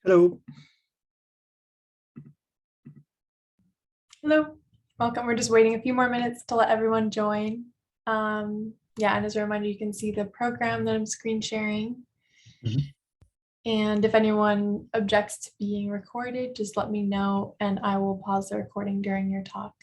Hello. Hello, welcome. We're just waiting a few more minutes to let everyone join. Yeah, and as a reminder, you can see the program that I'm screen sharing. And if anyone objects to being recorded, just let me know and I will pause the recording during your talk.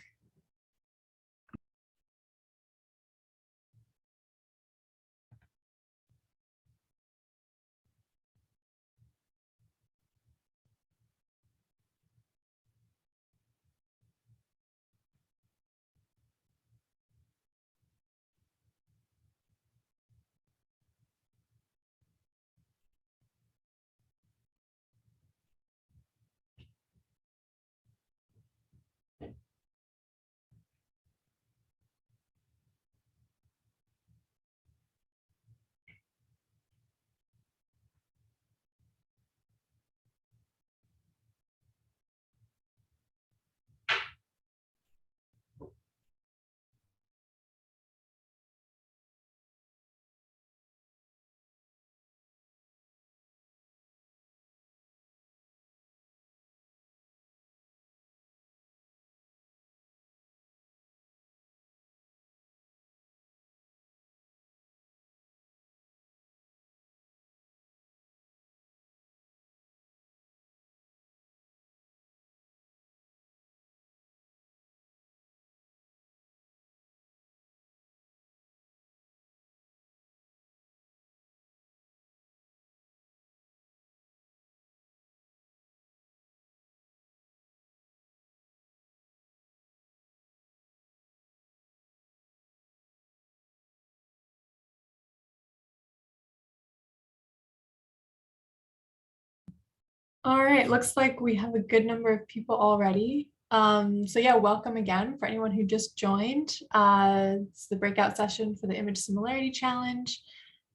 All right, looks like we have a good number of people already. So yeah, welcome again for anyone who just joined. It's the breakout session for the Image Similarity Challenge.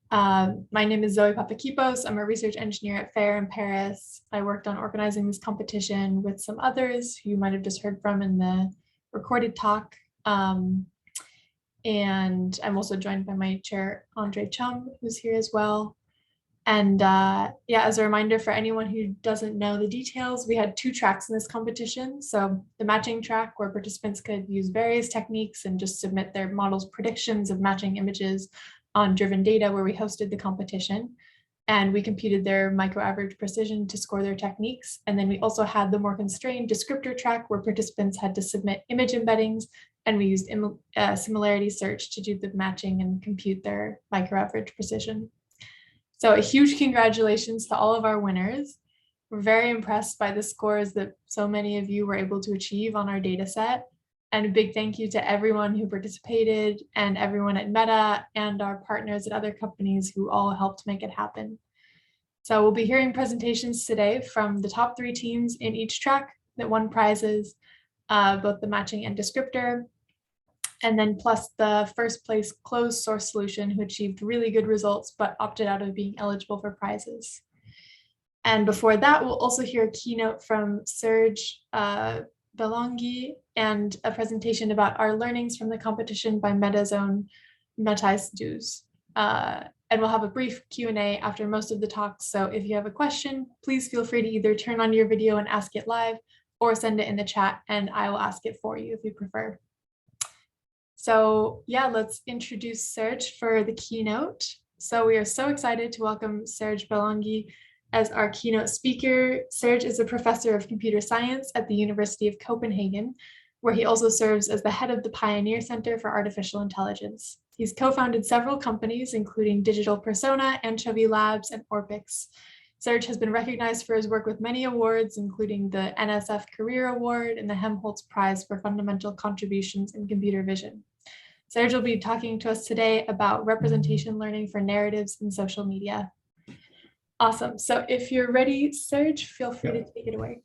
My name is Zoe Papakipos. I'm a research engineer at FAIR in Paris. I worked on organizing this competition with some others who you might have just heard from in the recorded talk. And I'm also joined by my chair, Andre Chum, who's here as well. And yeah, as a reminder for anyone who doesn't know the details, we had 2 tracks in this competition. So the matching track, where participants could use various techniques and just submit their models' predictions of matching images on driven data, where we hosted the competition. And we computed their micro-average precision to score their techniques. And then we also had the more constrained descriptor track, where participants had to submit image embeddings, and we used similarity search to do the matching and compute their micro-average precision. So a huge congratulations to all of our winners. We're very impressed by the scores that so many of you were able to achieve on our data set. And a big thank you to everyone who participated and everyone at Meta and our partners at other companies who all helped make it happen. So we'll be hearing presentations today from the top 3 teams in each track that won prizes, both the matching and descriptor, and then plus the first place closed source solution who achieved really good results but opted out of being eligible for prizes. And before that, we'll also hear a keynote from Serge Belongie and a presentation about our learnings from the competition by Meta's own Matthijs Dues. And we'll have a brief Q&A after most of the talks. So if you have a question, please feel free to either turn on your video and ask it live or send it in the chat and I will ask it for you if you prefer. So yeah, let's introduce Serge for the keynote. So we are so excited to welcome Serge Belongie as our keynote speaker. Serge is a professor of computer science at the University of Copenhagen, where he also serves as the head of the Pioneer Center for Artificial Intelligence. He's co-founded several companies, including Digital Persona, Anchovy Labs, and Orpix. Serge has been recognized for his work with many awards, including the NSF Career Award and the Helmholtz Prize for Fundamental Contributions in Computer Vision. Serge will be talking to us today about representation learning for narratives in social media. Awesome. So if you're ready, Serge, feel free to take it away.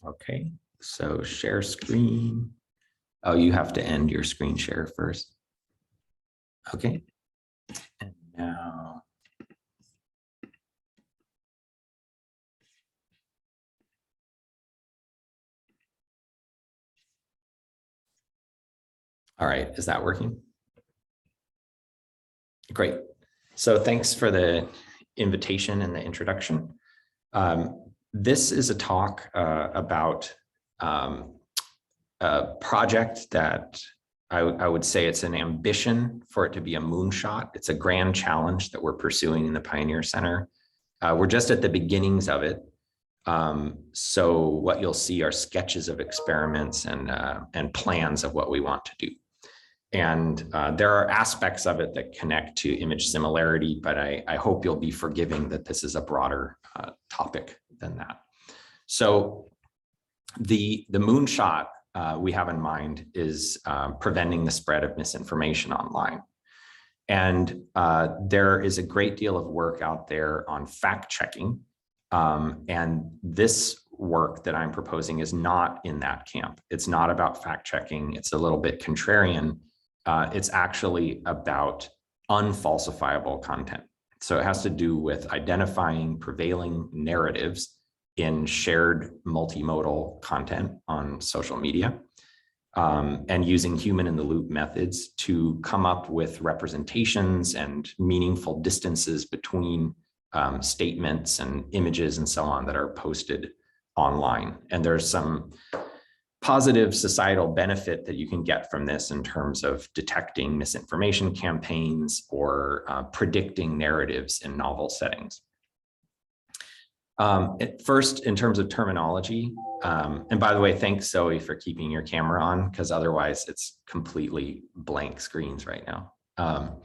Okay, so share screen. Oh, you have to end your screen share first. Okay, and now. All right, is that working? Great. So thanks for the invitation and the introduction. This is a talk about a project that I would say it's an ambition for it to be a moonshot. It's a grand challenge that we're pursuing in the Pioneer Center. We're just at the beginnings of it. So what you'll see are sketches of experiments and plans of what we want to do. And there are aspects of it that connect to image similarity, but I hope you'll be forgiving that this is a broader topic than that. So the moonshot we have in mind is preventing the spread of misinformation online. And there is a great deal of work out there on fact checking. And this work that I'm proposing is not in that camp. It's not about fact checking. It's a little bit contrarian. It's actually about unfalsifiable content. So it has to do with identifying prevailing narratives in shared multimodal content on social media, and using human-in-the-loop methods to come up with representations and meaningful distances between statements and images and so on that are posted online. And there's some positive societal benefit that you can get from this in terms of detecting misinformation campaigns or predicting narratives in novel settings. First, in terms of terminology, and by the way, thanks Zoe for keeping your camera on, because otherwise it's completely blank screens right now.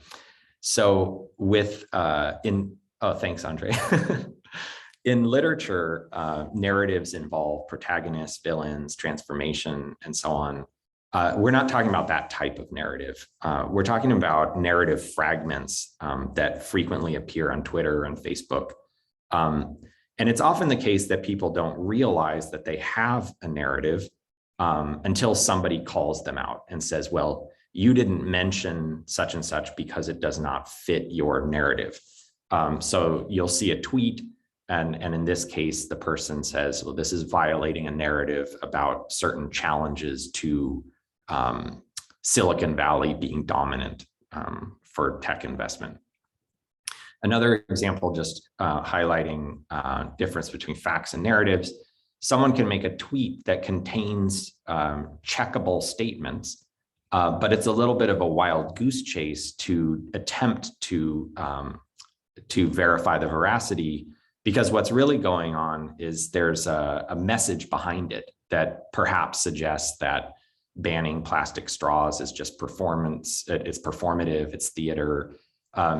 So with, oh, thanks, Andre. In literature, narratives involve protagonists, villains, transformation, and so on. We're not talking about that type of narrative. We're talking about narrative fragments that frequently appear on Twitter and Facebook. And it's often the case that people don't realize that they have a narrative until somebody calls them out and says, well, you didn't mention such and such because it does not fit your narrative. So you'll see a tweet, and in this case, the person says, well, this is violating a narrative about certain challenges to Silicon Valley being dominant for tech investment. Another example, just highlighting difference between facts and narratives. Someone can make a tweet that contains checkable statements, but it's a little bit of a wild goose chase to attempt to verify the veracity, because what's really going on is there's a message behind it that perhaps suggests that banning plastic straws is just performance, it's performative, it's theater.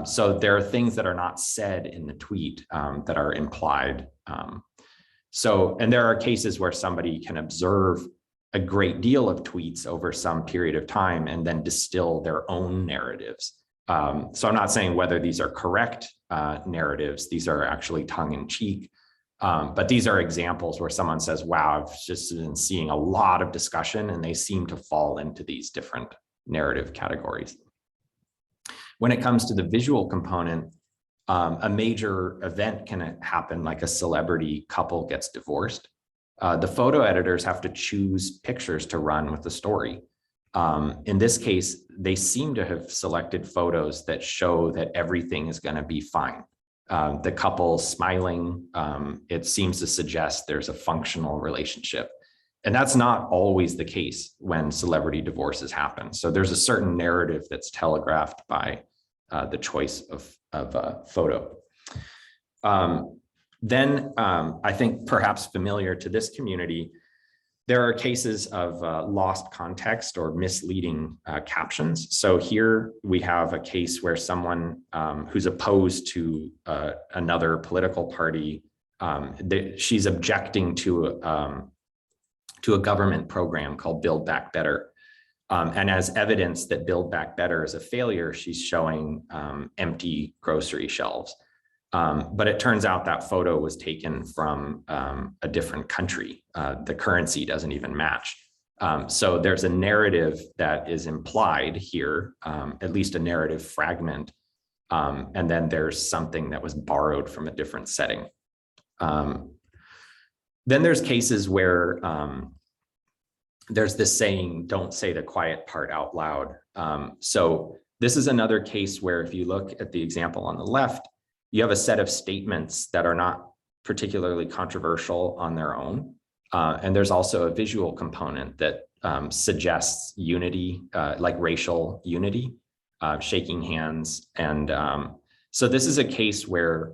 So there are things that are not said in the tweet that are implied. And there are cases where somebody can observe a great deal of tweets over some period of time and then distill their own narratives. So I'm not saying whether these are correct narratives, these are actually tongue-in-cheek, but these are examples where someone says, wow, I've just been seeing a lot of discussion and they seem to fall into these different narrative categories. When it comes to the visual component, a major event can happen, like a celebrity couple gets divorced. The photo editors have to choose pictures to run with the story. In this case, they seem to have selected photos that show that everything is going to be fine. The couple smiling, it seems to suggest there's a functional relationship. And that's not always the case when celebrity divorces happen. So there's a certain narrative that's telegraphed by the choice of a photo. Then I think perhaps familiar to this community, there are cases of lost context or misleading captions. So here we have a case where someone who's opposed to another political party, she's objecting to a government program called Build Back Better. And as evidence that Build Back Better is a failure, she's showing empty grocery shelves. But it turns out that photo was taken from a different country. The currency doesn't even match. So there's a narrative that is implied here, at least a narrative fragment. And then there's something that was borrowed from a different setting. Then there's cases where there's this saying, don't say the quiet part out loud. So this is another case where if you look at the example on the left, you have a set of statements that are not particularly controversial on their own. And there's also a visual component that suggests unity, like racial unity, shaking hands. And so this is a case where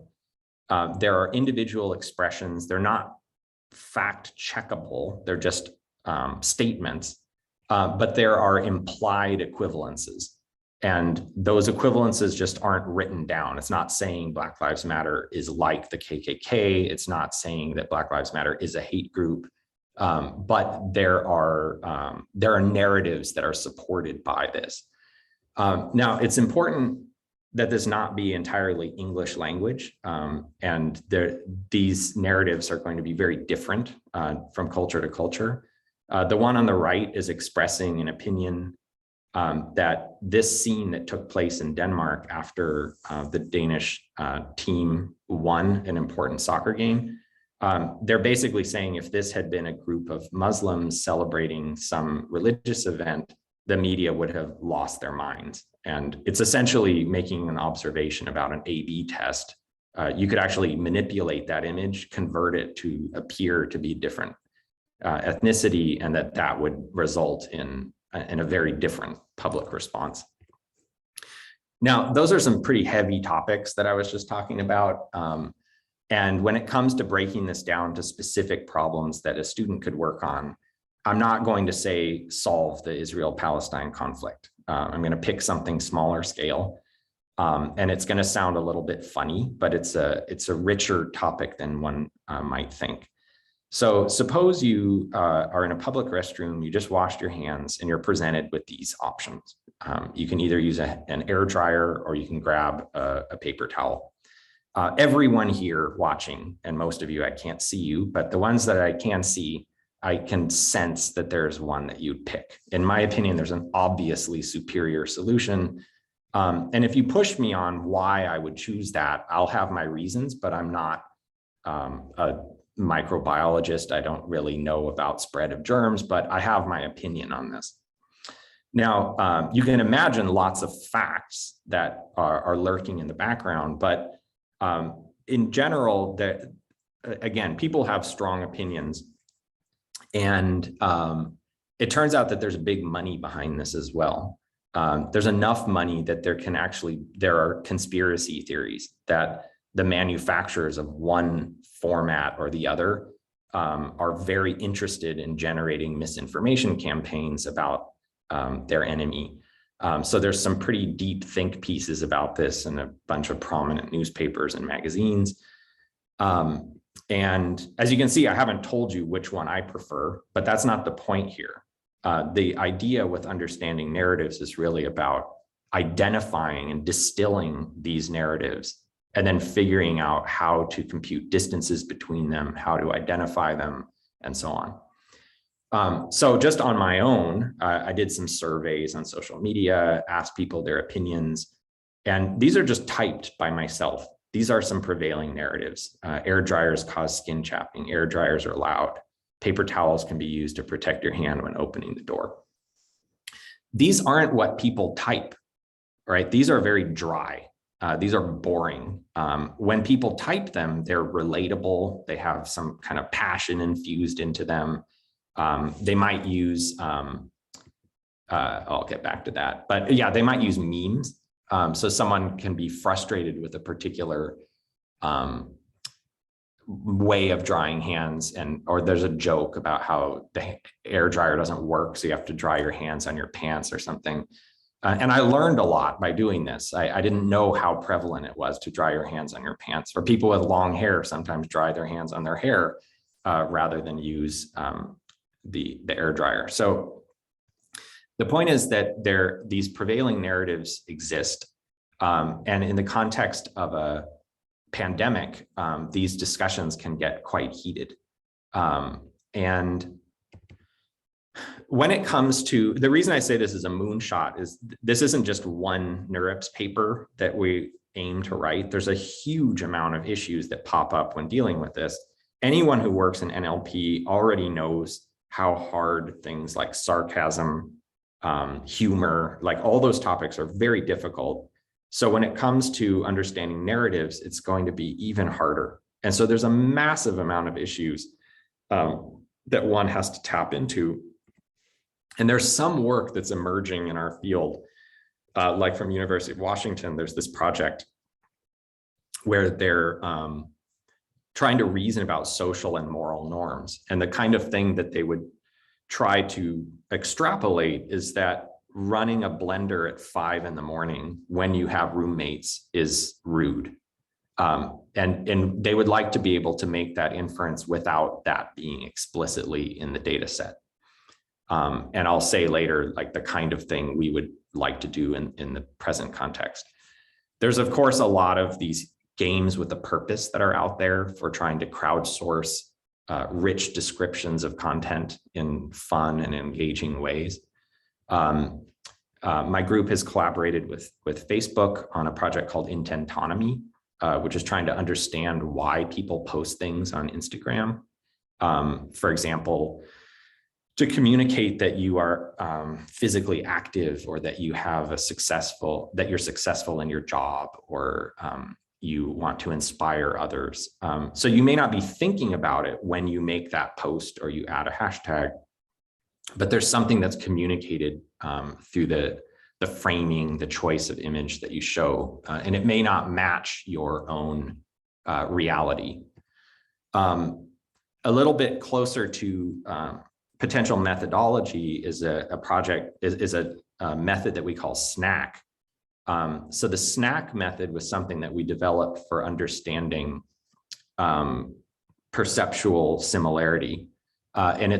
there are individual expressions. They're not fact checkable. They're just statements, but there are implied equivalences. And those equivalences just aren't written down. It's not saying Black Lives Matter is like the KKK. It's not saying that Black Lives Matter is a hate group. But there are narratives that are supported by this. Now, it's important that this not be entirely English language, and these narratives are going to be very different from culture to culture. The one on the right is expressing an opinion that this scene that took place in Denmark after the Danish team won an important soccer game. They're basically saying if this had been a group of Muslims celebrating some religious event, the media would have lost their minds. And it's essentially making an observation about an A/B test. You could actually manipulate that image, convert it to appear to be different ethnicity, and that would result in a very different public response. Now, those are some pretty heavy topics that I was just talking about. And when it comes to breaking this down to specific problems that a student could work on, I'm not going to say solve the Israel-Palestine conflict. I'm going to pick something smaller scale. And it's going to sound a little bit funny, but it's a richer topic than one might think. So suppose you are in a public restroom, you just washed your hands, and you're presented with these options. You can either use an air dryer, or you can grab a paper towel. Everyone here watching, and most of you, I can't see you, but the ones that I can see, I can sense that there's one that you'd pick. In my opinion, there's an obviously superior solution. And if you push me on why I would choose that, I'll have my reasons, but I'm not a microbiologist. I don't really know about spread of germs, but I have my opinion on this. Now, you can imagine lots of facts that are lurking in the background, but in general, again, people have strong opinions. And it turns out that there's big money behind this as well. There's enough money that there are conspiracy theories that the manufacturers of one format or the other are very interested in generating misinformation campaigns about their enemy. So there's some pretty deep think pieces about this in a bunch of prominent newspapers and magazines. And as you can see, I haven't told you which one I prefer, but that's not the point here. The idea with understanding narratives is really about identifying and distilling these narratives and then figuring out how to compute distances between them, how to identify them, and so on. So just on my own, I did some surveys on social media, asked people their opinions, and these are just typed by myself. These are some prevailing narratives. Air dryers cause skin chapping. Air dryers are loud. Paper towels can be used to protect your hand when opening the door. These aren't what people type, right? These are very dry. These are boring. When people type them, they're relatable. They have some kind of passion infused into them. They might use, I'll get back to that, but yeah, they might use memes. So someone can be frustrated with a particular way of drying hands, or there's a joke about how the air dryer doesn't work, so you have to dry your hands on your pants or something. And I learned a lot by doing this. I didn't know how prevalent it was to dry your hands on your pants. Or people with long hair sometimes dry their hands on their hair rather than use the air dryer. So the point is that these prevailing narratives exist. And in the context of a pandemic, these discussions can get quite heated. And when it comes to, the reason I say this is a moonshot is this isn't just one NeurIPS paper that we aim to write. There's a huge amount of issues that pop up when dealing with this. Anyone who works in NLP already knows how hard things like sarcasm, humor, like all those topics are very difficult. So when it comes to understanding narratives, it's going to be even harder. And so there's a massive amount of issues that one has to tap into. And there's some work that's emerging in our field, like from University of Washington, there's this project where they're trying to reason about social and moral norms. And the kind of thing that they would try to extrapolate is that running a blender at 5 a.m. when you have roommates is rude. And they would like to be able to make that inference without that being explicitly in the data set. And I'll say later, like the kind of thing we would like to do in the present context. There's, of course, a lot of these games with a purpose that are out there for trying to crowdsource rich descriptions of content in fun and engaging ways. My group has collaborated with Facebook on a project called Intentonomy, which is trying to understand why people post things on Instagram. For example, to communicate that you are physically active, or that you have that you're successful in your job, or you want to inspire others. So you may not be thinking about it when you make that post or you add a hashtag, but there's something that's communicated through the framing, the choice of image that you show, and it may not match your own reality. A little bit closer to potential methodology is a method that we call SNAC. So the SNAC method was something that we developed for understanding perceptual similarity. And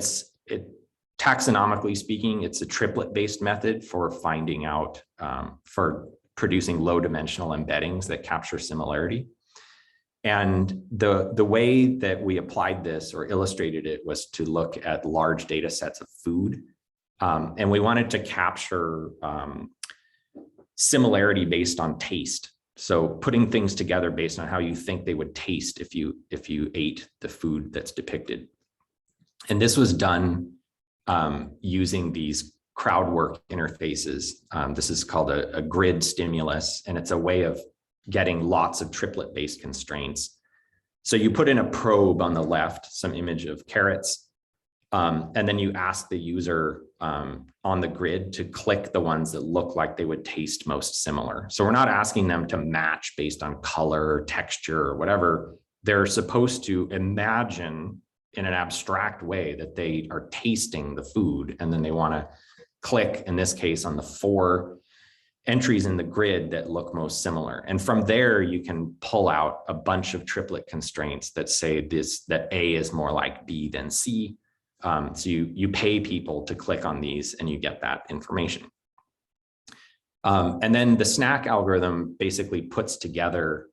taxonomically speaking, it's a triplet-based method for finding out, for producing low-dimensional embeddings that capture similarity. And the way that we applied this or illustrated it was to look at large data sets of food. And we wanted to capture similarity based on taste. So putting things together based on how you think they would taste if you ate the food that's depicted. And this was done using these crowd work interfaces. This is called a grid stimulus, and it's a way of getting lots of triplet-based constraints. So you put in a probe on the left, some image of carrots, and then you ask the user on the grid to click the ones that look like they would taste most similar. So we're not asking them to match based on color, texture, or whatever. They're supposed to imagine in an abstract way that they are tasting the food, and then they want to click, in this case, on the 4 entries in the grid that look most similar. And from there, you can pull out a bunch of triplet constraints that say that A is more like B than C. So you pay people to click on these and you get that information. And then the SNAC algorithm basically puts together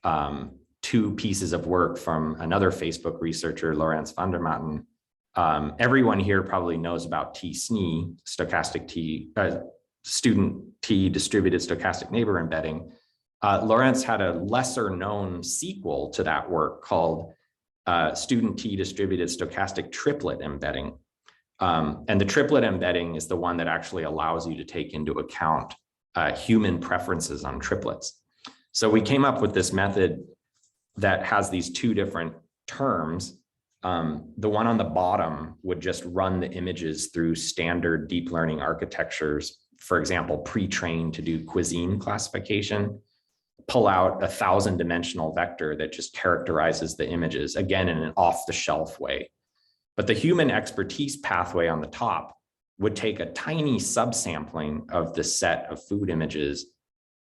2 pieces of work from another Facebook researcher, Laurens van der Matten. Everyone here probably knows about T-SNE, stochastic T, student T distributed stochastic neighbor embedding. Laurens had a lesser known sequel to that work called student T distributed stochastic triplet embedding. And the triplet embedding is the one that actually allows you to take into account human preferences on triplets. So we came up with this method that has these 2 different terms. The one on the bottom would just run the images through standard deep learning architectures, for example, pre-trained to do cuisine classification, pull out a 1,000-dimensional vector that just characterizes the images, again, in an off-the-shelf way. But the human expertise pathway on the top would take a tiny subsampling of the set of food images,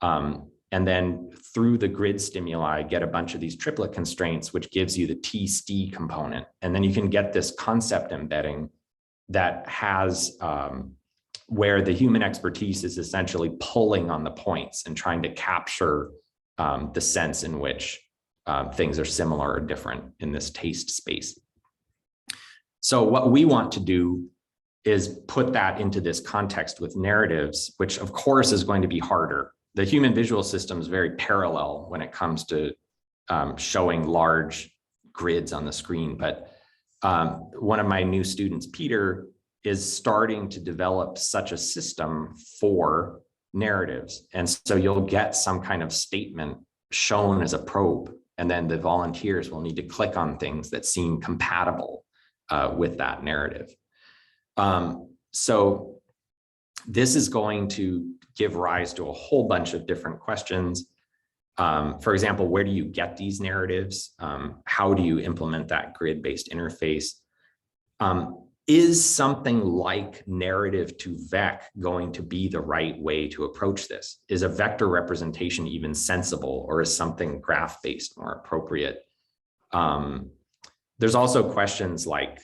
and then through the grid stimuli, get a bunch of these triplet constraints, which gives you the T-STE component. And then you can get this concept embedding that has where the human expertise is essentially pulling on the points and trying to capture the sense in which things are similar or different in this taste space. So what we want to do is put that into this context with narratives, which of course is going to be harder. The human visual system is very parallel when it comes to showing large grids on the screen. But one of my new students, Peter, is starting to develop such a system for narratives. And so you'll get some kind of statement shown as a probe. And then the volunteers will need to click on things that seem compatible with that narrative. So this is going to give rise to a whole bunch of different questions. For example, where do you get these narratives? How do you implement that grid-based interface? Is something like narrative to vec going to be the right way to approach this? Is a vector representation even sensible, or is something graph-based more appropriate? There's also questions like,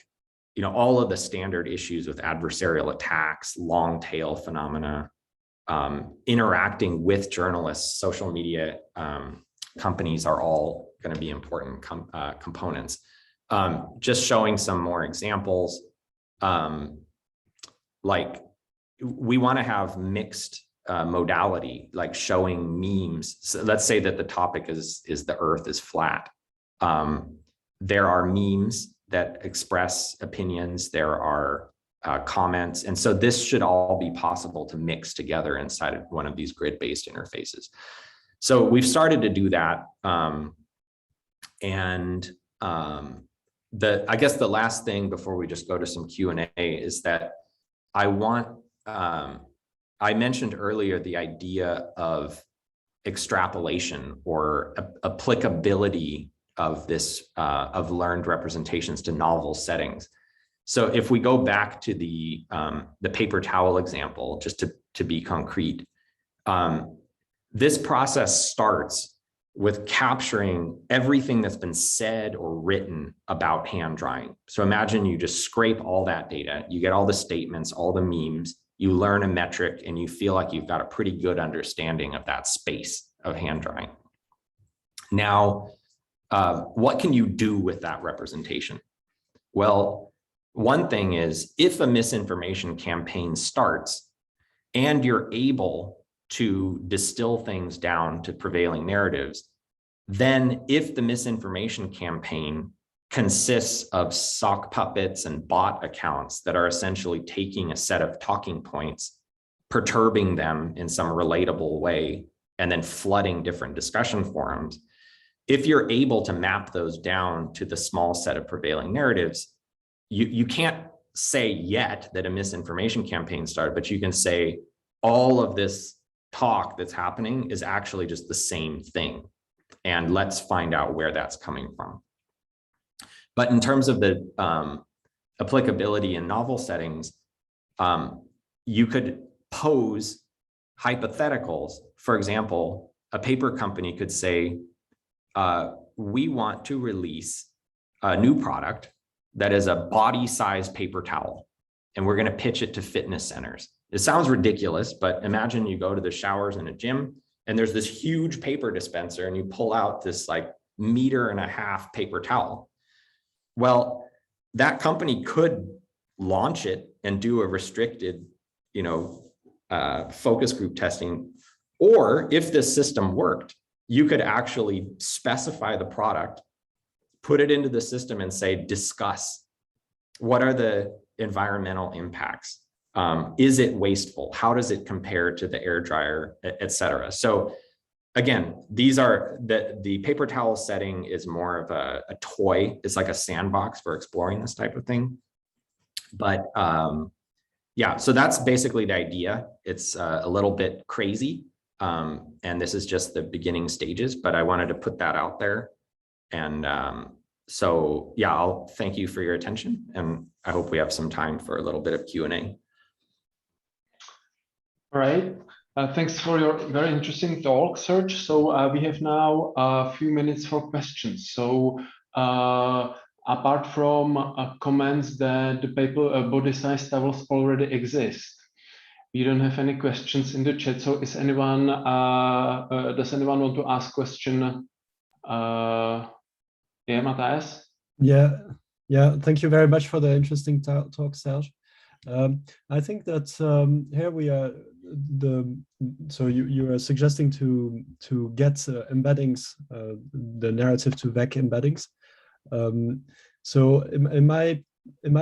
all of the standard issues with adversarial attacks, long tail phenomena, interacting with journalists, social media companies are all going to be important components. Just showing some more examples. Like we want to have mixed modality, like showing memes. So let's say that the topic is the earth is flat. There are memes that express opinions. There are comments. And so this should all be possible to mix together inside of one of these grid-based interfaces. So we've started to do that. I guess the last thing before we just go to some Q&A is that I mentioned earlier the idea of extrapolation or applicability of this, of learned representations to novel settings. So if we go back to the paper towel example, just to be concrete, this process starts with capturing everything that's been said or written about hand drying. So imagine you just scrape all that data, you get all the statements, all the memes, you learn a metric, and you feel like you've got a pretty good understanding of that space of hand drying. Now, what can you do with that representation? Well, one thing is, if a misinformation campaign starts and you're able to distill things down to prevailing narratives, then if the misinformation campaign consists of sock puppets and bot accounts that are essentially taking a set of talking points, perturbing them in some relatable way, and then flooding different discussion forums, if you're able to map those down to the small set of prevailing narratives, you can't say yet that a misinformation campaign started, but you can say all of this talk that's happening is actually just the same thing. And let's find out where that's coming from. But in terms of the applicability in novel settings, you could pose hypotheticals. For example, a paper company could say, we want to release a new product that is a body-sized paper towel, and we're going to pitch it to fitness centers. It sounds ridiculous, but imagine you go to the showers in a gym and there's this huge paper dispenser and you pull out this like 1.5 meter paper towel. Well, that company could launch it and do a restricted, focus group testing. Or if this system worked, you could actually specify the product, put it into the system and say, discuss what are the environmental impacts. Is it wasteful? How does it compare to the air dryer, et cetera? So again, these are the paper towel setting is more of a toy. It's like a sandbox for exploring this type of thing. But yeah, so that's basically the idea. It's a little bit crazy. And this is just the beginning stages, but I wanted to put that out there. And so yeah, I'll thank you for your attention. And I hope we have some time for a little bit of Q&A. All right. Thanks for your very interesting talk, Serge. So we have now a few minutes for questions. So apart from comments that the paper body size towels already exist, we don't have any questions in the chat. So is anyone, does anyone want to ask question? Yeah, Matthias? Yeah. Thank you very much for the interesting talk, Serge. I think that here we are. So you are suggesting to get embeddings, the narrative to vec embeddings. So in my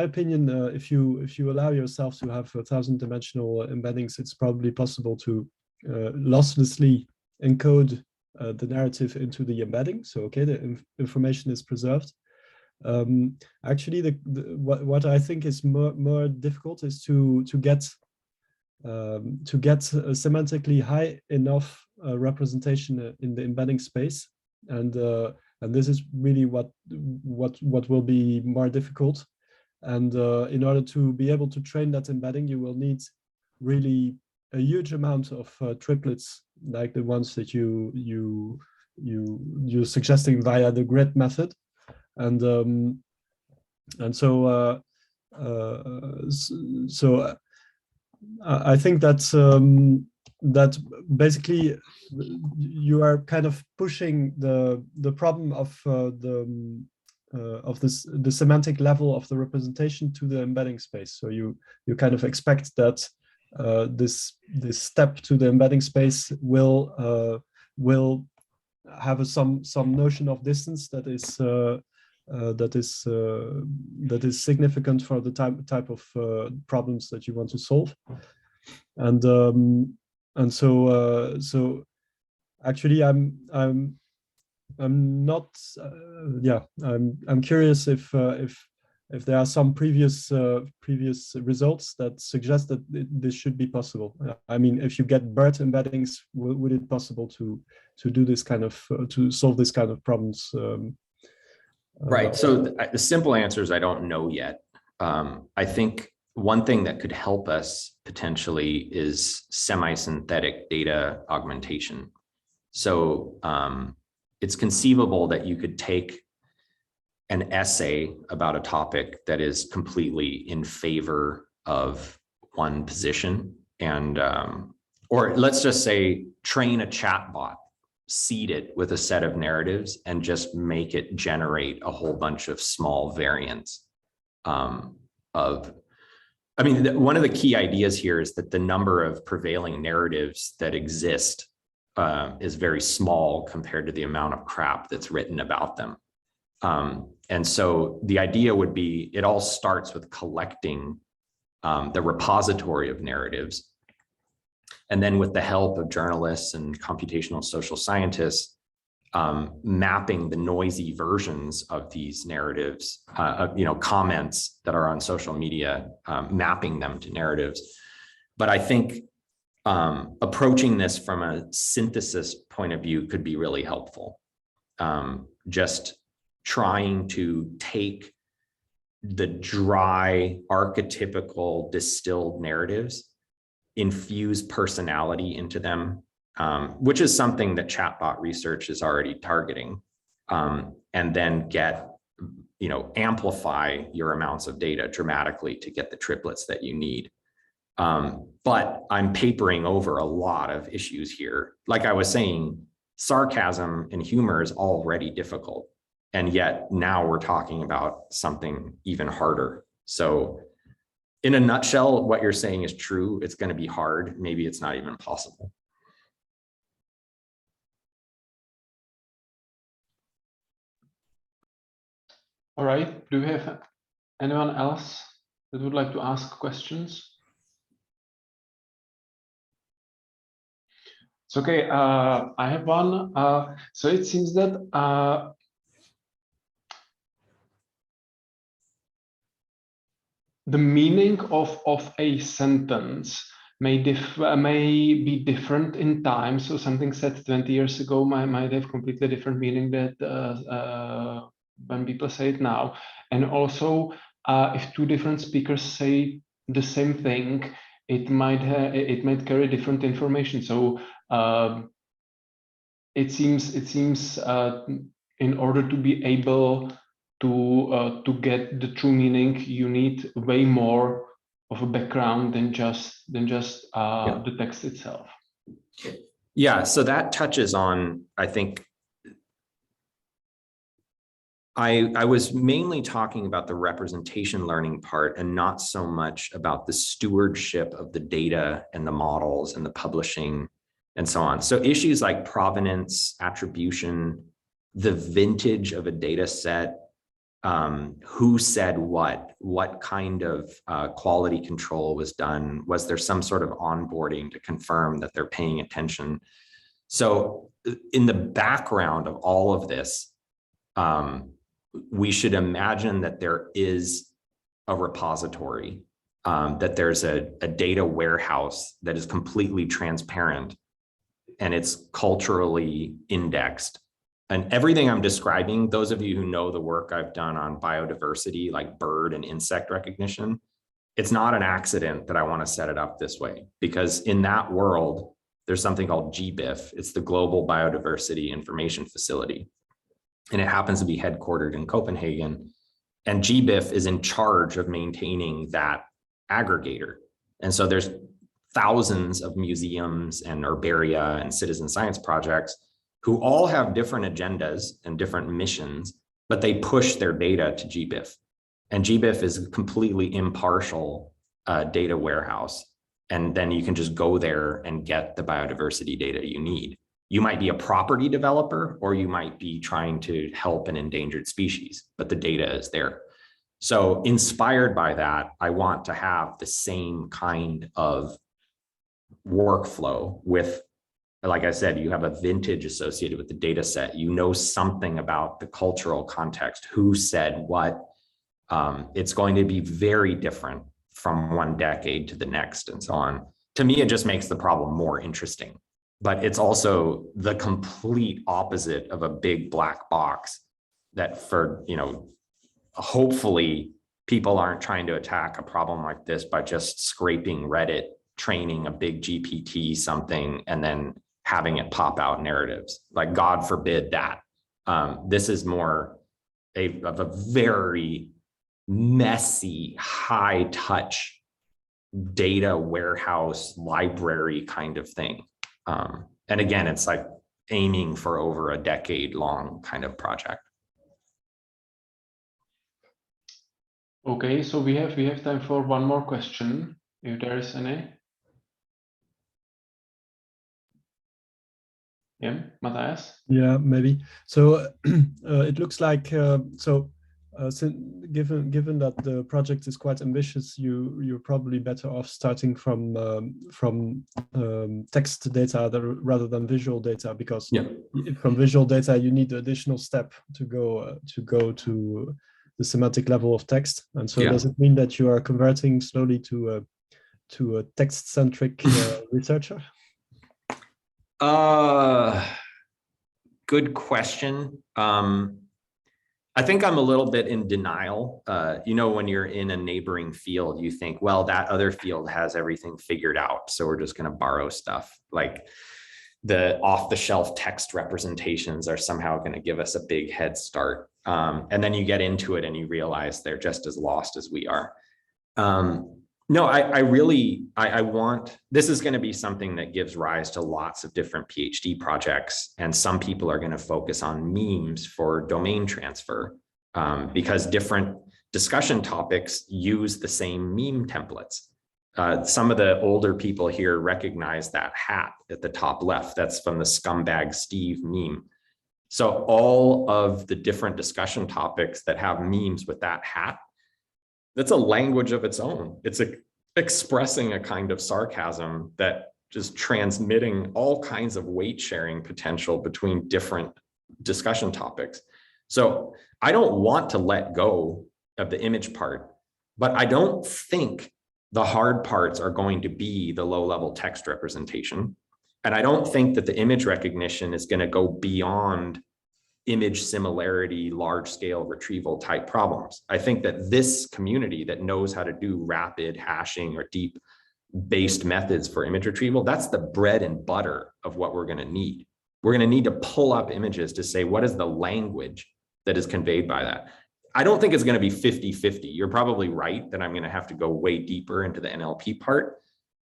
opinion, if you allow yourself to have 1,000-dimensional embeddings, it's probably possible to losslessly encode the narrative into the embedding. So, okay, the information is preserved. Actually, what I think is more difficult is to get a semantically high enough representation in the embedding space, and this is really what will be more difficult. And in order to be able to train that embedding, you will need really a huge amount of triplets, like the ones that you're suggesting via the grid method, and so I think that that basically you are kind of pushing the problem of the semantic level of the representation to the embedding space. So you kind of expect that this step to the embedding space will have some notion of distance that is significant for the type of problems that you want to solve, and so actually I'm not I'm curious if there are some previous results that suggest that this should be possible. I mean, if you get BERT embeddings, would it possible to do this kind of to solve this kind of problems? Right. So the simple answer is I don't know yet. I think one thing that could help us potentially is semi-synthetic data augmentation. So it's conceivable that you could take an essay about a topic that is completely in favor of one position, and or let's just say train a chatbot, seed it with a set of narratives, and just make it generate a whole bunch of small variants I mean, one of the key ideas here is that the number of prevailing narratives that exist is very small compared to the amount of crap that's written about them. And so the idea would be, it all starts with collecting the repository of narratives. And then with the help of journalists and computational social scientists, mapping the noisy versions of these narratives, comments that are on social media, mapping them to narratives. But I think approaching this from a synthesis point of view could be really helpful. Just trying to take the dry, archetypical, distilled narratives, infuse personality into them, which is something that chatbot research is already targeting, and then amplify your amounts of data dramatically to get the triplets that you need. But I'm papering over a lot of issues here. Like I was saying, sarcasm and humor is already difficult, and yet now we're talking about something even harder. So in a nutshell, what you're saying is true. It's going to be hard. Maybe it's not even possible. All right. Do we have anyone else that would like to ask questions? It's okay. I have one. So it seems that the meaning of a sentence may be different in time. So something said 20 years ago might have completely different meaning that when people say it now. And also, if two different speakers say the same thing, it might carry different information. So it seems in order to be able to get the true meaning, you need way more of a background than just the text itself. Yeah, so that touches on, I think, I was mainly talking about the representation learning part and not so much about the stewardship of the data and the models and the publishing and so on. So issues like provenance, attribution, the vintage of a data set, who said what kind of quality control was done, was there some sort of onboarding to confirm that they're paying attention? So in the background of all of this, we should imagine that there is a repository, that there's a data warehouse that is completely transparent and it's culturally indexed. And everything I'm describing, those of you who know the work I've done on biodiversity, like bird and insect recognition, it's not an accident that I want to set it up this way, because in that world, there's something called GBIF. It's the Global Biodiversity Information Facility. And it happens to be headquartered in Copenhagen. And GBIF is in charge of maintaining that aggregator. And so there's thousands of museums and herbaria and citizen science projects who all have different agendas and different missions, but they push their data to GBIF. And GBIF is a completely impartial data warehouse. And then you can just go there and get the biodiversity data you need. You might be a property developer, or you might be trying to help an endangered species, but the data is there. So inspired by that, I want to have the same kind of workflow with, like I said, you have a vintage associated with the data set. You know something about the cultural context, who said what. It's going to be very different from one decade to the next and so on. To me, it just makes the problem more interesting. But it's also the complete opposite of a big black box that, for, hopefully people aren't trying to attack a problem like this by just scraping Reddit, training a big GPT something, and then having it pop out narratives. Like, God forbid that. This is more of a very messy, high touch data warehouse library kind of thing. And again, it's like aiming for over a decade long kind of project. Okay, so we have time for one more question, if there is any. Yeah, Matthias? Yeah, maybe. So it looks like given that the project is quite ambitious, you're probably better off starting from text data rather than visual data, because from visual data you need the additional step to go to the semantic level of text. And so does it mean that you are converting slowly to a text-centric researcher? Good question. I think I'm a little bit in denial. When you're in a neighboring field, you think, well, that other field has everything figured out, so we're just going to borrow stuff. Like the off-the-shelf text representations are somehow going to give us a big head start. And then you get into it and you realize they're just as lost as we are. No, I want, this is going to be something that gives rise to lots of different PhD projects. And some people are going to focus on memes for domain transfer, because different discussion topics use the same meme templates. Some of the older people here recognize that hat at the top left. That's from the Scumbag Steve meme. So all of the different discussion topics that have memes with that hat, that's a language of its own. It's expressing a kind of sarcasm that just transmitting all kinds of weight sharing potential between different discussion topics. So I don't want to let go of the image part, but I don't think the hard parts are going to be the low-level text representation. And I don't think that the image recognition is going to go beyond image similarity, large-scale retrieval type problems. I think that this community that knows how to do rapid hashing or deep-based methods for image retrieval, that's the bread and butter of what we're going to need. We're going to need to pull up images to say, what is the language that is conveyed by that? I don't think it's going to be 50-50. You're probably right that I'm going to have to go way deeper into the NLP part.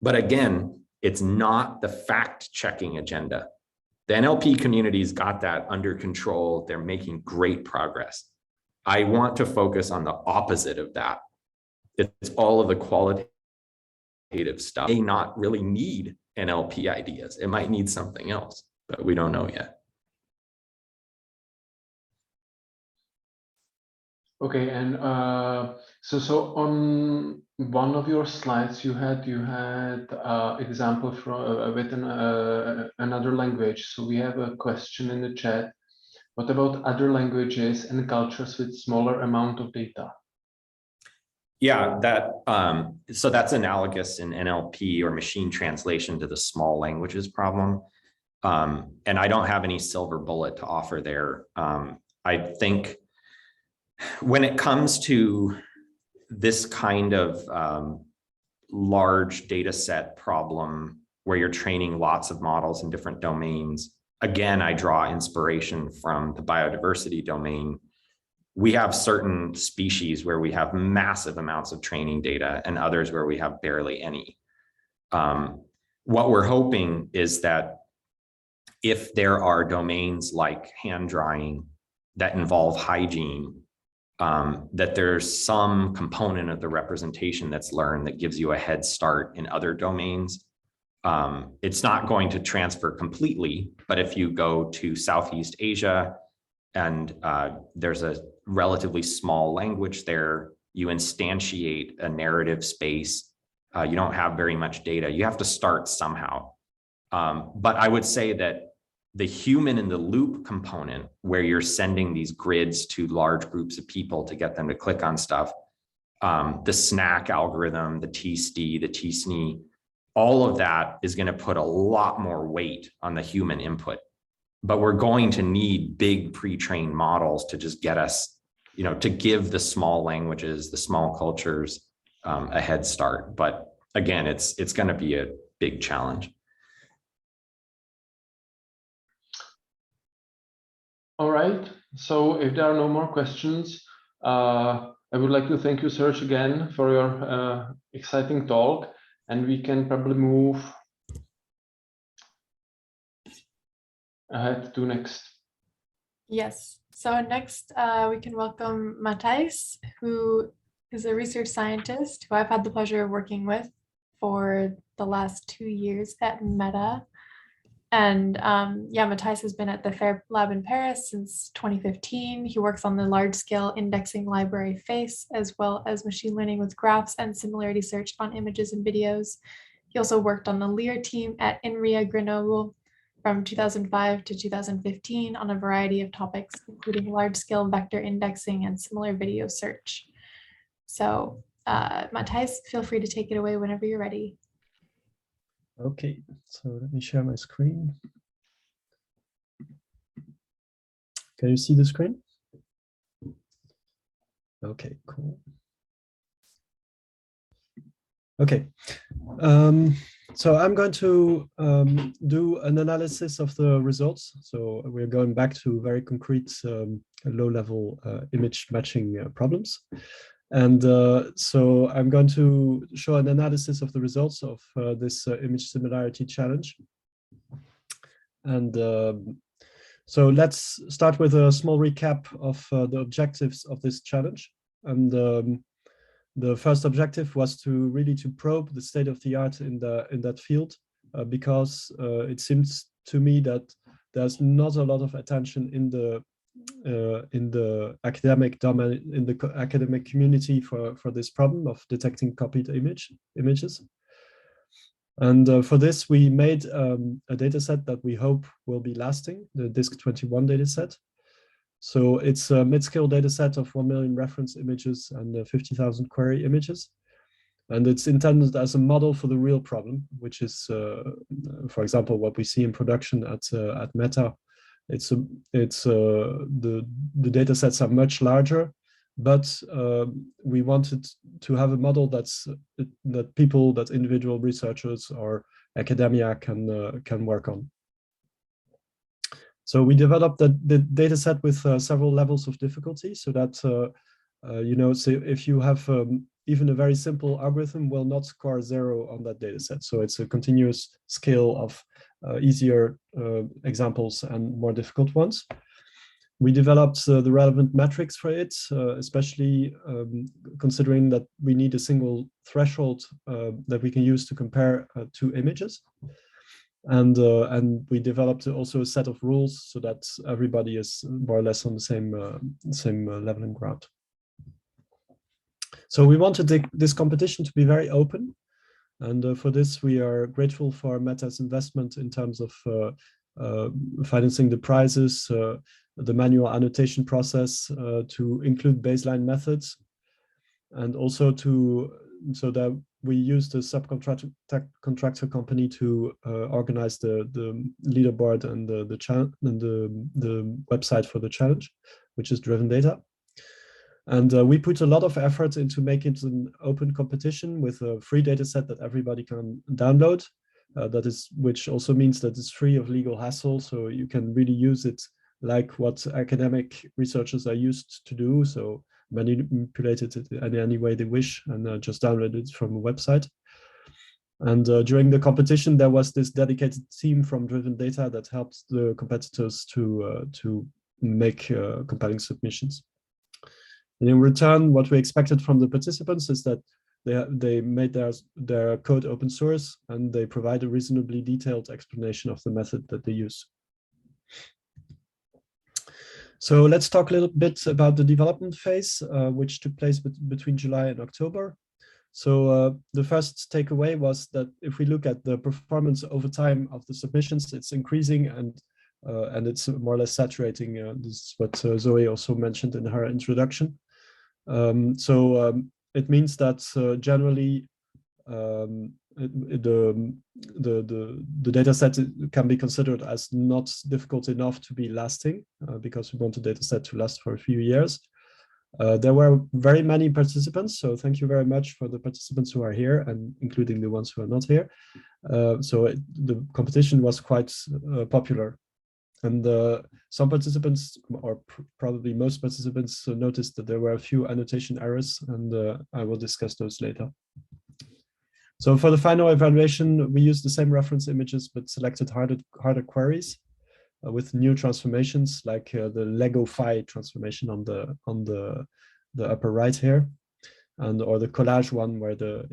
But again, it's not the fact-checking agenda. The NLP community's got that under control. They're making great progress. I want to focus on the opposite of that. It's all of the qualitative stuff. It may not really need NLP ideas. It might need something else, but we don't know yet. Okay, and so on one of your slides you had example from with another language. So we have a question in the chat. What about other languages and cultures with smaller amount of data? Yeah, so that's analogous in NLP or machine translation to the small languages problem. And I don't have any silver bullet to offer there. I think when it comes to this kind of large data set problem where you're training lots of models in different domains, again, I draw inspiration from the biodiversity domain. We have certain species where we have massive amounts of training data and others where we have barely any. What we're hoping is that if there are domains like hand drying that involve hygiene, that there's some component of the representation that's learned that gives you a head start in other domains. It's not going to transfer completely, but if you go to Southeast Asia and there's a relatively small language there, you instantiate a narrative space, you don't have very much data, you have to start somehow. But I would say that the human in the loop component, where you're sending these grids to large groups of people to get them to click on stuff, the snack algorithm, the TSD, the TSNE, all of that is going to put a lot more weight on the human input. But we're going to need big pre-trained models to just get us, to give the small languages, the small cultures a head start. But again, it's going to be a big challenge. All right. So if there are no more questions, I would like to thank you, Serge, again for your exciting talk, and we can probably move ahead to next. Yes. So next, we can welcome Matthijs, who is a research scientist who I've had the pleasure of working with for the last 2 years at Meta. And yeah, Matthijs has been at the FAIR lab in Paris since 2015. He works on the large-scale indexing library FACE, as well as machine learning with graphs and similarity search on images and videos. He also worked on the LEAR team at INRIA Grenoble from 2005 to 2015 on a variety of topics, including large-scale vector indexing and similar video search. So Matthijs, feel free to take it away whenever you're ready. Okay, so let me share my screen. Can you see the screen? Okay, cool. Okay, so I'm going to do an analysis of the results. So we're going back to very concrete low-level image matching problems. And so I'm going to show an analysis of the results of this image similarity challenge. And so let's start with a small recap of the objectives of this challenge. And the first objective was to really probe the state of the art in that field, because it seems to me that there's not a lot of attention in the academic domain, in the academic community for this problem of detecting copied images. And for this, we made a data set that we hope will be lasting, the DISC21 data set. So it's a mid-scale data set of 1 million reference images and 50,000 query images. And it's intended as a model for the real problem, which is, for example, what we see in production at Meta. The data sets are much larger, but we wanted to have a model that individual researchers or academia can work on. So we developed the data set with several levels of difficulty, so that so if you have even a very simple algorithm will not score 0 on that data set. So it's a continuous scale of easier examples and more difficult ones. We developed the relevant metrics for it, especially considering that we need a single threshold that we can use to compare two images. And we developed also a set of rules so that everybody is more or less on the same leveling ground. So we wanted this competition to be very open. And for this, we are grateful for Meta's investment in terms of financing the prizes, the manual annotation process to include baseline methods, and also so that we used a subcontractor company to organize the leaderboard and the website for the challenge, which is Driven Data. And we put a lot of effort into making it an open competition with a free data set that everybody can download. Which also means that it's free of legal hassle, so you can really use it like what academic researchers are used to do. So manipulate it in any way they wish and just download it from a website. And during the competition, there was this dedicated team from Driven Data that helped the competitors to make compelling submissions. And in return, what we expected from the participants is that they made their code open source, and they provide a reasonably detailed explanation of the method that they use. So let's talk a little bit about the development phase, which took place between July and October. So the first takeaway was that if we look at the performance over time of the submissions, it's increasing and it's more or less saturating. This is what Zoe also mentioned in her introduction. It means that generally the data set can be considered as not difficult enough to be lasting because we want a data set to last for a few years. There were very many participants, so thank you very much for the participants who are here, and including the ones who are not here. The competition was quite popular. And some participants, or probably most participants, noticed that there were a few annotation errors, and I will discuss those later. So for the final evaluation, we used the same reference images, but selected harder queries with new transformations, like the Lego Phi transformation on the upper right here, or the collage one, where the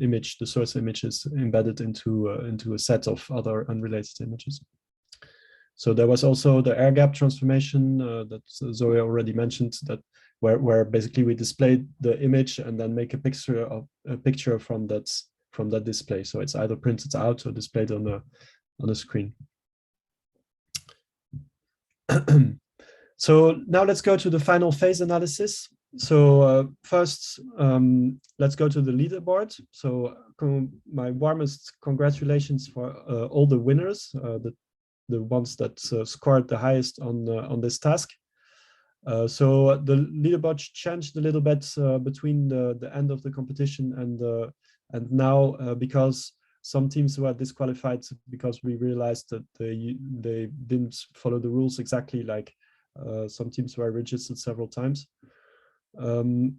source image is embedded into a set of other unrelated images. So there was also the air gap transformation that Zoe already mentioned, that where basically we displayed the image and then make a picture from that display. So it's either printed out or displayed on a screen. So now let's go to the final phase analysis. So first, let's go to the leaderboard. So my warmest congratulations for all the winners, the ones that scored the highest on this task. So the leaderboard changed a little bit between the end of the competition and now, because some teams were disqualified because we realized that they didn't follow the rules exactly, like some teams were registered several times.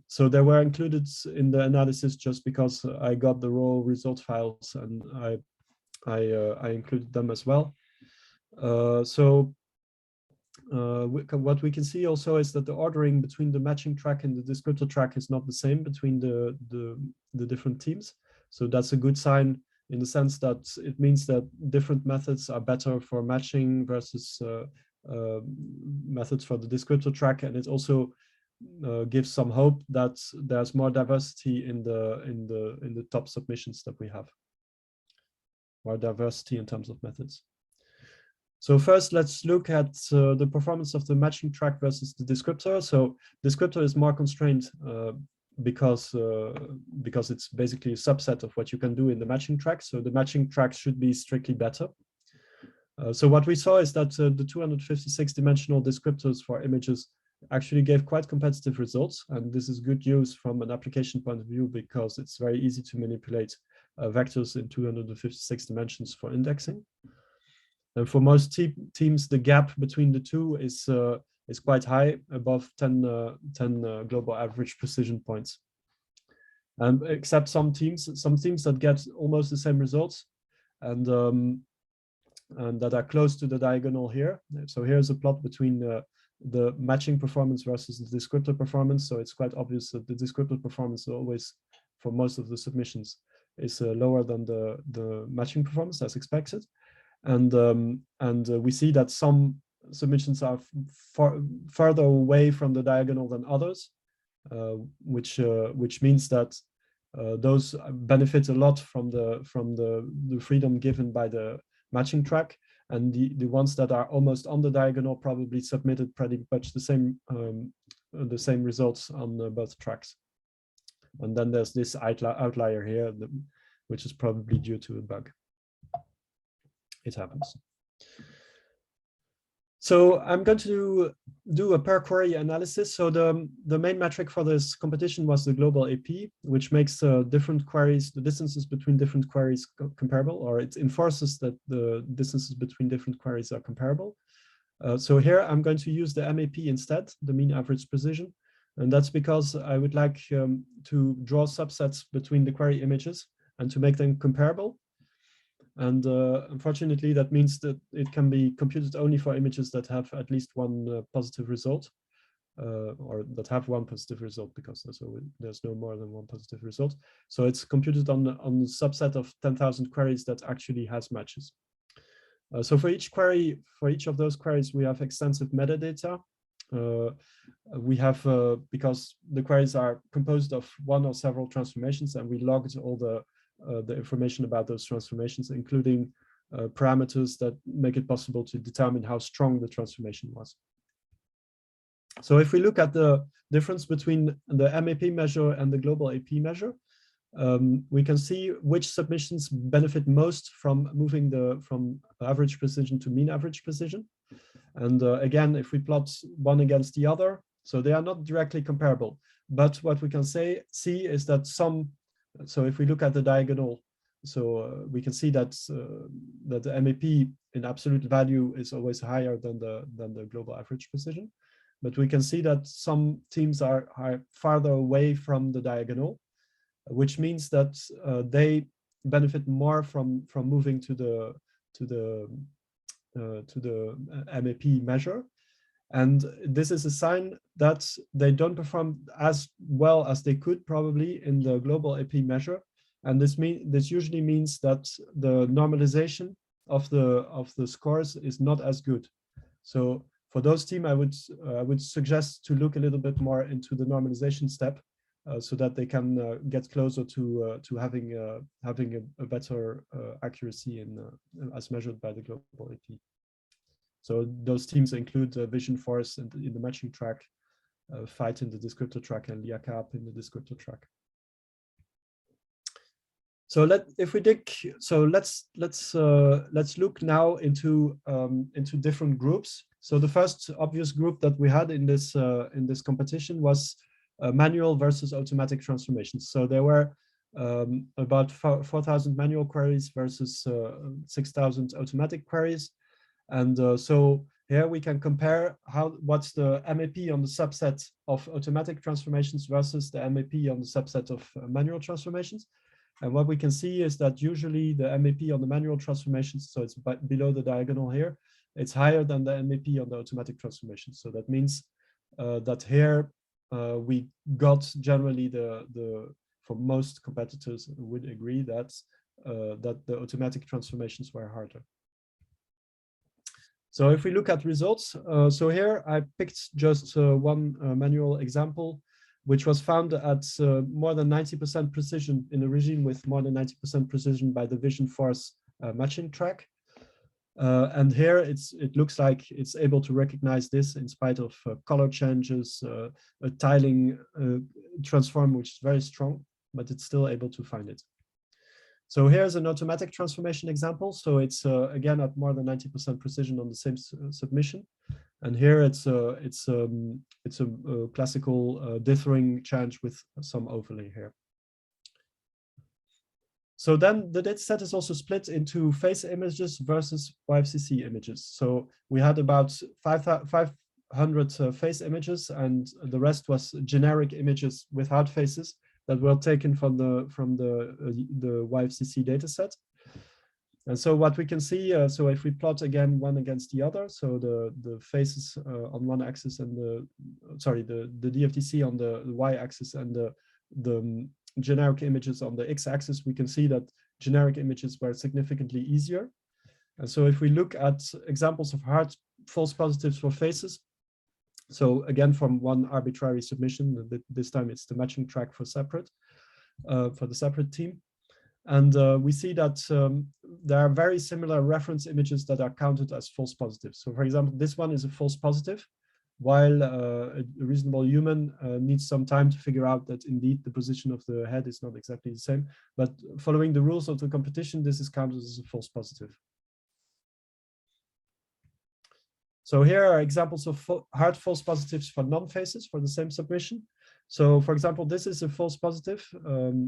So they were included in the analysis just because I got the raw result files, and I included them as well. What we can see also is that the ordering between the matching track and the descriptor track is not the same between the different teams. So that's a good sign, in the sense that it means that different methods are better for matching versus methods for the descriptor track, and it also gives some hope that there's more diversity in the top submissions that we have, more diversity in terms of methods. So first, let's look at the performance of the matching track versus the descriptor. So descriptor is more constrained because it's basically a subset of what you can do in the matching track. So the matching track should be strictly better. So what we saw is that the 256 dimensional descriptors for images actually gave quite competitive results. And this is good news from an application point of view, because it's very easy to manipulate vectors in 256 dimensions for indexing. And for most teams, the gap between the two is quite high, above 10 global average precision points. Except some teams that get almost the same results, and that are close to the diagonal here. So here's a plot between the matching performance versus the descriptor performance. So it's quite obvious that the descriptor performance always, for most of the submissions, is lower than the matching performance, as expected. And we see that some submissions are further away from the diagonal than others. which means that those benefit a lot from the freedom given by the matching track, and the ones that are almost on the diagonal probably submitted pretty much the same results on both tracks. And then there's this outlier here, which is probably due to a bug. It happens. So I'm going to do a per query analysis. So the main metric for this competition was the global AP, which makes different queries, the distances between different queries comparable, or it enforces that the distances between different queries are comparable. So here I'm going to use the MAP instead, the mean average precision. And that's because I would like to draw subsets between the query images and to make them comparable. And unfortunately, that means that it can be computed only for images that have at least one positive result, or that have one positive result, because there's no more than one positive result. So it's computed on a subset of 10,000 queries that actually has matches. So for each query, for each of those queries, we have extensive metadata. We have, because the queries are composed of one or several transformations, and we logged all the information about those transformations, including parameters that make it possible to determine how strong the transformation was. So if we look at the difference between the MAP measure and the global AP measure, we can see which submissions benefit most from moving from average precision to mean average precision. And again, if we plot one against the other, so they are not directly comparable, but what we can see is that so if we look at the diagonal, so we can see that that the MAP in absolute value is always higher than the global average precision. But we can see that some teams are farther away from the diagonal, which means that they benefit more from moving to the MAP measure. And this is a sign that they don't perform as well as they could probably in the global AP measure. And this usually means that the normalization of the scores is not as good. So for those teams, I would suggest to look a little bit more into the normalization step, so that they can get closer to having a better accuracy as measured by the global AP. So those teams include Vision Force in the matching track, Fight in the descriptor track, and LIACAP in the descriptor track. So let's look now into different groups. So the first obvious group that we had in this competition was manual versus automatic transformations. So there were about 4,000 manual queries versus 6,000 automatic queries. And so here we can compare what's the MAP on the subset of automatic transformations versus the MAP on the subset of manual transformations. And what we can see is that usually the MAP on the manual transformations, so it's below the diagonal here, it's higher than the MAP on the automatic transformations. So that means that here we got generally for most competitors would agree that the automatic transformations were harder. So if we look at results, so here I picked just one manual example, which was found at more than 90% precision in a regime with more than 90% precision by the Vision Force matching track. And here it looks like it's able to recognize this in spite of color changes, a tiling transform, which is very strong, but it's still able to find it. So here's an automatic transformation example. So it's again at more than 90% precision on the same submission. And here it's a classical dithering change with some overlay here. So then the dataset is also split into face images versus YFCC images. So we had about 500 face images, and the rest was generic images without faces that were taken from the YFCC dataset. And so what we can see, so if we plot again one against the other, so the faces on one axis and the DFTC on the y-axis and the generic images on the x-axis, we can see that generic images were significantly easier. And so if we look at examples of hard false positives for faces, So again, from one arbitrary submission, this time it's the matching track for the separate team. And we see that there are very similar reference images that are counted as false positives. So for example, this one is a false positive, while a reasonable human needs some time to figure out that indeed the position of the head is not exactly the same. But following the rules of the competition, this is counted as a false positive. So here are examples of hard false positives for non-faces for the same submission. So for example, this is a false positive.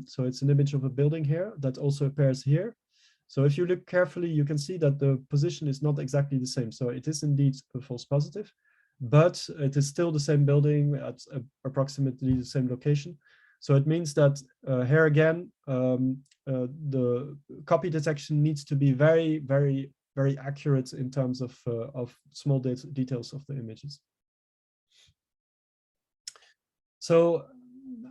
So it's an image of a building here that also appears here. So if you look carefully, you can see that the position is not exactly the same. So it is indeed a false positive, but it is still the same building at approximately the same location. So it means that here again, the copy detection needs to be very, very, very accurate in terms of small details of the images. So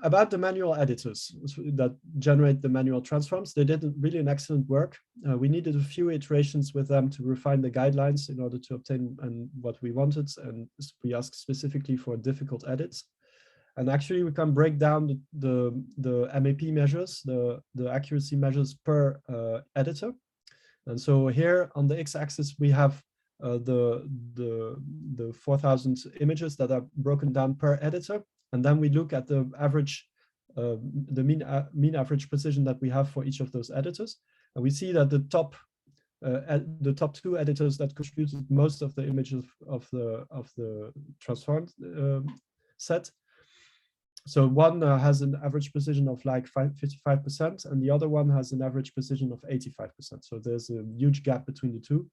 about the manual editors that generate the manual transforms, they did really an excellent work. We needed a few iterations with them to refine the guidelines in order to obtain what we wanted, and we asked specifically for difficult edits. And actually, we can break down the MAP measures, the accuracy measures per editor. And so here on the x-axis, we have the 4,000 images that are broken down per editor. And then we look at the average, the mean average precision that we have for each of those editors. And we see that the top two editors that contributed most of the images of the transformed set. So one has an average precision of like 55%, and the other one has an average precision of 85%. So there's a huge gap between the two.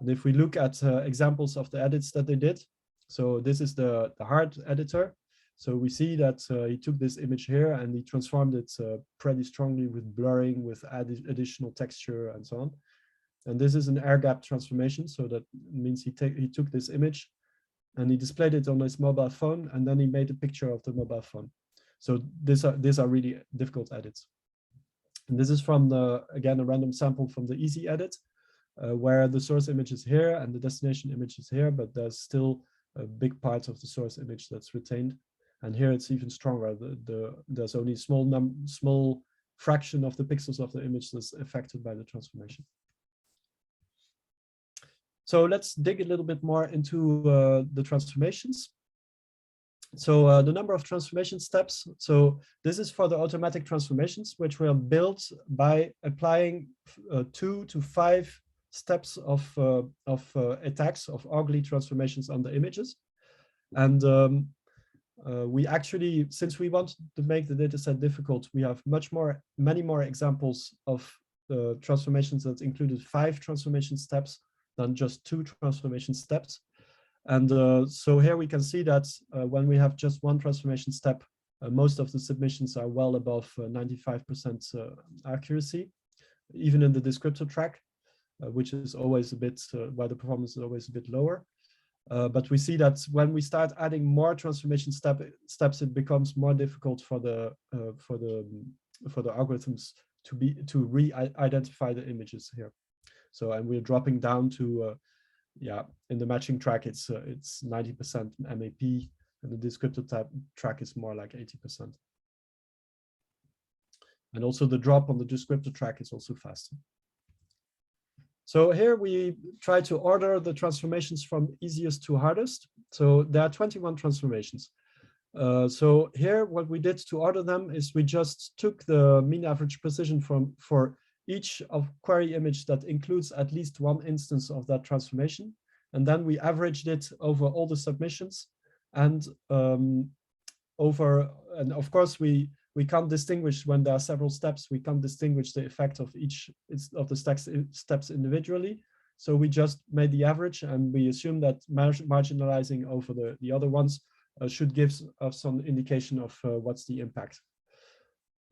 And if we look at examples of the edits that they did, so this is the hard editor. So we see that he took this image here and he transformed it pretty strongly with blurring, with additional texture and so on. And this is an air gap transformation. So that means he took this image and he displayed it on his mobile phone, and then he made a picture of the mobile phone. So these are really difficult edits. And this is from again, a random sample from the easy edit, where the source image is here and the destination image is here, but there's still a big part of the source image that's retained. And here it's even stronger. There's only a small fraction of the pixels of the image that's affected by the transformation. So let's dig a little bit more into the transformations. So the number of transformation steps. So this is for the automatic transformations, which were built by applying 2 to 5 steps of attacks of ugly transformations on the images. And we actually, since we want to make the dataset difficult, we have many more examples of transformations that included 5 transformation steps than just 2 transformation steps. And so here we can see that when we have just 1 transformation step, most of the submissions are well above 95% accuracy, even in the descriptor track, which is always a bit, where the performance is always a bit lower. But we see that when we start adding more transformation steps, it becomes more difficult for the algorithms to re-identify the images here. So, and we're dropping down to, yeah, in the matching track, it's 90% MAP, and the descriptor track is more like 80%. And also the drop on the descriptor track is also faster. So here we try to order the transformations from easiest to hardest. So there are 21 transformations. So here what we did to order them is we just took the mean average precision for each of query image that includes at least 1 instance of that transformation. And then we averaged it over all the submissions, and of course we can't distinguish when there are several steps. We can't distinguish the effect of each of the steps individually. So we just made the average, and we assume that marginalizing over the other ones should give us some indication of what's the impact.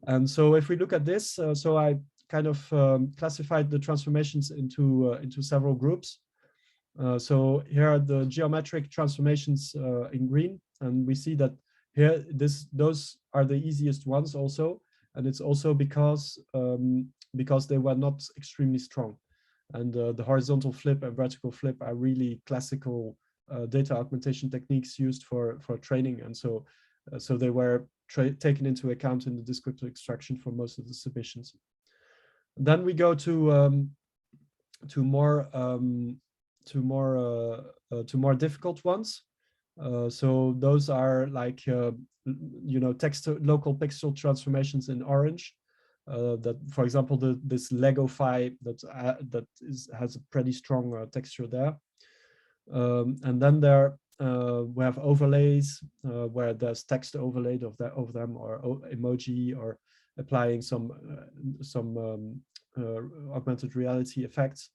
And so if we look at this, so I kind of classified the transformations into several groups. So here are the geometric transformations in green, and we see that here those are the easiest ones also, and it's also because they were not extremely strong, and the horizontal flip and vertical flip are really classical data augmentation techniques used for training, and so they were taken into account in the descriptor extraction for most of the submissions. Then we go to more difficult ones. So those are like local pixel transformations in orange. That, for example, this Lego-Fi that has a pretty strong texture there. And then we have overlays where there's text overlaid of them, or emoji, or applying some augmented reality effects.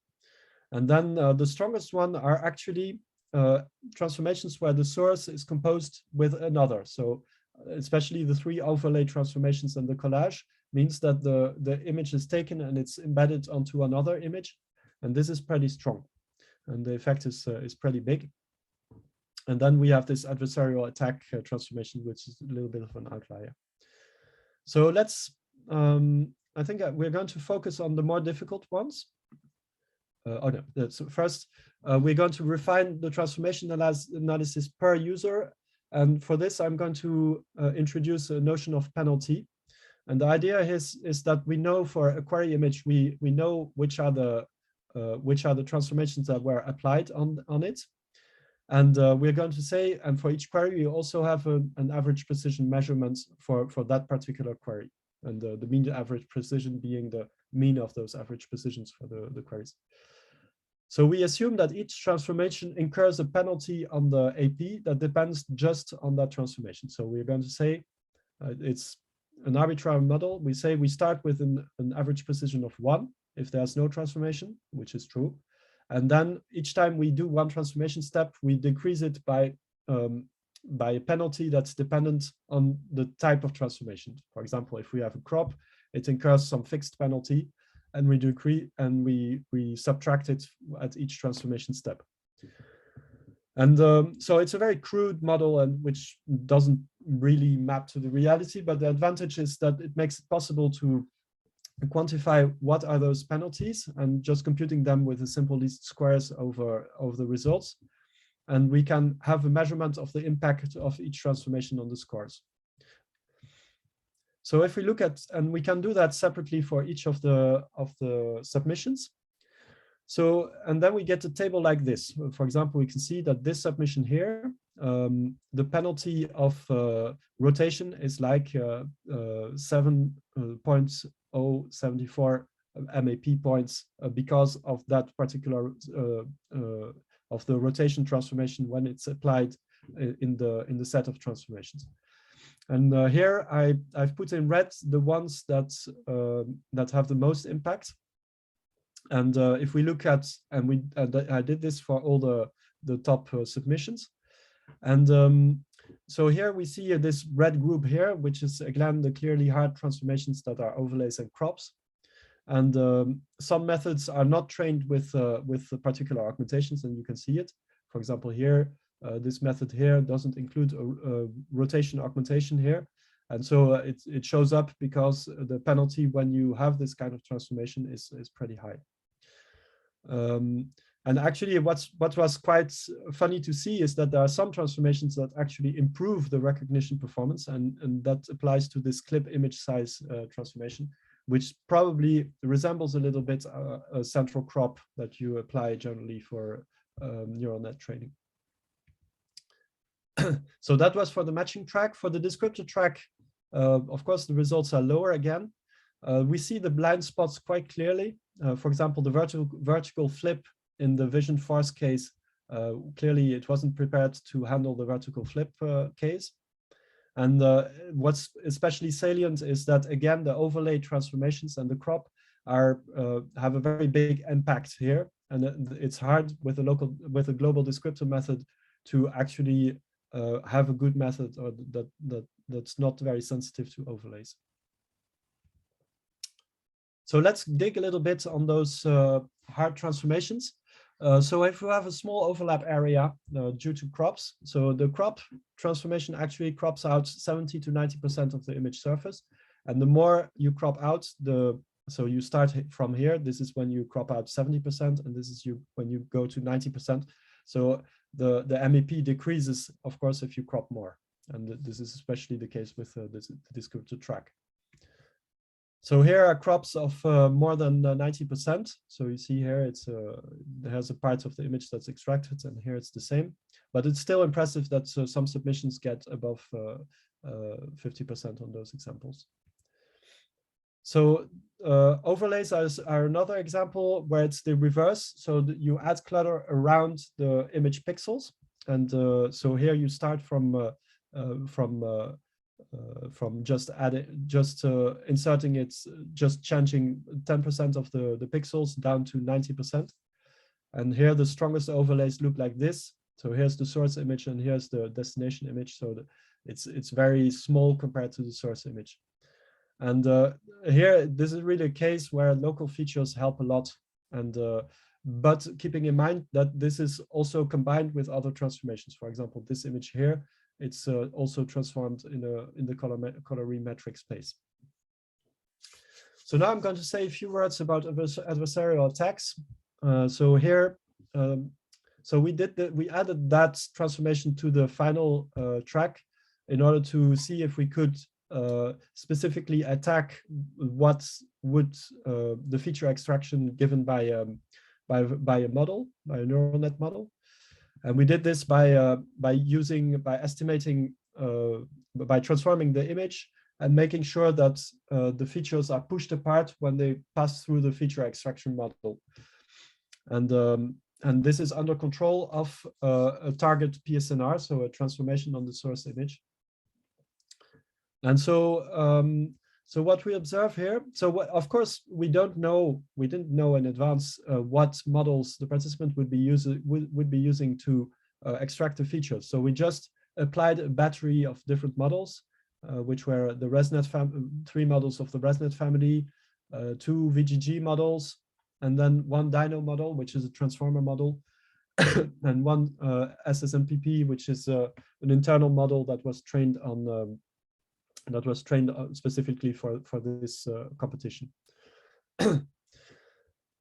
And then the strongest one are actually transformations where the source is composed with another. So especially the 3 overlay transformations and the collage means that the image is taken and it's embedded onto another image, and this is pretty strong, and the effect is pretty big. And then we have this adversarial attack transformation, which is a little bit of an outlier. So let's, I think we're going to focus on the more difficult ones. So first, we're going to refine the transformation analysis per user. And for this, I'm going to introduce a notion of penalty. And the idea is that we know for a query image, we know which are the transformations that were applied on it. And we're going to say, and for each query, you also have an average precision measurement for that particular query. And the mean average precision being the mean of those average precisions for the queries. So we assume that each transformation incurs a penalty on the AP that depends just on that transformation. So we're going to say it's an arbitrary model. We say we start with an average precision of 1 if there's no transformation, which is true. And then each time we do one transformation step, we decrease it by a penalty that's dependent on the type of transformation. For example, if we have a crop, it incurs some fixed penalty, and we decrease and we subtract it at each transformation step. And so it's a very crude model, and which doesn't really map to the reality, but the advantage is that it makes it possible to quantify what are those penalties, and just computing them with a simple least squares over the results. And we can have a measurement of the impact of each transformation on the scores. So if we look at, and we can do that separately for each of the submissions. So, and then we get a table like this. For example, we can see that this submission here, the penalty of rotation is like 7.074 MAP points because of that particular of the rotation transformation when it's applied in the set of transformations. And here I've put in red the ones that have the most impact. And if we look at, and I did this for all the top submissions. And so here we see this red group here, which is again the clearly hard transformations that are overlays and crops. And some methods are not trained with particular augmentations, and you can see it. For example, here, this method here doesn't include a rotation augmentation here. And so it shows up because the penalty when you have this kind of transformation is pretty high. And actually what was quite funny to see is that there are some transformations that actually improve the recognition performance, and that applies to this clip image size transformation, which probably resembles a little bit a central crop that you apply generally for neural net training. So that was for the matching track. For the descriptor track, of course, the results are lower again. We see the blind spots quite clearly. For example, the vertical flip in the vision force case, clearly it wasn't prepared to handle the vertical flip case. And what's especially salient is that, again, the overlay transformations and the crop have a very big impact here. And it's hard with a global descriptor method to actually have a good method or that's not very sensitive to overlays. So let's dig a little bit on those hard transformations. So if we have a small overlap area due to crops, so the crop transformation actually crops out 70 to 90% of the image surface. And the more you crop out, so you start from here, this is when you crop out 70%, and this is when you go to 90%. So the MEP decreases, of course, if you crop more. And this is especially the case with the descriptor track. So here are crops of more than 90%. So you see here, it has a part of the image that's extracted, and here it's the same. But it's still impressive that some submissions get above 50% on those examples. So overlays are another example where it's the reverse. So you add clutter around the image pixels, and so here you start from just inserting it, just changing 10% of the pixels down to 90%. And here the strongest overlays look like this. So here's the source image and here's the destination image. So it's very small compared to the source image. And here, this is really a case where local features help a lot. And but keeping in mind that this is also combined with other transformations. For example, this image here, it's also transformed in the colorimetric space. So now I'm going to say a few words about adversarial attacks. So here, so we added that transformation to the final track in order to see if we could specifically attack what would the feature extraction given by a model, by a neural net model. And we did this by estimating, by transforming the image and making sure that the features are pushed apart when they pass through the feature extraction model. And this is under control of a target PSNR, so a transformation on the source image. And so, so what we observe here, so of course we didn't know in advance what models the participant would be using to extract the features. So we just applied a battery of different models, which were the ResNet 3 models of the ResNet family, 2 VGG models, and then 1 Dino model, which is a transformer model, and 1 SSMPP, which is an internal model that was trained on specifically for this competition.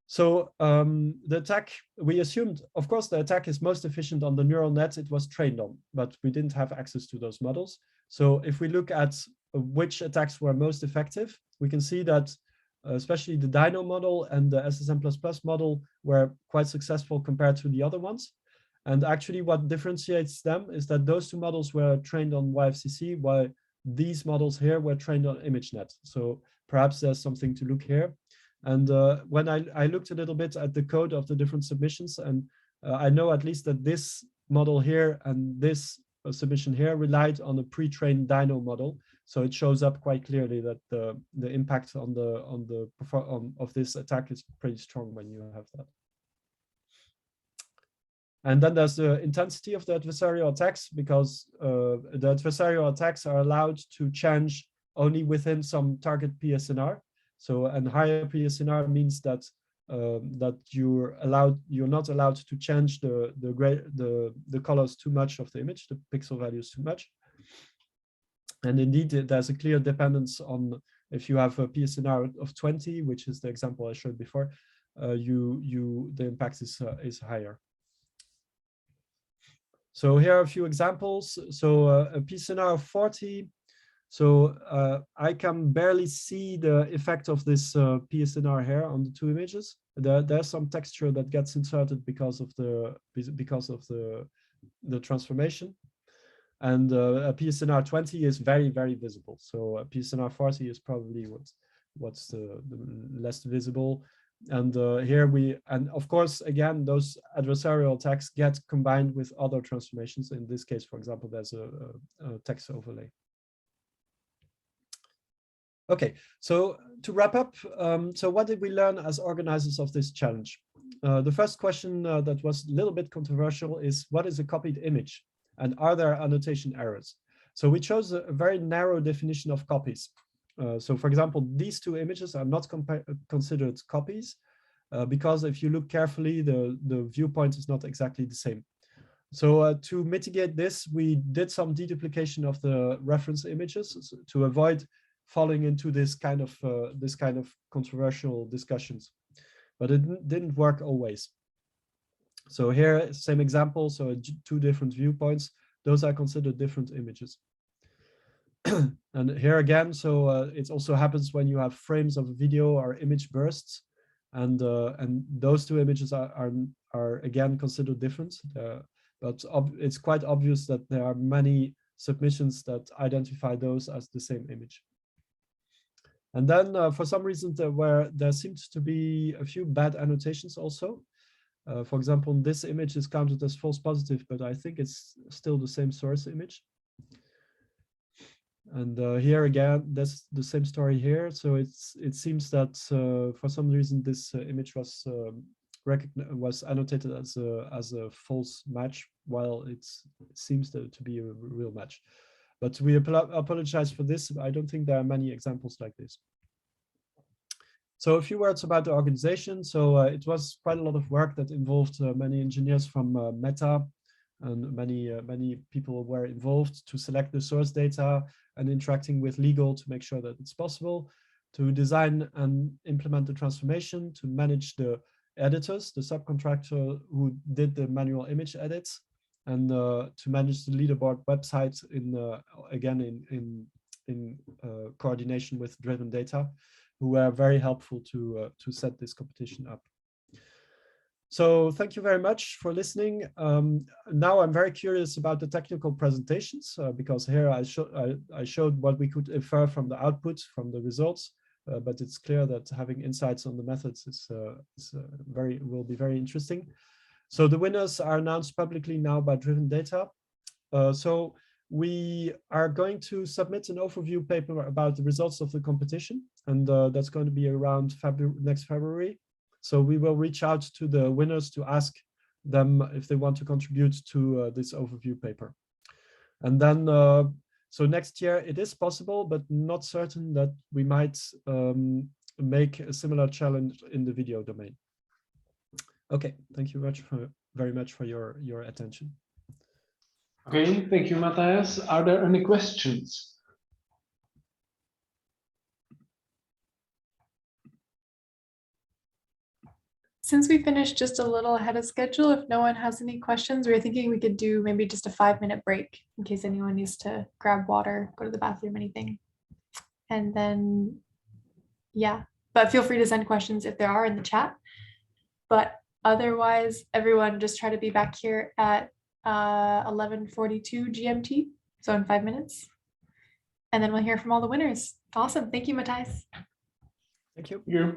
So the attack, we assumed, of course, the attack is most efficient on the neural net it was trained on, but we didn't have access to those models. So if we look at which attacks were most effective, we can see that especially the Dino model and the SSM++ model were quite successful compared to the other ones. And actually what differentiates them is that those 2 models were trained on YFCC, while these models here were trained on ImageNet. So perhaps there's something to look here. And when I looked a little bit at the code of the different submissions, and I know at least that this model here and this submission here relied on a pre-trained Dino model. So it shows up quite clearly that the impact of this attack is pretty strong when you have that. And then there's the intensity of the adversarial attacks, because the adversarial attacks are allowed to change only within some target PSNR. So, and higher PSNR means that you're not allowed to change the colors too much of the image, the pixel values too much. And indeed, there's a clear dependence on if you have a PSNR of 20, which is the example I showed before, the impact is higher. So here are a few examples. So a PSNR of 40. So I can barely see the effect of this PSNR here on the 2 images. There's some texture that gets inserted because of the transformation. And a PSNR 20 is very, very visible. So a PSNR 40 is probably what's the less visible. And here and of course, again, those adversarial attacks get combined with other transformations. In this case, for example, there's a text overlay. Okay, so to wrap up, so what did we learn as organizers of this challenge? The first question that was a little bit controversial is, what is a copied image? And are there annotation errors? So we chose a very narrow definition of copies. So for example, these 2 images are not considered copies because if you look carefully, the viewpoint is not exactly the same. So to mitigate this, we did some deduplication of the reference images to avoid falling into this kind of controversial discussions, but it didn't work always. So here, same example, so two different viewpoints, those are considered different images. And here again, so it also happens when you have frames of video or image bursts, and those two images are again considered different. But it's quite obvious that there are many submissions that identify those as the same image. And then for some reason there seems to be a few bad annotations also. For example, this image is counted as false positive, but I think it's still the same source image. And here again, that's the same story here. So it seems that for some reason this image was annotated as a false match, while it seems to be a real match. But we apologize for this. I don't think there are many examples like this. So a few words about the organization. So it was quite a lot of work that involved many engineers from Meta, and many people were involved to select the source data and interacting with legal to make sure that it's possible, to design and implement the transformation, to manage the editors, the subcontractor who did the manual image edits, and to manage the leaderboard website in coordination with Driven Data, who were very helpful to set this competition up. So thank you very much for listening. Now I'm very curious about the technical presentations because here I showed what we could infer from the output, from the results, but it's clear that having insights on the methods will be very interesting. So the winners are announced publicly now by Driven Data. So we are going to submit an overview paper about the results of the competition, and that's going to be around next February. So we will reach out to the winners to ask them if they want to contribute to this overview paper. And then, so next year it is possible, but not certain that we might make a similar challenge in the video domain. Okay, thank you very much for your attention. Okay, thank you, Matthias. Are there any questions? Since we finished just a little ahead of schedule, if no one has any questions, we were thinking we could do maybe just a 5-minute break in case anyone needs to grab water, go to the bathroom, anything. And then, yeah, but feel free to send questions if there are in the chat. But otherwise, everyone just try to be back here at 11:42 GMT, so in 5 minutes. And then we'll hear from all the winners. Awesome. Thank you, Matthias. Thank you. Yeah.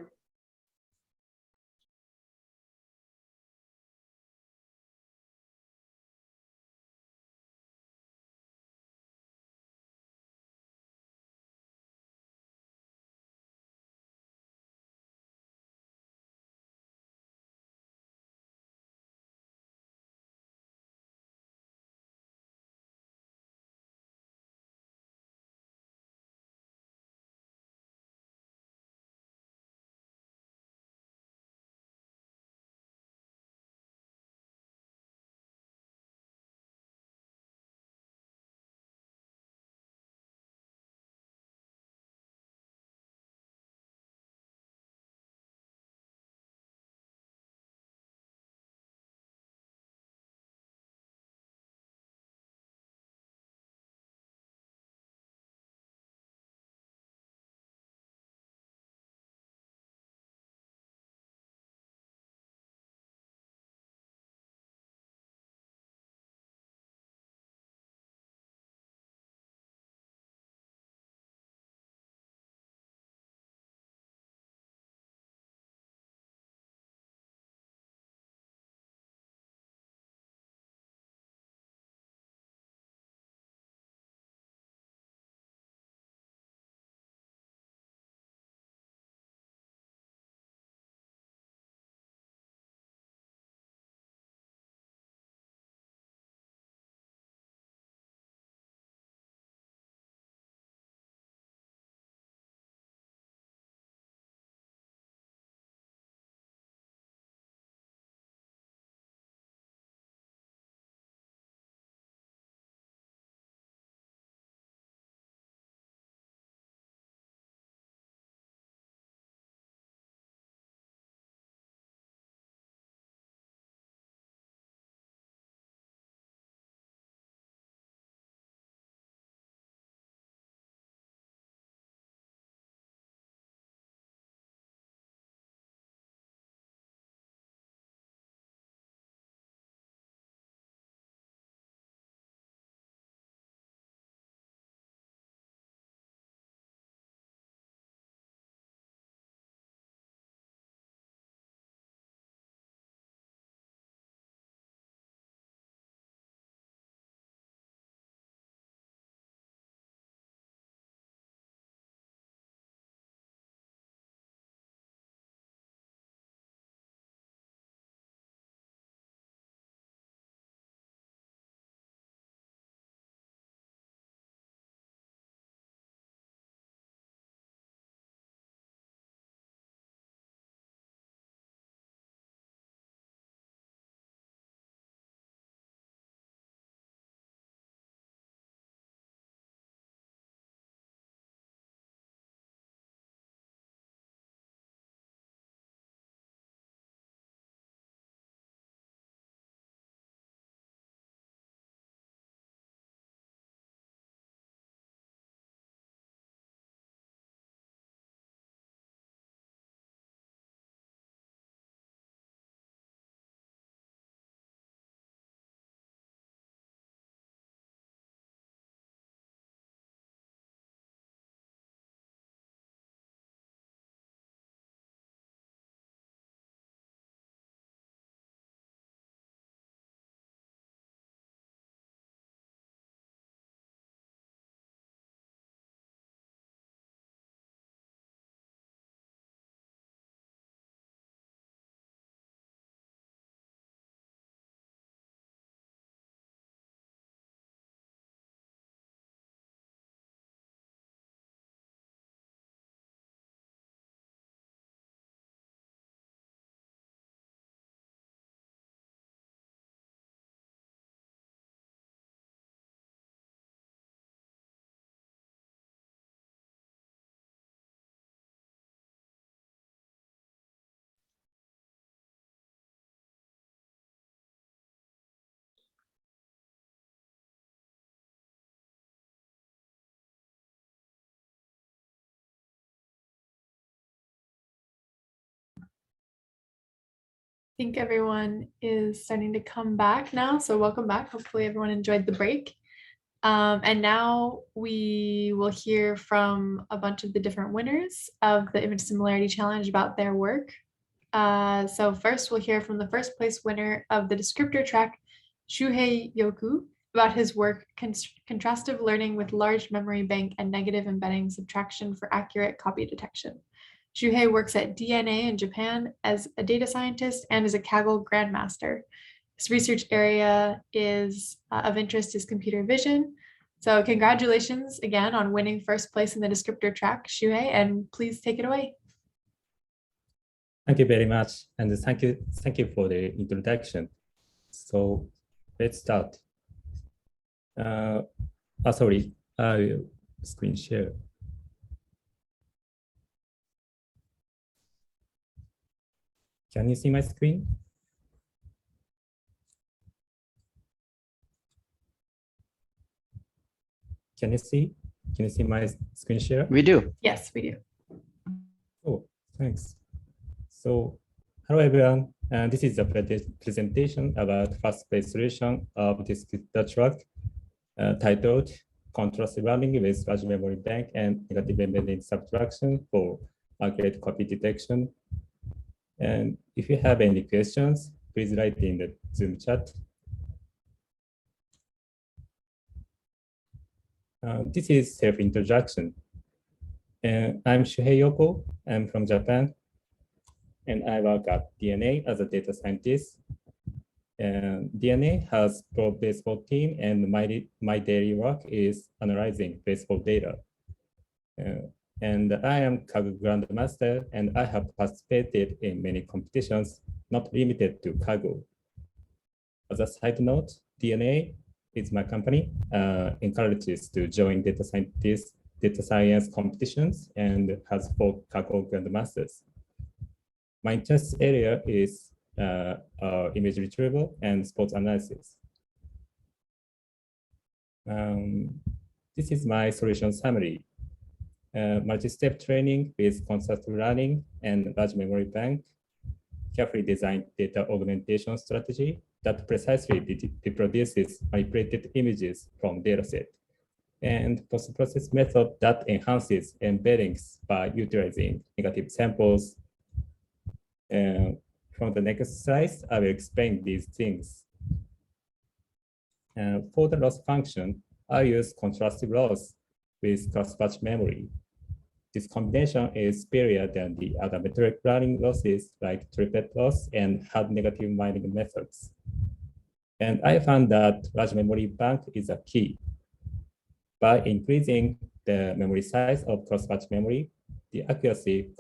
think everyone is starting to come back now. So welcome back. Hopefully everyone enjoyed the break. And now we will hear from a bunch of the different winners of the Image Similarity Challenge about their work. So first we'll hear from the first place winner of the descriptor track, Shuhei Yoku, about his work, contrastive learning with large memory bank and negative embedding subtraction for accurate copy detection. Shuhei works at DNA in Japan as a data scientist and as a Kaggle Grandmaster. His research area is of interest is computer vision. So congratulations again on winning first place in the descriptor track, Shuhei, and please take it away. Thank you very much, and thank you for the introduction. So let's start. Sorry, I will screen share. Can you see my screen? Can you see my screen share? We do. Yes, we do. Oh, thanks. So, hello everyone. This is a presentation about fast place solution of this track titled Contrastive Learning with Large Memory Bank and Negative Embedding Subtraction for Accurate Copy Detection. And if you have any questions, please write in the Zoom chat. This is self-introduction. I'm Shuhei Yoko. I'm from Japan, and I work at DNA as a data scientist. DNA has pro baseball team, and my daily work is analyzing baseball data. And I am Kaggle Grandmaster, and I have participated in many competitions, not limited to Kaggle. As a side note, DNA is my company, encourages to join data science competitions, and has 4 Kaggle Grandmasters. My interest area is image retrieval and sports analysis. This is my solution summary. Multi-step training with contrastive learning and large memory bank, carefully designed data augmentation strategy that precisely reproduces manipulated images from dataset, and post-process method that enhances embeddings by utilizing negative samples. From the next slide, I will explain these things. For the loss function, I use contrastive loss with cross-batch memory. This combination is superior than the other metric learning losses like triplet loss and hard negative mining methods. And I found that large memory bank is a key. By increasing the memory size of cross-batch memory, the accuracy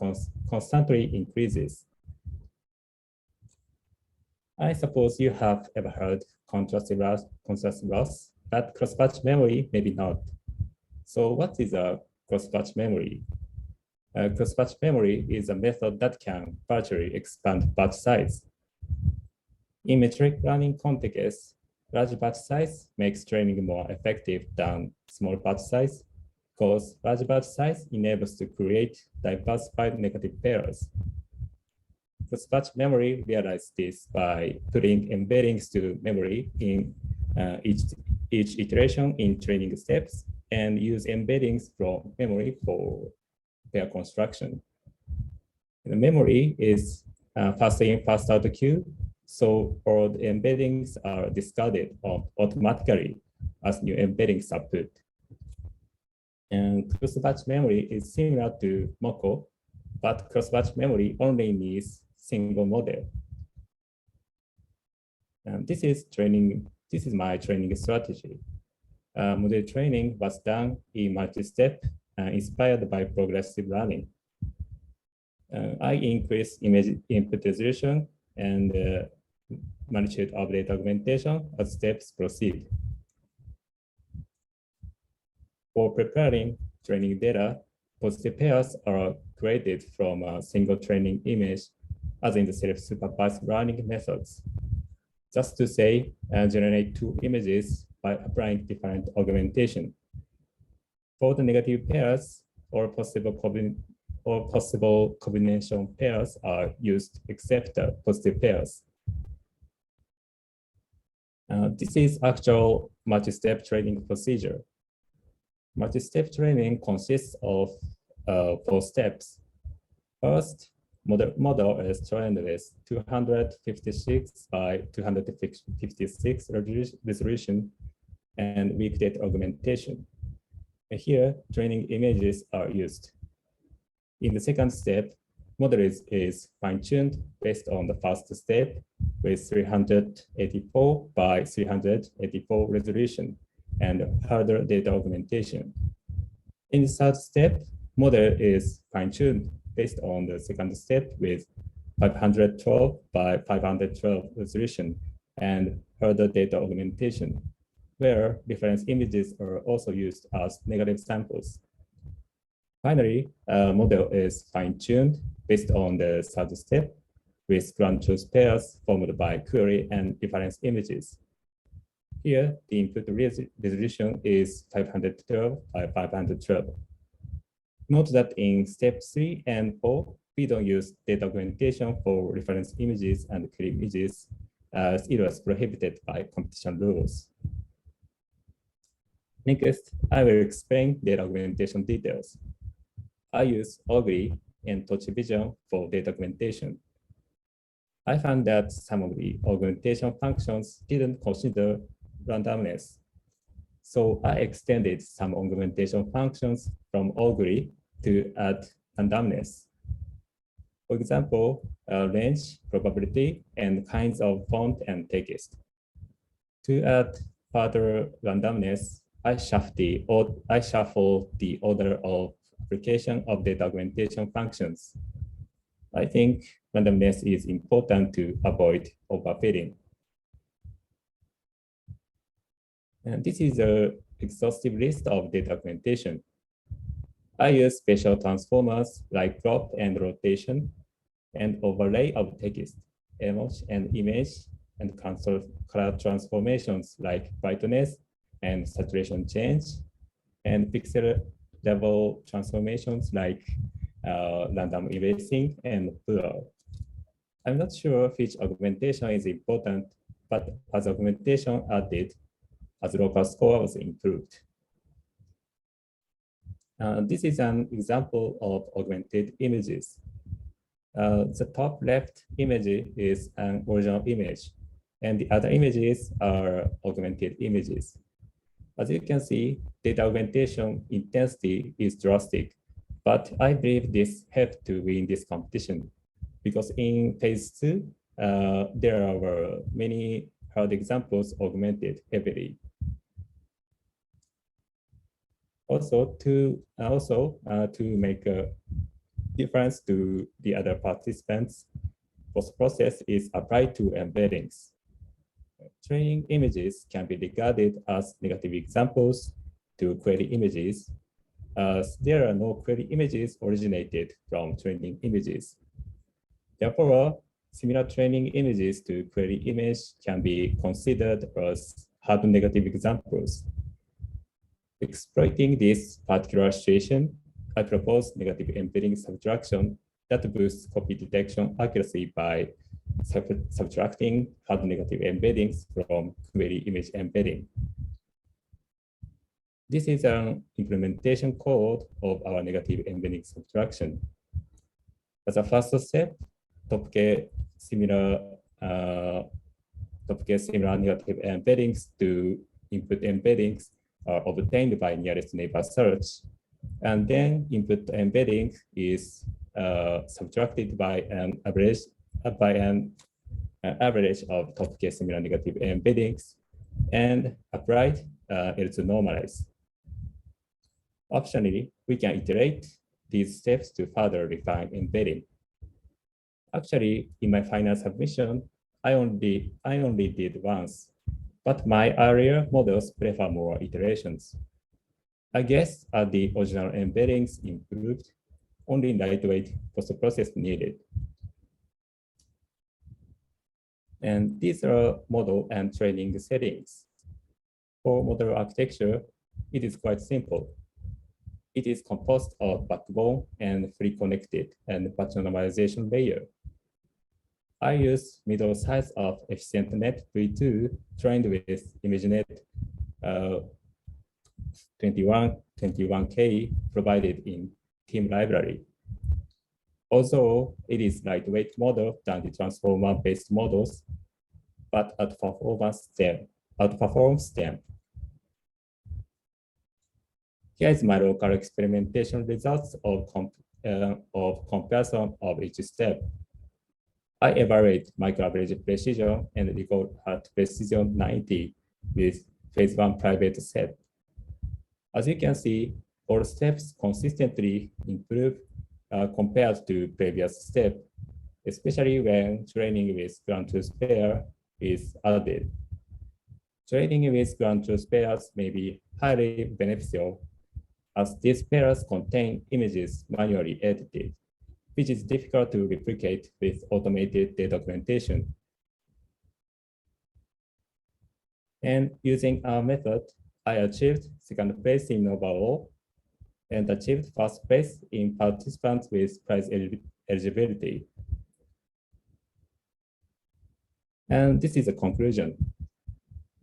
constantly increases. I suppose you have ever heard contrastive loss, but cross-batch memory maybe not. So what is a cross-batch memory? Cross-batch memory is a method that can virtually expand batch size. In metric learning context, large batch size makes training more effective than small batch size, because large batch size enables to create diversified negative pairs. Cross-batch memory realizes this by putting embeddings to memory in each iteration in training steps, and use embeddings from memory for pair construction. The memory is fast in, fast out queue, so all the embeddings are discarded automatically as new embeddings are put. And cross-batch memory is similar to Moko, but cross-batch memory only needs single model. And this is my training strategy. Model training was done in multi-step, inspired by progressive learning. I increased image input resolution and magnitude of data augmentation as steps proceed. For preparing training data, positive pairs are created from a single training image, as in the self-supervised learning methods. Just to say, generate 2 images by applying different augmentation. For the negative pairs, or possible combination pairs are used except the positive pairs. This is actual multi-step training procedure. Multi-step training consists of 4 steps. First, model is trained with 256 by 256 resolution and weak data augmentation. And here, training images are used. In the second step, model is fine-tuned based on the first step with 384 by 384 resolution and further data augmentation. In the third step, model is fine-tuned based on the second step with 512 by 512 resolution and further data augmentation, where reference images are also used as negative samples. Finally, model is fine-tuned based on the third step with ground truth pairs formed by query and reference images. Here, the input resolution is 512 by 512. Note that in step 3 and 4, we don't use data augmentation for reference images and query images as it was prohibited by competition rules. Next, I will explain data augmentation details. I use Ogri and Touch Vision for data augmentation. I found that some of the augmentation functions didn't consider randomness. So I extended some augmentation functions from Ogri to add randomness. For example, range, probability, and kinds of font and text. To add further randomness, I shuffle the order of application of data augmentation functions. I think randomness is important to avoid overfitting. And this is an exhaustive list of data augmentation. I use spatial transformers like crop and rotation, and overlay of text, emoji, and image, and color transformations like brightness and saturation change, and pixel level transformations like random erasing and blur. I'm not sure which augmentation is important, but as augmentation added, as local score was improved. This is an example of augmented images. The top left image is an original image, and the other images are augmented images. As you can see, data augmentation intensity is drastic, but I believe this helped to win this competition because in phase 2, there are many hard examples augmented heavily. Also, to make a difference to the other participants, post-process is applied to embeddings. Training images can be regarded as negative examples to query images, as there are no query images originated from training images. Therefore, similar training images to query image can be considered as hard negative examples. Exploiting this particular situation, I propose negative embedding subtraction that boosts copy detection accuracy by subtracting hard negative embeddings from query image embedding. This is an implementation code of our negative embedding subtraction. As a first step, top-K similar negative embeddings to input embeddings are obtained by nearest neighbor search, and then input embedding is subtracted by an average of top-K similar negative embeddings and applied L2 normalize. Optionally, we can iterate these steps to further refine embedding. Actually, in my final submission, I only did once, but my earlier models prefer more iterations. I guess the original embeddings improved, only lightweight post-process needed. And these are model and training settings. For model architecture, it is quite simple. It is composed of backbone and free connected and patch normalization layer. I use middle size of EfficientNet V2 trained with ImageNet 21K provided in team library. Although it is lightweight model than the transformer-based models, but outperforms them. Here is my local experimentation results of comparison of each step. I evaluate microaverage precision and record at precision 90 with phase 1 private set. As you can see, all steps consistently improve compared to previous step, especially when training with ground truth pair is added. Training with ground truth pairs may be highly beneficial, as these pairs contain images manually edited, which is difficult to replicate with automated data augmentation. And using our method, I achieved second place in overall and achieved first place in participants with prize eligibility. And this is a conclusion.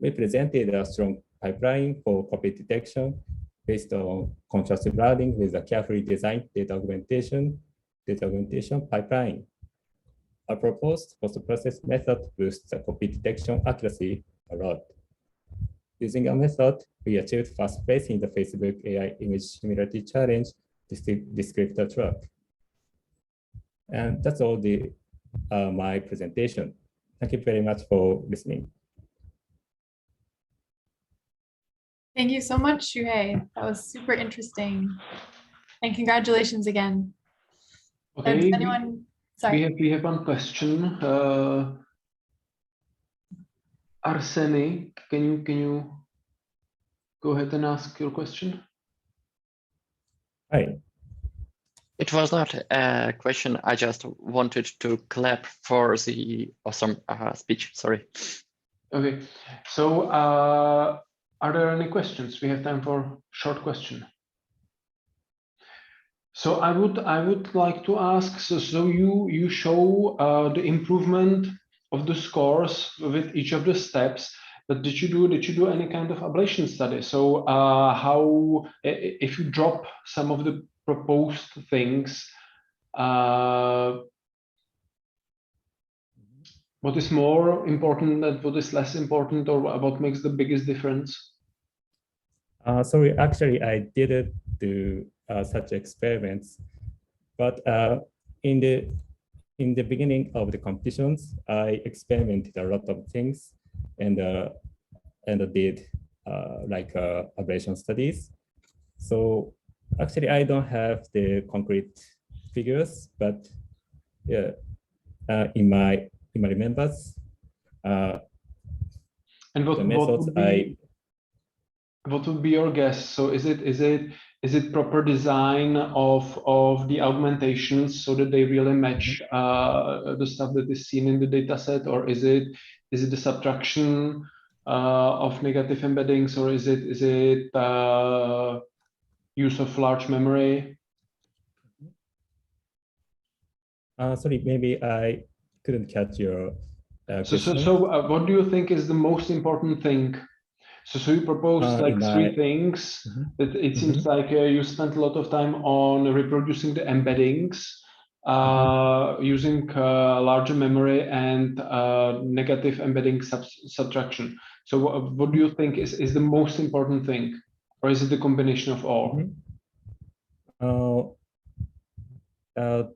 We presented a strong pipeline for copy detection based on contrastive learning with a carefully designed data augmentation pipeline. A proposed post-process method boosts the copy detection accuracy a lot. Using a method, we achieved first place in the Facebook AI Image Similarity Challenge Descriptor track. And that's all my presentation. Thank you very much for listening. Thank you so much, Shuhei. That was super interesting. And congratulations again. Okay, Does anyone, sorry. we have one question. Arseny, can you go ahead and ask your question? Hi. It was not a question. I just wanted to clap for the awesome speech. Sorry. Okay, so are there any questions? We have time for short question. So I would like to ask. So you show the improvement of the scores with each of the steps. But did you do any kind of ablation study? So how, if you drop some of the proposed things, what is more important and what is less important, or what makes the biggest difference? Sorry, actually, I didn't do such experiments, but in the beginning of the competitions, I experimented a lot of things and did ablation studies. So actually, I don't have the concrete figures, but yeah, in my remembers, and what would be your guess? So is it proper design of the augmentations so that they really match the stuff that is seen in the data set, or is it the subtraction of negative embeddings, or is it use of large memory? Sorry, maybe I couldn't catch your question. So what do you think is the most important thing? So you proposed like three things. It seems like you spent a lot of time on reproducing the embeddings, using larger memory and negative embedding subtraction. So what do you think is the most important thing, or is it the combination of all?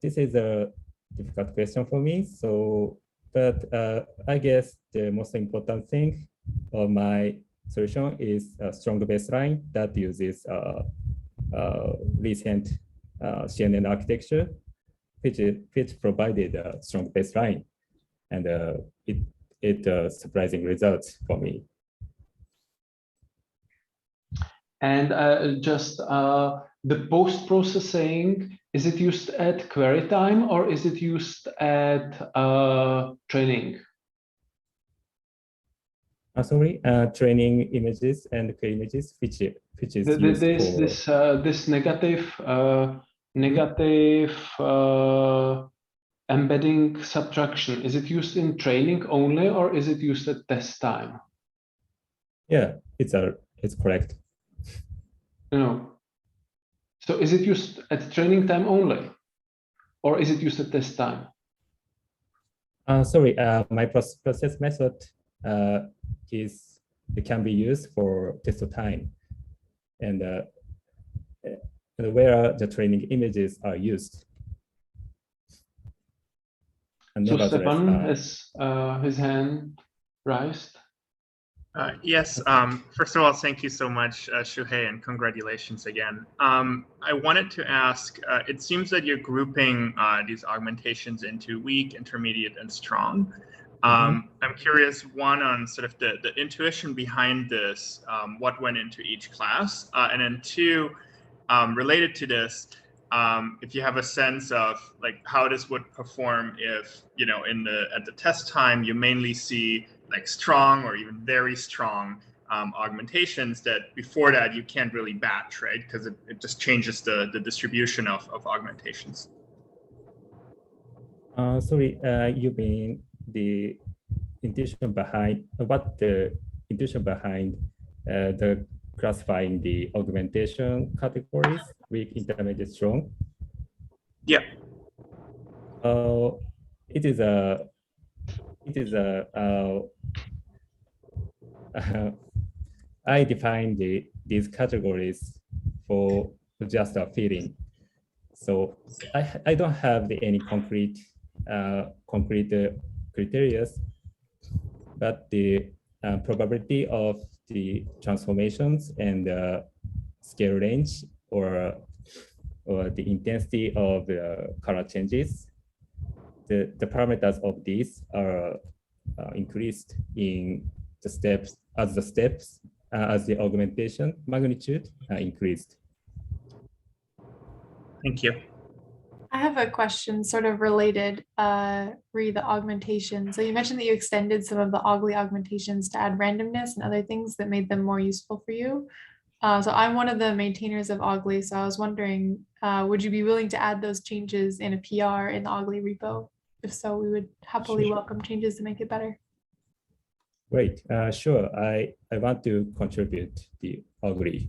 This is a difficult question for me. So, but I guess the most important thing of my solution is a strong baseline that uses recent CNN architecture, which provided a strong baseline, and it surprising results for me. And just the post-processing, is it used at query time or is it used at training? Sorry, training images and query images, which is used this negative embedding subtraction, is it used in training only, or is it used at test time? Yeah, it's correct. No. So is it used at training time only, or is it used at test time? Sorry, my process method it can be used for test time, and where the training images are used. And So nevertheless, Stefan has his hand raised. Yes, first of all, thank you so much, Shuhei, and congratulations again. I wanted to ask, it seems that you're grouping these augmentations into weak, intermediate, and strong. I'm curious, one, on sort of the intuition behind this, what went into each class, and then two, related to this, if you have a sense of like how this would perform if, you know, at the test time, you mainly see like strong or even very strong augmentations that before that you can't really batch, right? Because it just changes the distribution of augmentations. Sorry, you mean the intuition behind the classifying the augmentation categories, weak, intermediate, strong? Yeah. It is I define these categories for just a feeling. So I don't have any concrete criteria, but the probability of the transformations and scale range or the intensity of the color changes, the parameters of these are increased in the steps as the augmentation magnitude increased. Thank you. I have a question sort of related, re the augmentation. So you mentioned that you extended some of the augmentations to add randomness and other things that made them more useful for you. So I'm one of the maintainers of Ogly, so I was wondering, would you be willing to add those changes in a PR in the Ogly repo? If so, we would happily welcome changes to make it better. Great, sure. I want to contribute the Ogly.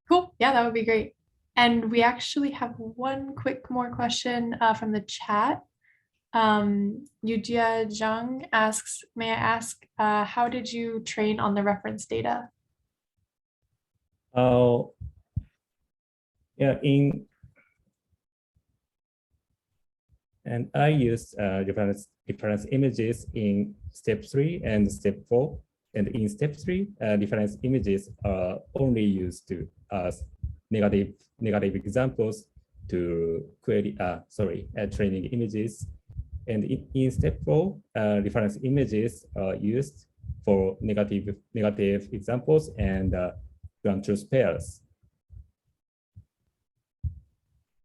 Cool, yeah, that would be great. And we actually have one quick more question from the chat. Yujia Zhang asks, may I ask, how did you train on the reference data? Yeah, and I use reference images in step 3 and step 4. And in step 3, reference images are only used as negative examples to query, training images. And in step 4, reference images are used for negative examples and ground truth pairs.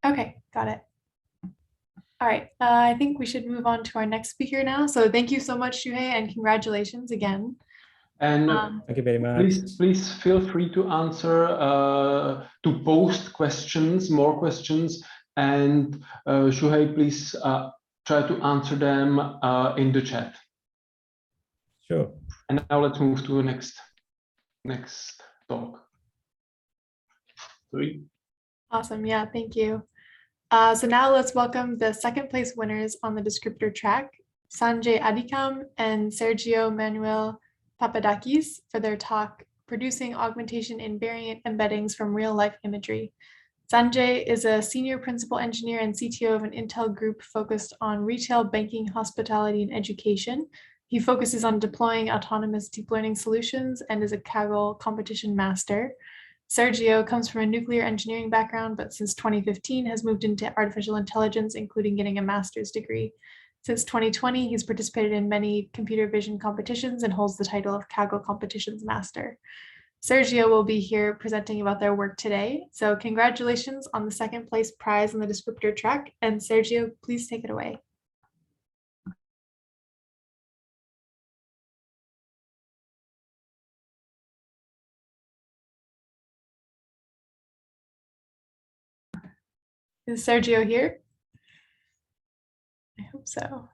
Okay, got it. All right, I think we should move on to our next speaker now. So thank you so much, Shuhei, and congratulations again. And thank you very much. Please feel free to answer, to post questions, more questions, and Shuhei, please try to answer them in the chat. Sure. And now let's move to the next talk. Sorry. Awesome, yeah, thank you. So now let's welcome the second place winners on the descriptor track, Sanjay Adikam and Sergio Manuel Papadakis, for their talk, Producing Augmentation Invariant Embeddings from Real-Life Imagery. Sanjay is a senior principal engineer and CTO of an Intel group focused on retail, banking, hospitality, and education. He focuses on deploying autonomous deep learning solutions and is a Kaggle competition master. Sergio comes from a nuclear engineering background, but since 2015 has moved into artificial intelligence, including getting a master's degree. Since 2020, he's participated in many computer vision competitions and holds the title of Kaggle Competitions Master. Sergio will be here presenting about their work today. So congratulations on the second place prize on the descriptor track. And Sergio, please take it away. Is Sergio here? hope so.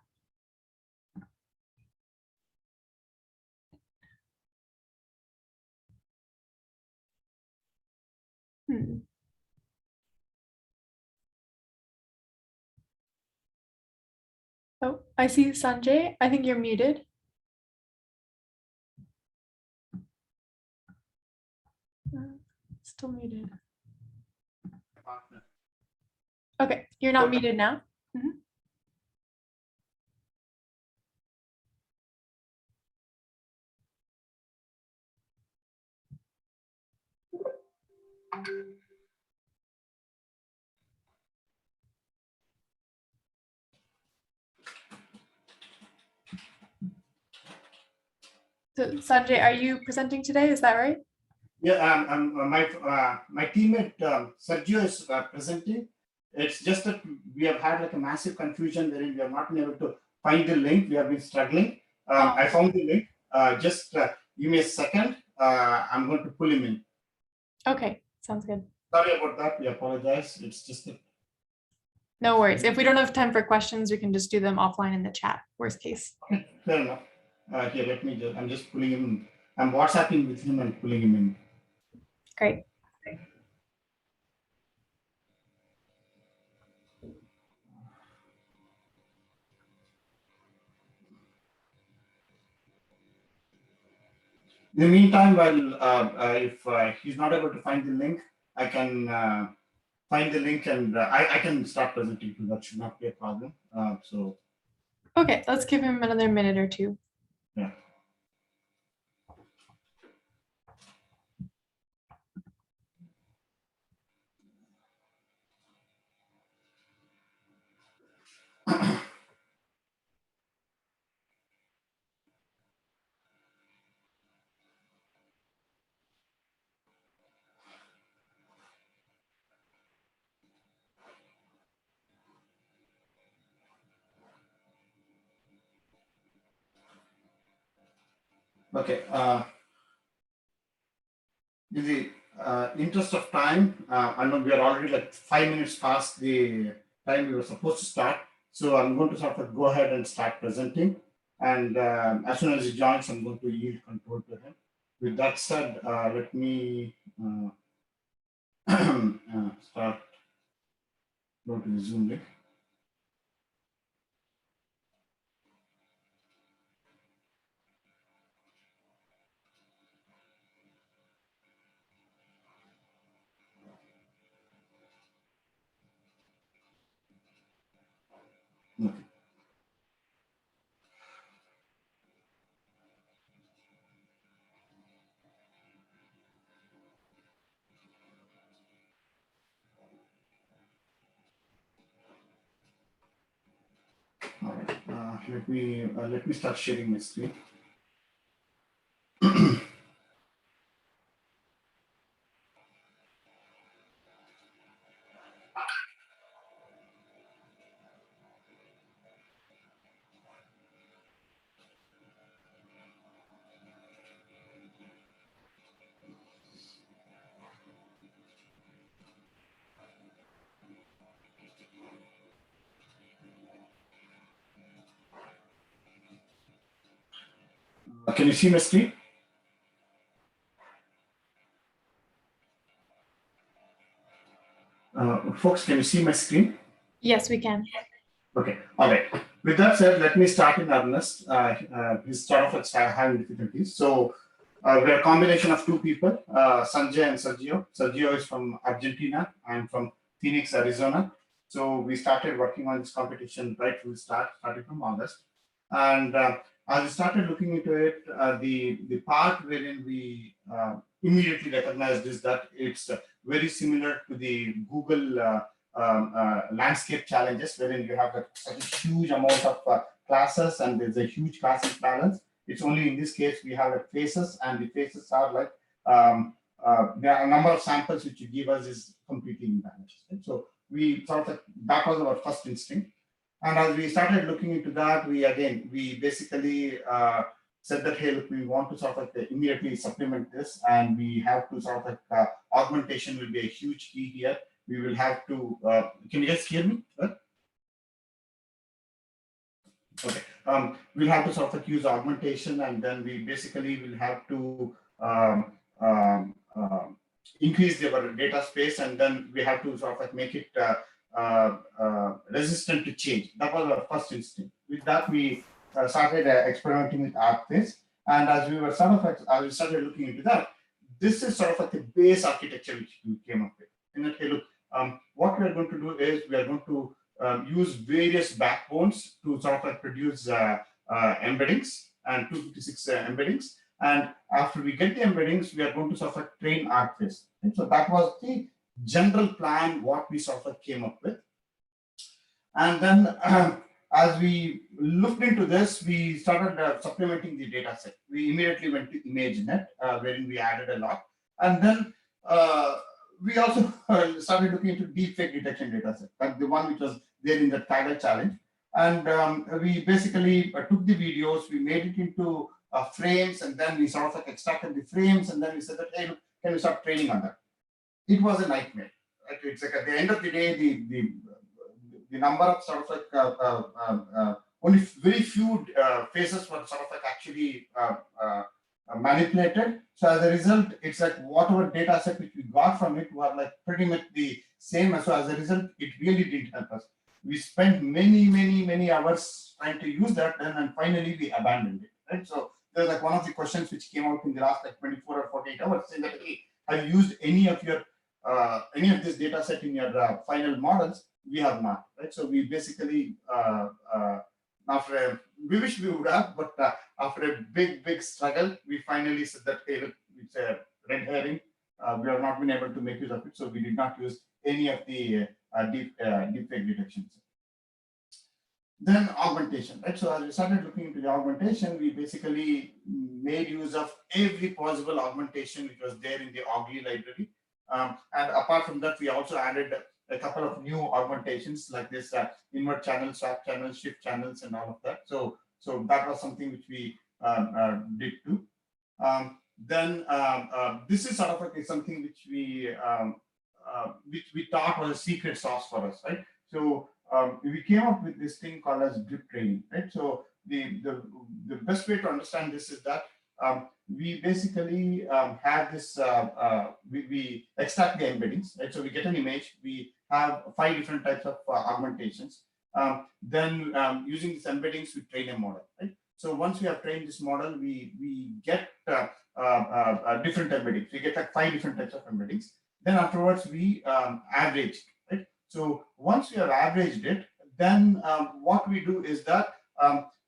Oh, I see Sanjay. I think you're muted. Still muted. Okay, you're not muted now. So Sanjay, are you presenting today? Is that right? Yeah, my teammate Sergio is presenting. It's just that we have had like a massive confusion wherein we have not been able to find the link. We have been struggling. I found the link. Just give me a second. I'm going to pull him in. Okay, sounds good. Sorry about that. We apologize. It's just that. No worries. If we don't have time for questions, we can just do them offline in the chat. Worst case. Okay, fair enough. Here, let me just. I'm just pulling him. I'm WhatsApping with him and pulling him in. Great. In the meantime, while if he's not able to find the link, I can find the link and I can start presenting too. That should not be a problem. So. Okay, let's give him another minute or two. Yeah. Okay. In the interest of time, I know we are already like 5 minutes past the time we were supposed to start. So I'm going to sort of go ahead and start presenting. And as soon as he joins, I'm going to yield control to him. With that said, let me start go to the Zoom link. Okay. All right. Let me start sharing my screen. Can you see my screen? Folks, can you see my screen? Yes, we can. Okay, all right. With that said, let me start in earnest. Please start off with having difficulties. So we're a combination of two people, Sanjay and Sergio. Sergio is from Argentina. I'm from Phoenix, Arizona. So we started working on this competition right from the start, starting from August. And as we started looking into it, the part wherein we immediately recognized is that it's very similar to the Google landscape challenges, wherein you have such a huge amount of classes and there's a huge class imbalance. It's only in this case we have faces, and the faces are like there are a number of samples which you give us is completely imbalanced. Right? So we sort of that was our first instinct, and as we started looking into that, we basically said that, hey, look, we want to sort of immediately supplement this, and we have to sort of augmentation will be a huge key here. We will have to, can you guys hear me? we'll have to sort of use augmentation, and then we basically will have to increase our data space, and then we have to sort of make it resistant to change. That was our first instinct. With that, we started experimenting with ArcFace, and as we were as we started looking into that, this is sort of like the base architecture which we came up with. And okay, look, what we are going to do is we are going to use various backbones to sort of like produce embeddings and 256 embeddings. And after we get the embeddings, we are going to sort of like train ArcFace. And so that was the general plan, what we sort of like came up with. And then as we looked into this, we started supplementing the data set. We immediately went to ImageNet, wherein we added a lot. And then we also started looking into deepfake detection data set, like the one which was there in the Tiger Challenge. And we basically took the videos, we made it into frames, and then we sort of like extracted the frames, and then we said that, hey, look, can we start training on that? It was a nightmare. Right? It's like at the end of the day, the number of sort of like only very few faces were sort of like actually manipulated. So as a result, it's like whatever data set which we got from it were like pretty much the same. So as a result, it really didn't help us. We spent many hours trying to use that, and finally we abandoned it. Right? So there's like one of the questions which came out in the last like 24 or 48 hours saying that, hey, have you used any of this data set in your final models? We have not, right? So we basically, we wish we would have, but after a big struggle, we finally said that, hey, look, it's a red herring. We have not been able to make use of it, so we did not use any of the deepfake detections. Then augmentation, right? So as we started looking into the augmentation, we basically made use of every possible augmentation which was there in the Augly library. And apart from that, we also added a couple of new augmentations like this invert channel, swap channels, shift channels, and all of that. So that was something which we did too. Then this is sort of like something which we thought was a secret sauce for us, right? So we came up with this thing called as drip training, right? So the best way to understand this is that we basically have this, we extract the embeddings, right? So we get an image, we have 5 different types of augmentations. Then using these embeddings, we train a model, right? So once we have trained this model, we get different embeddings. We get like 5 different types of embeddings. Then afterwards, we average, right? So once we have averaged it, then what we do is that,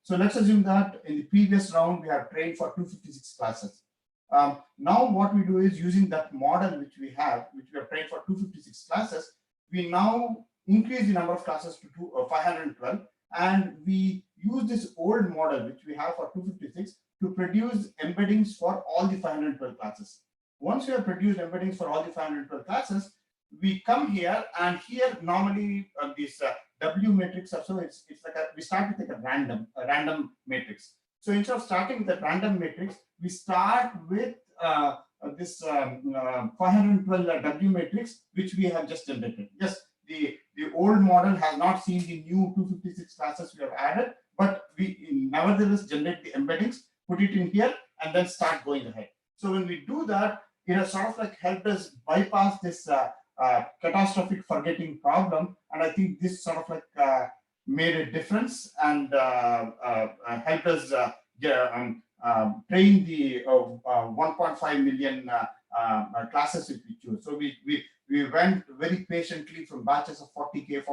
so let's assume that in the previous round, we have trained for 256 classes. Now what we do is using that model which we have trained for 256 classes, we now increase the number of classes to 512, and we use this old model which we have for 256 to produce embeddings for all the 512 classes. Once we have produced embeddings for all the 512 classes, we come here, and here normally this W matrix also, it's like we start with like a random matrix. So instead of starting with a random matrix, we start with this 512 W matrix, which we have just generated. Yes, the old model has not seen the new 256 classes we have added, but we nevertheless generate the embeddings, put it in here, and then start going ahead. So when we do that, it has sort of like helped us bypass this catastrophic forgetting problem, and I think this sort of like made a difference and helped us train the 1.5 million classes which we choose. So we went very patiently from batches of 40K.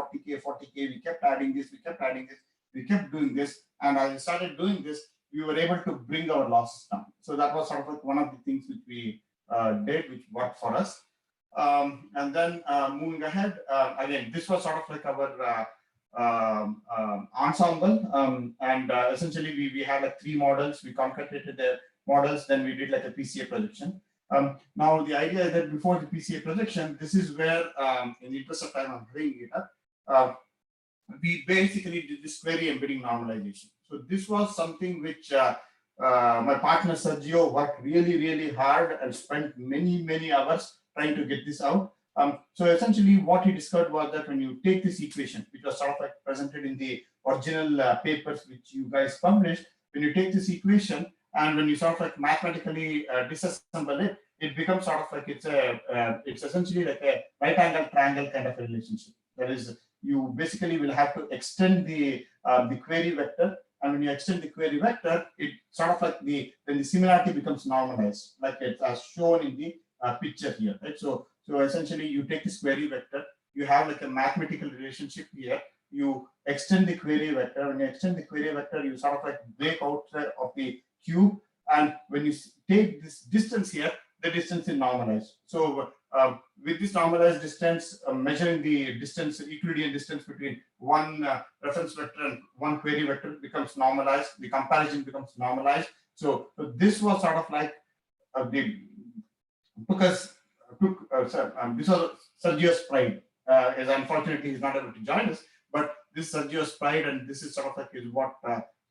We kept adding this, we kept doing this, and as we started doing this, we were able to bring our losses down. So that was sort of like one of the things which we did, which worked for us. And then moving ahead, again, this was sort of like our ensemble, and essentially we had like 3 models. We concatenated the models, then we did like a PCA projection. Now the idea is that before the PCA projection, this is where, in the interest of time, I'm bringing it up. We basically did this query embedding normalization. So this was something which my partner Sergio worked really hard and spent many hours trying to get this out. So essentially what he discovered was that when you take this equation, which was sort of like presented in the original papers which you guys published, when you take this equation and when you sort of like mathematically disassemble it, it becomes sort of like it's essentially like a right angle triangle kind of a relationship. That is, you basically will have to extend the query vector, and when you extend the query vector, it sort of like then the similarity becomes normalized, like it's as shown in the picture here, right? So essentially you take this query vector, you have like a mathematical relationship here. You extend the query vector. When you extend the query vector, you sort of like break out of the cube, and when you take this distance here, the distance is normalized. So with this normalized distance, measuring the distance, Euclidean distance between one reference vector and one query vector becomes normalized. The comparison becomes normalized. So this was sort of like because this was Sergio's pride. As unfortunately he's not able to join us, but this is Sergio's pride, and this is sort of like is what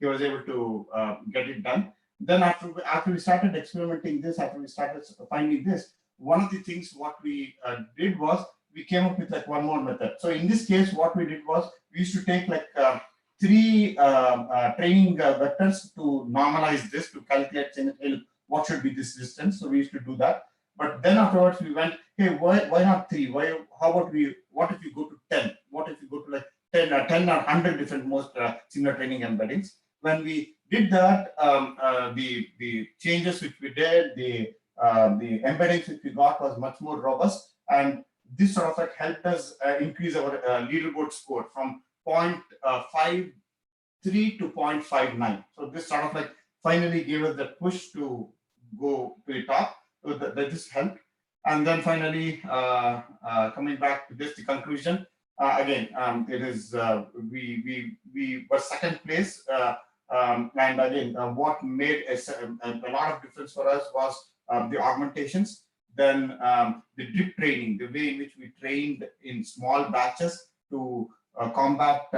he was able to get it done. Then after we started experimenting this, after we started finding this, one of the things what we did was we came up with like one more method. So in this case, what we did was we used to take like 3 training vectors to normalize this, to calculate what should be this distance. So we used to do that. But then afterwards we went, hey, why not 3? What if we go to 10? What if we go to like 10 or 100 different most similar training embeddings? When we did that, the changes which we did, the embeddings which we got was much more robust, and this sort of like helped us increase our leaderboard score from 0.53 to 0.59. So this sort of like finally gave us the push to go to the top. So that this helped. And then finally, coming back to this, the conclusion, again, it is we were second place. And again, what made a lot of difference for us was the augmentations, then the drip training, the way in which we trained in small batches to combat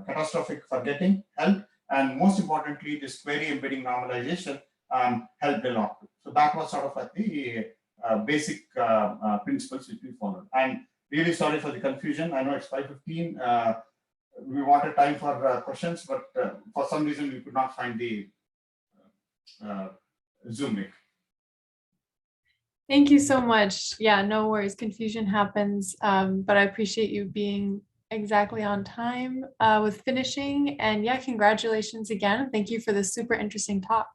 catastrophic forgetting helped, and most importantly, this query embedding normalization helped a lot. So that was sort of like the basic principles which we followed. And really sorry for the confusion. I know it's 5:15. We wanted time for questions, but for some reason we could not find the Zoom link. Thank you so much. Yeah, no worries. Confusion happens, but I appreciate you being exactly on time with finishing. And yeah, congratulations again. Thank you for this super interesting talk.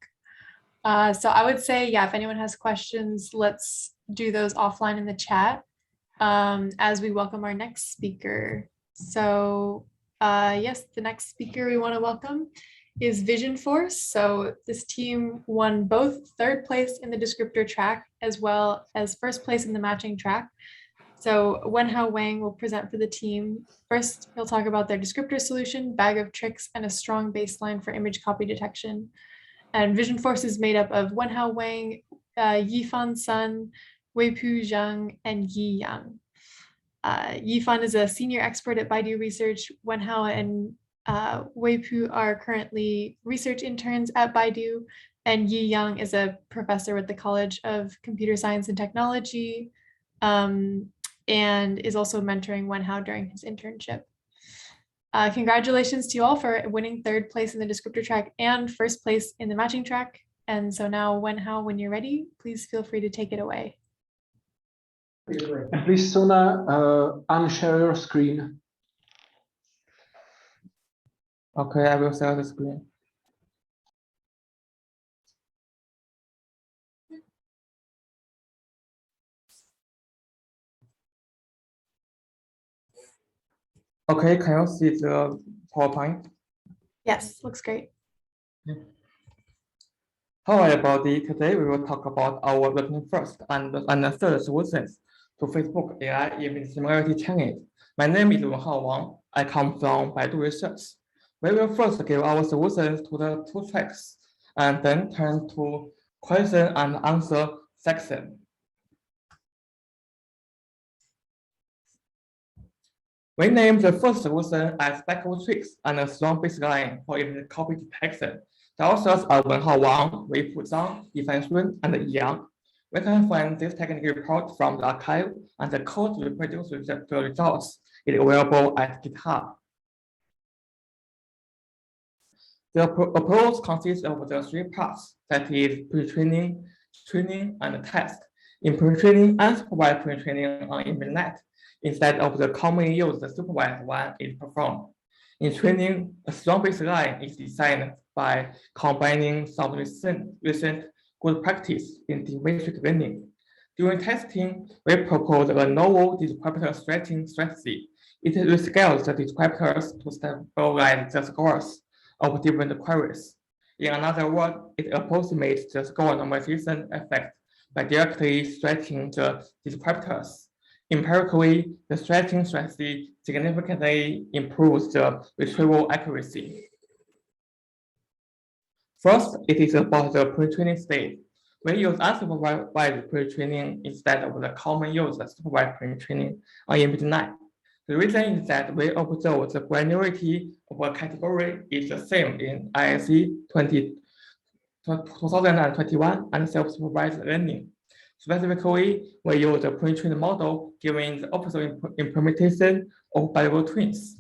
So I would say, yeah, if anyone has questions, let's do those offline in the chat as we welcome our next speaker. So yes, the next speaker we want to welcome is Vision Force. So this team won both third place in the descriptor track as well as first place in the matching track. So Wenhao Wang will present for the team. First, he'll talk about their descriptor solution, bag of tricks, and a strong baseline for image copy detection. And Vision Force is made up of Wenhao Wang, Yifan Sun, Weipu Zhang, and Yi Yang. Yifan is a senior expert at Baidu Research. Wenhao and Weipu are currently research interns at Baidu, and Yi Yang is a professor with the College of Computer Science and Technology, and is also mentoring Wenhao during his internship. Congratulations to you all for winning third place in the descriptor track and first place in the matching track. And so now, Wenhao, when you're ready, please feel free to take it away. And please, Sona, unshare your screen. Okay, I will share the screen. Okay, can you see the PowerPoint? Yes, looks great. Hello everybody, today we will talk about our working first and third solutions to Facebook AI Image Similarity Challenge. My name is Wenhao Wang. I come from Baidu Research. We will first give our solutions to the 2 tracks and then turn to question and answer section. We named the first solution as bag of tricks and a strong baseline for image copy detection. The authors are Wenhao Wang, Weipu Zhang, Yifan Sun, and Yi Yang. We can find this technique report from the archive, and the code to reproduce the results is available at GitHub. The approach consists of the three parts, that is pre-training, training, and test. In pre-training, unsupervised pre-training on ImageNet, instead of the commonly used supervised one, is performed. In training, a strong baseline is designed by combining some recent good practice in deep learning. During testing, we propose a novel descriptor stretching strategy. It rescales the descriptors to stabilize the scores of different queries. In another word, it approximates the score normalization effect by directly stretching the descriptors. Empirically, the stretching strategy significantly improves the retrieval accuracy. First, it is about the pre-training state. We use unsupervised pre-training instead of the common use of supervised pre-training on ImageNet. The reason is that we observe the granularity of a category is the same in ISE 2021 and self-supervised learning. Specifically, we use a pre-trained model giving the opposite implementation of binary twins.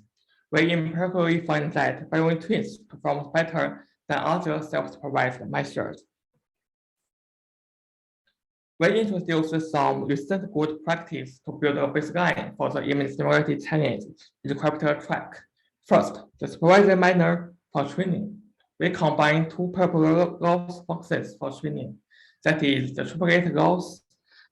We empirically find that binary twins perform better than other self-supervised methods. We introduced some recent good practice to build a baseline for the image similarity challenge descriptor track. First, the supervised manner for training. We combine two popular loss functions for training. That is the triplicate loss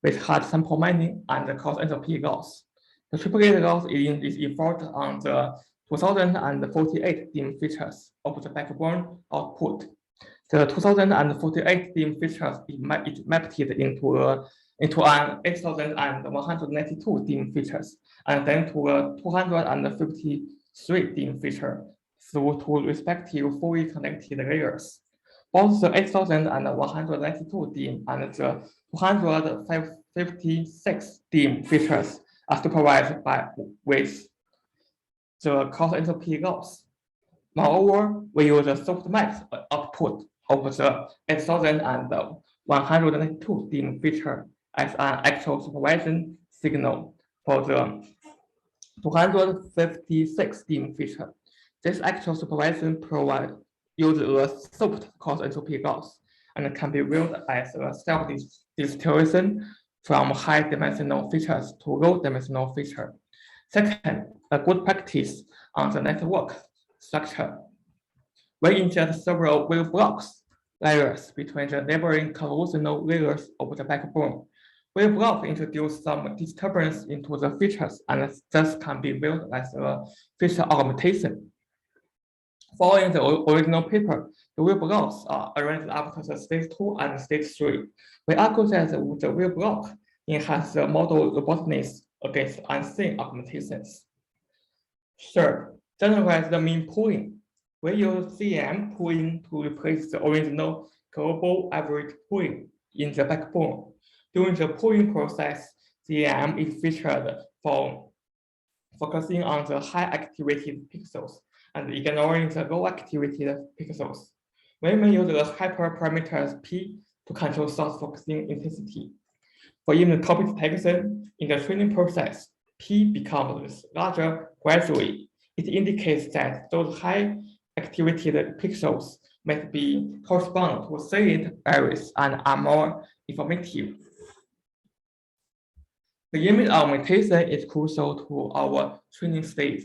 with hard sample mining and the cost entropy loss. The triplicate loss is involved on the 2048 DIM features of the backbone output. The 2048 DIM features is mapped into an 8192 DIM features, and then to a 253 DIM feature through two respective fully connected layers. Both the 8192 DIM and the 256 DIM features are supervised with the cost entropy loss. Moreover, we use the softmax output of the 8192 DIM feature as an actual supervision signal for the 256 DIM feature. This actual supervision uses a soft cost entropy loss and can be viewed as a self-distillation from high-dimensional features to low-dimensional feature. Second, a good practice on the network structure. We inject several wave blocks layers between the neighboring convolutional layers of the backbone. Wave blocks introduce some disturbance into the features and thus can be viewed as a feature augmentation. Following the original paper, the wave blocks are arranged after the stage 2 and stage 3. We argue that the wave block enhances the model robustness against unseen augmentations. Third, generalize the mean pooling. We use CM pooling to replace the original global average pooling in the backbone. During the pooling process, CM is featured for focusing on the high activated pixels and ignoring the low activated pixels. We may use the hyperparameters P to control source focusing intensity. For image copy detection, in the training process, P becomes larger gradually. It indicates that those high activated pixels might be correspond to salient areas and are more informative. The image augmentation is crucial to our training stage.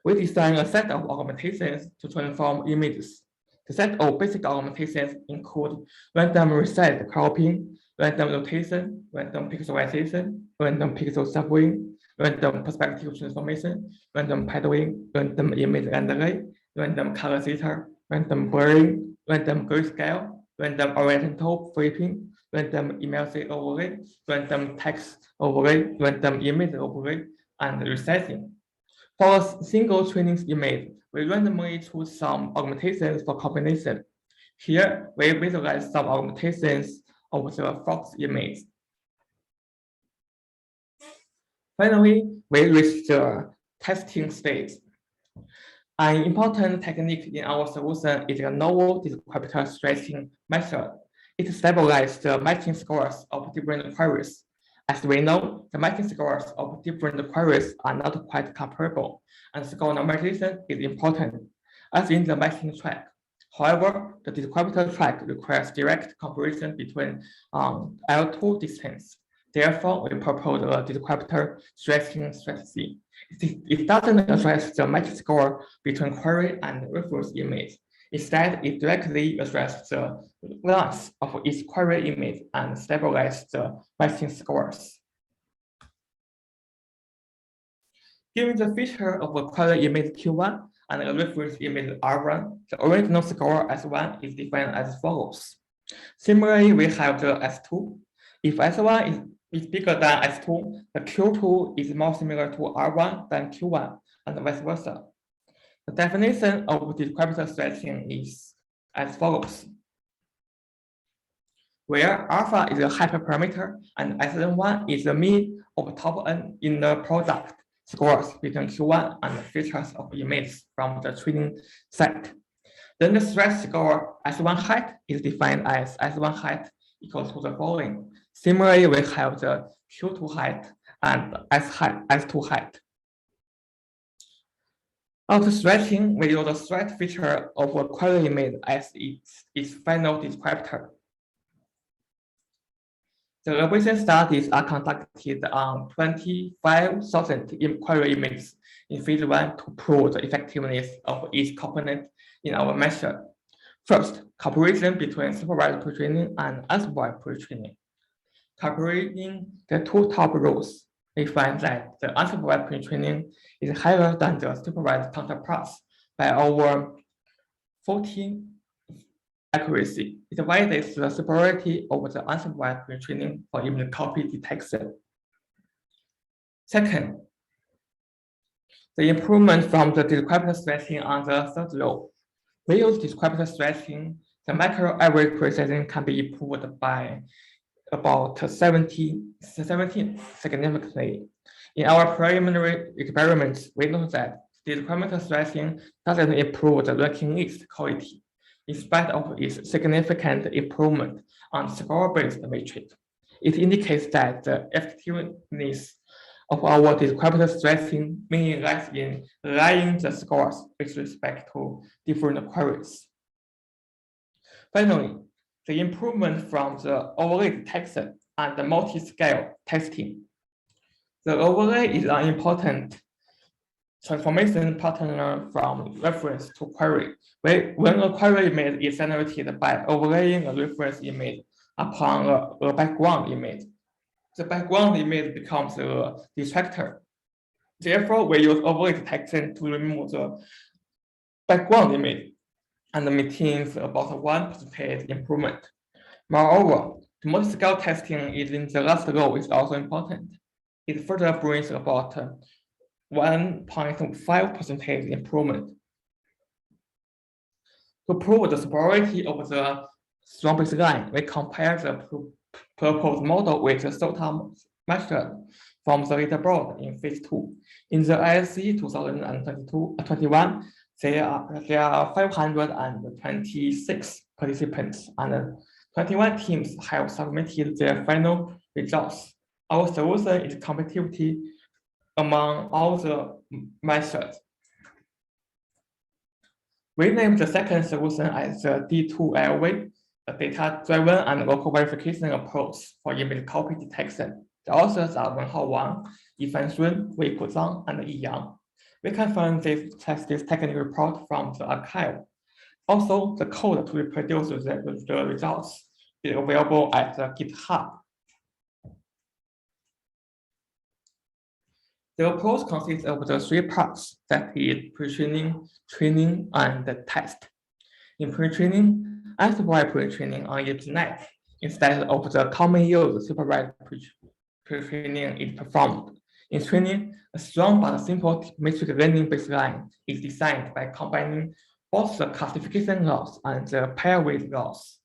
We design a set of augmentations to transform images. The set of basic augmentations include random reset cropping, random rotation, random pixelization, random pixel shuffling, random perspective transformation, random paddling, random image rendering, random color filter, random blurring, random grayscale, random oriental flipping, random immersive overlay, random text overlay, random image overlay, and resetting. For a single training image, we randomly choose some augmentations for combination. Here, we visualize some augmentations of the Fox image. Finally, we reach the testing stage. An important technique in our solution is a novel descriptor stretching method. It stabilizes the matching scores of different queries. As we know, the matching scores of different queries are not quite comparable, and score normalization is important, as in the matching track. However, the descriptor track requires direct comparison between L2 distance. Therefore, we propose a descriptor stretching strategy. It doesn't address the match score between query and reference image. Instead, it directly addresses the length of each query image and stabilizes the matching scores. Given the feature of a query image Q1 and a reference image R1, the original score S1 is defined as follows. Similarly, we have the S2. If S1 is bigger than S2, the Q2 is more similar to R1 than Q1, and vice versa. The definition of descriptor stretching is as follows, where alpha is a hyperparameter and Sn1 is the mean of top n in the product scores between Q1 and the features of images from the training set. Then the stretch score S1 height is defined as S1 height equals to the following. Similarly, we have the Q2 height and S2 height. After stretching, we use the stretch feature of a query image as its final descriptor. The evaluation studies are conducted on 25,000 query images in phase 1 to prove the effectiveness of each component in our method. First, comparison between supervised pre-training and unsupervised pre-training. Comparing the two top rows, we find that the unsupervised pre-training is higher than the supervised counterparts by over 14 accuracy. It validates the superiority of the unsupervised pre-training for image copy detection. Second, the improvement from the descriptor stretching on the third row. We use descriptor stretching, the macro average precision can be improved by about 17 significantly. In our preliminary experiments, we know that descriptor stretching doesn't improve the ranking list quality, in spite of its significant improvement on score-based matrix. It indicates that the effectiveness of our descriptor stretching mainly lies in aligning the scores with respect to different queries. Finally, the improvement from the overlay detection and the multi-scale testing. The overlay is an important transformation pattern from reference to query. When a query image is generated by overlaying a reference image upon a background image, the background image becomes a distractor. Therefore, we use overlay detection to remove the background image and maintains about 1% improvement. Moreover, the multi-scale testing in the last row is also important. It further brings about 1.5% improvement. To prove the superiority of the strong baseline, we compare the proposed model with the SOTA method from the leaderboard in phase 2. In the ISC 2021, there are 526 participants and 21 teams have submitted their final results. Our solution is competitive among all the methods. We named the second solution as the D2LV, a data-driven and local verification approach for image copy detection. The authors are Wenhao Wang, Yifan Sun, Wei Puzang, and Yi Yang. We can find this technical report from the archive. Also, the code to reproduce the results is available at the GitHub. The approach consists of the 3 parts, that is pre-training, training, and the test. In pre-training, unsupervised pre-training on internet instead of the common use supervised pre-training is performed. In training, a strong but simple matrix learning baseline is designed by combining both the classification laws and the pair weight laws.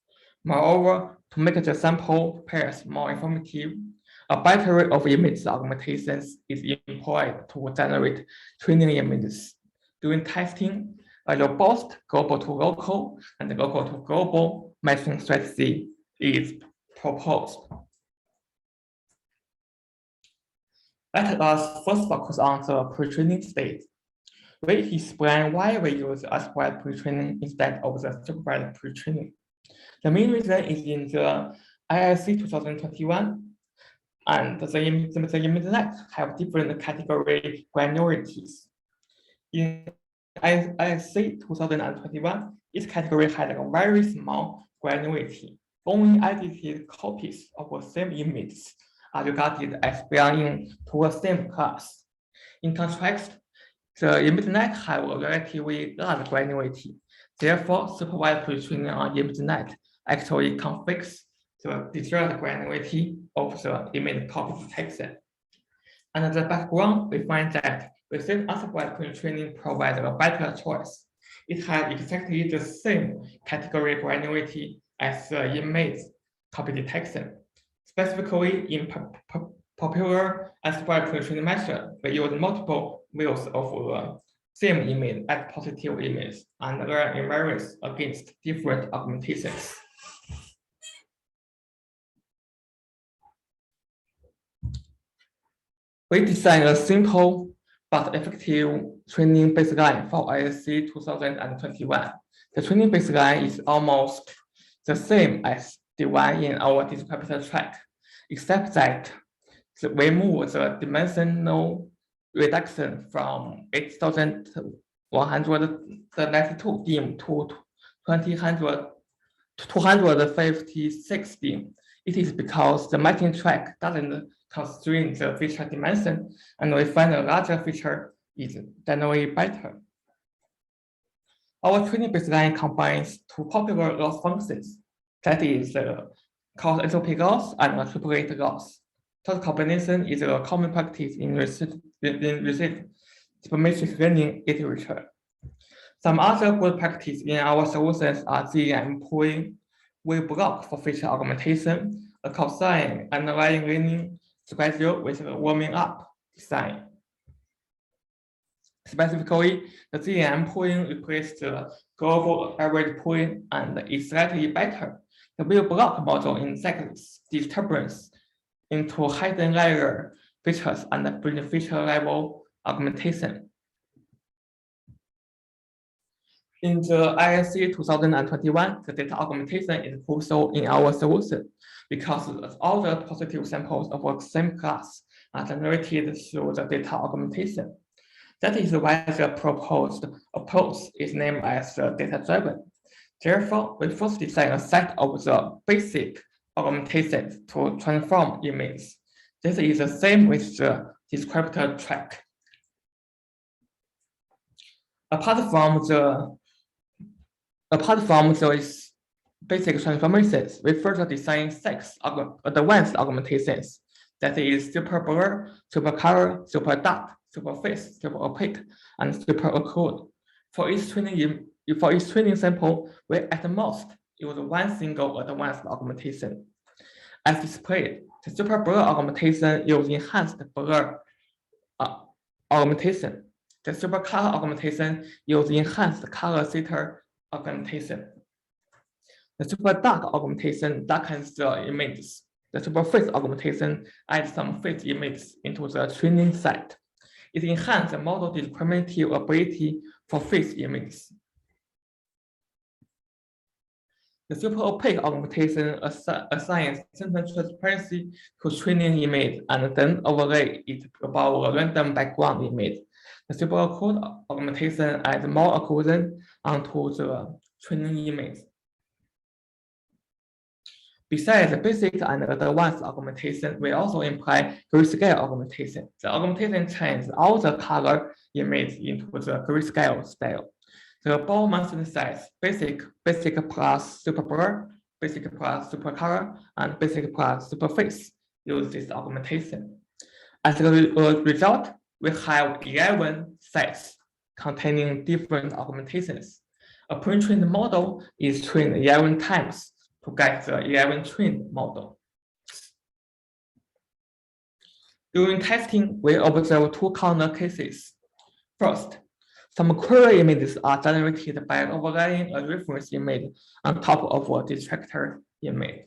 Moreover, to make the sample pairs more informative, a battery of image augmentations is employed to generate training images. During testing, a robust global to local and local to global matching strategy is proposed. Let us first focus on the pre-training state. We explain why we use supervised pre-training instead of the supervised pre-training. The main reason is in the IIC 2021, and the image have different category granularities. In IIC 2021, each category had a very small granularity. Only edited copies of the same image are regarded as belonging to the same class. In contrast, the ImageNet have a relatively large granularity. Therefore, supervised pre-training on ImageNet actually conflicts the desired granularity of the image copy detection. And the background, we find that within unsupervised pre-training provides a better choice. It has exactly the same category granularity as the image copy detection. Specifically, in popular unsupervised pre-training method, we use multiple views of the same image as positive image and learn invariance against different augmentations. We designed a simple but effective training baseline for IIC 2021. The training baseline is almost the same as the one in our Descriptor track, except that we move the dimensional reduction from 8,192 dim to 256 dim. It is because the matching track doesn't constrain the feature dimension, and we find a larger feature is generally better. Our training baseline combines two popular loss functions, that is the cause entropy loss and the triplet loss. Such combination is a common practice in recent supermatrix learning literature. Some other good practice in our solutions are GEM pooling, we block for feature augmentation, a cosine underlying learning schedule with a warming up design. Specifically, the GEM pooling replaced the global average pooling and is slightly better. The will block model injects disturbance into hidden layer features and bring feature level augmentation. In the IIC 2021, the data augmentation is crucial in our solution because all the positive samples of the same class are generated through the data augmentation. That is why the proposed approach is named as data-driven. Therefore, we first design a set of the basic augmentations to transform images. This is the same with the descriptor track. Apart from those basic transformations, we further design 6 advanced augmentations. That is super blur, super color, super dark, super face, super opaque, and super occlude. For each training sample, we at most use one single advanced augmentation. As displayed, the super blur augmentation uses enhanced blur augmentation. The super color augmentation uses enhanced color jitter augmentation. The super dark augmentation darkens the images. The super face augmentation adds some face images into the training set. It enhances the model discriminative ability for face images. The super opaque augmentation assigns center transparency to training image and then overlay it above a random background image. The super occlude augmentation adds more occlusion onto the training image. Besides the basic and advanced augmentation, we also imply grayscale augmentation. The augmentation changes all the color image into the grayscale style. The Bowman synthesize basic plus super blur, basic plus super color, and basic plus super face use this augmentation. As a result, we have 11 sets containing different augmentations. A pre-trained model is trained 11 times to get the 11 trained model. During testing, we observe 2 corner cases. First, some query images are generated by overlaying a reference image on top of a distractor image.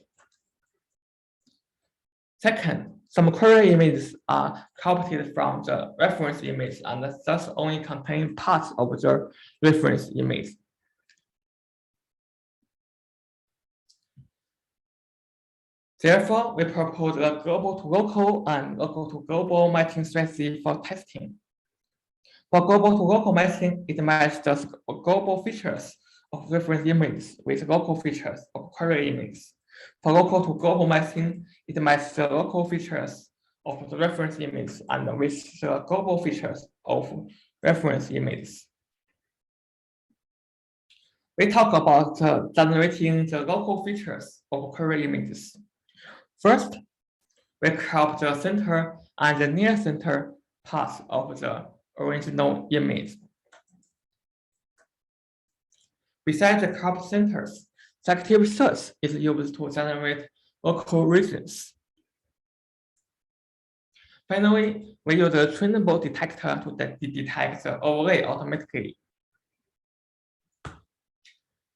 Second, some query images are copied from the reference image and thus only contain parts of the reference image. Therefore, we propose a global to local and local to global matching strategy for testing. For global to local matching, it matches the global features of reference images with local features of query images. For local to global matching, it matches the local features of the reference image and with the global features of reference images. We talk about generating the local features of query images. First, we crop the center and the near center parts of the original image. Besides the crop centers, selective search is used to generate local regions. Finally, we use a trainable detector to detect the overlay automatically.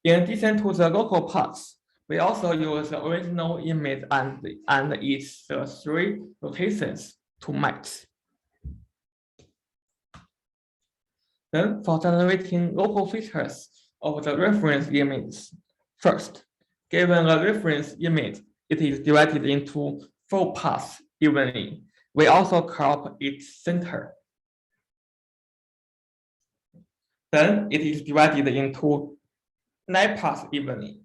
In addition to the local parts, we also use the original image and its three rotations to match. Then, for generating local features of the reference image, first, given a reference image, it is divided into 4 parts evenly. We also crop its center. Then it is divided into 9 parts evenly.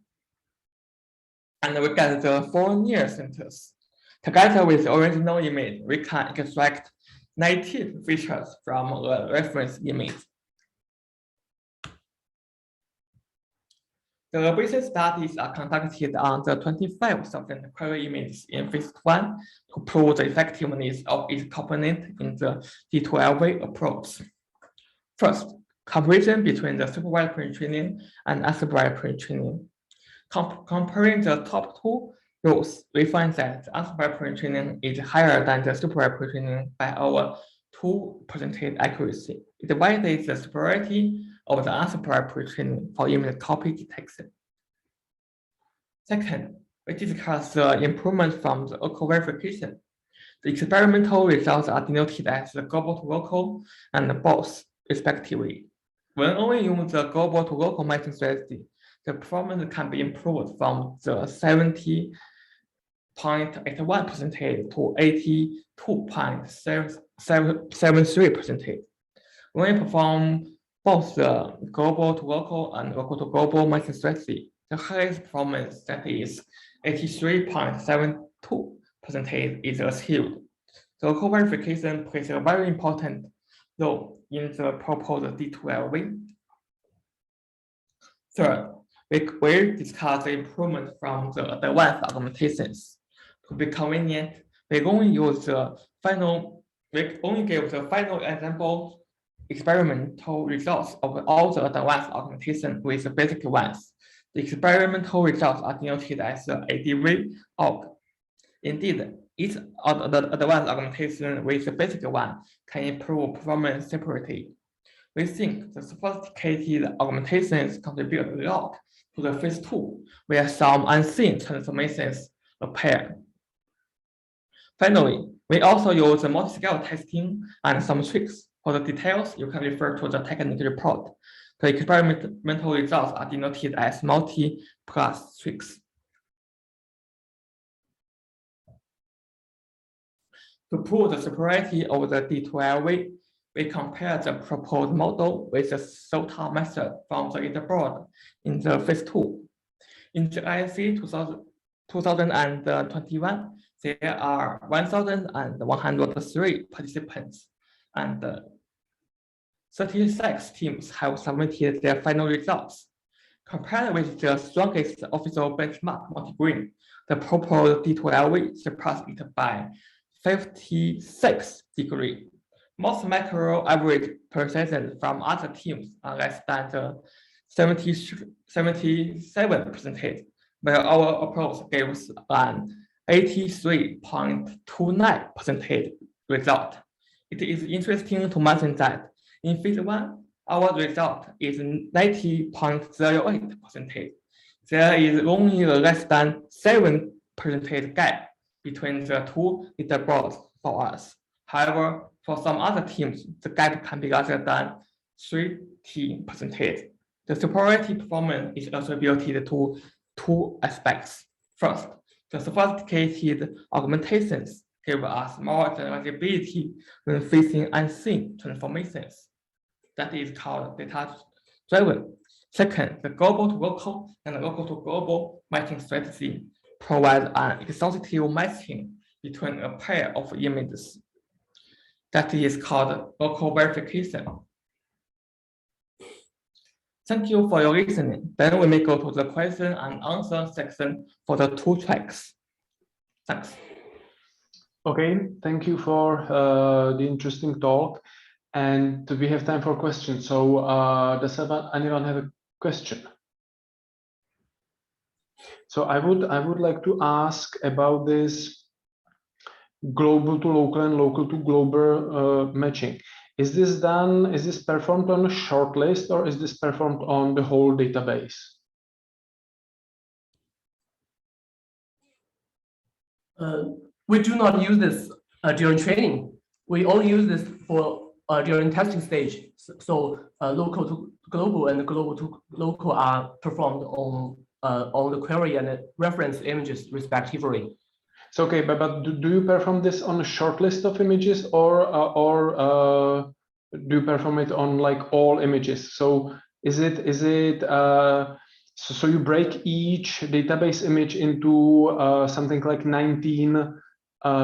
And we get the 4 near centers. Together with the original image, we can extract native features from the reference image. The basic studies are conducted on the 25,000 query images in phase 1 to prove the effectiveness of each component in the D12 approach. First, comparison between the supervised pre-training and unsupervised pre-training. Comparing the top 2 rows, we find that the unsupervised pre-training is higher than the supervised pre-training by over 2% accuracy. It validates the superiority of the unsupervised pre-training for image copy detection. Second, we discuss the improvement from the local verification. The experimental results are denoted as the global to local and both, respectively. When only use the global to local matching strategy, the performance can be improved from the 70.81% to 82.73%. When we perform both the global to local and local to global matching strategy, the highest performance, that is 83.72%, is achieved. The local verification plays a very important role in the proposed D12. Third, we will discuss the improvement from the advanced augmentations. To be convenient, we only use the final. We only give the final example experimental results of all the advanced augmentation with the basic ones. The experimental results are denoted as the ADV aug. Indeed, each of the advanced augmentation with the basic one can improve performance separately. We think the sophisticated augmentations contribute a lot to the phase 2, where some unseen transformations appear. Finally, we also use the multi-scale testing and some tricks. For the details, you can refer to the technical report. The experimental results are denoted as multi-plus tricks. To prove the superiority of the D12, we compare the proposed model with the SOTA method from the leaderboard in the phase 2. In the ISC 2021, there are 1,103 participants, and 36 teams have submitted their final results. Compared with the strongest official benchmark, multi-green, the proposed D12 surpassed it by 56 degrees. Most macro average precision from other teams are less than the 77%, while our approach gives an 83.29% result. It is interesting to mention that in phase 1, our result is 90.08%. There is only a less than 7% gap between the two leaderboards for us. However, for some other teams, the gap can be larger than 30%. The superiority performance is attributed to two aspects. First, the sophisticated augmentations give us more generalizability when facing unseen transformations. That is called data-driven. Second, the global to local and local to global matching strategy provides an exhaustive matching between a pair of images. That is called local verification. Thank you for your listening. Then we may go to the question and answer section for the two tracks. Thanks. Okay, thank you for the interesting talk. And we have time for questions. So does anyone have a question? So I would like to ask about this global to local and local to global matching. Is this performed on a short list or is this performed on the whole database? We do not use this during training. We only use this for during testing stage. So local to global and global to local are performed on the query and reference images respectively. So okay, but do you perform this on a short list of images or do you perform it on like all images? So is it so you break each database image into something like 19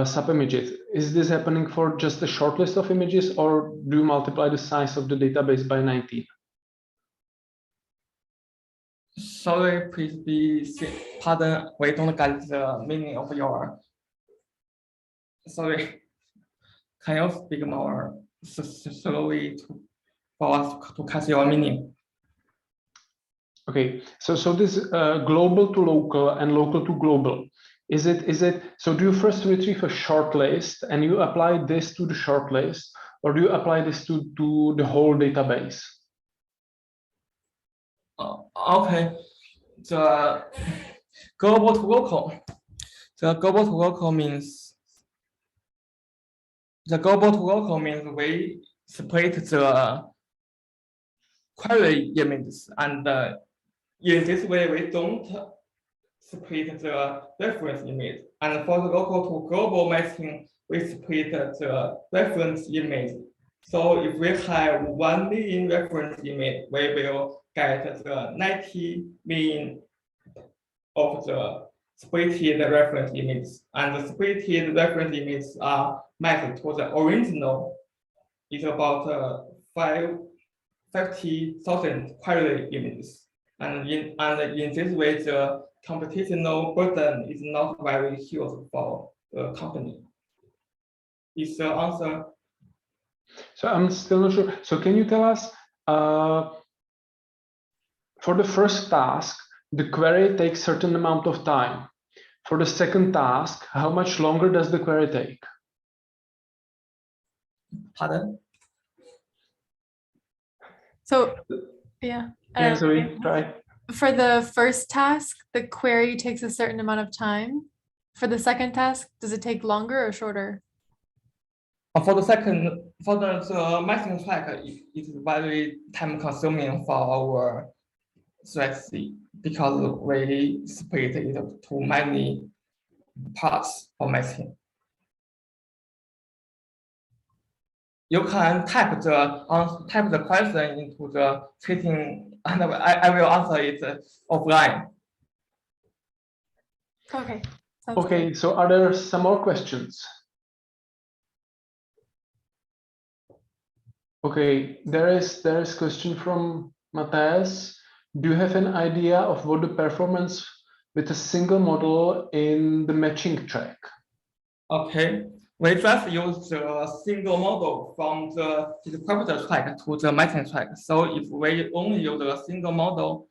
sub-images? Is this happening for just a short list of images or do you multiply the size of the database by 19? Sorry, please pardon, we don't get the meaning of your. Sorry, can you speak more slowly for us to catch your meaning? Okay, so this global to local and local to global, is it so do you first retrieve a short list and you apply this to the short list, or do you apply this to the whole database? Okay, the global to local. The global to local means we split the query images, and in this way we don't split the reference image. And for the local to global matching, we split the reference image. So if we have 1 million reference image, we will get the 90 million of the splitted reference images. And the splitted reference images are mapped to the original. It's about 50,000 query images. And in this way, the computational burden is not very huge for the company. Is the answer? So I'm still not sure. So can you tell us, for the first task, the query takes certain amount of time. For the second task, how much longer does the query take? Pardon? So, yeah. So we try. For the first task, the query takes a certain amount of time. For the second task, does it take longer or shorter? For the matching track, it is very time consuming for our strategy because we split it to many parts for matching. You can type the question into the chatting, and I will answer it offline. Okay. Okay, so are there some more questions? Okay, there is question from Matthias. Do you have an idea of what the performance with a single model in the matching track? Okay, we just use the single model from the Descriptor track to the matching track. So if we only use a single model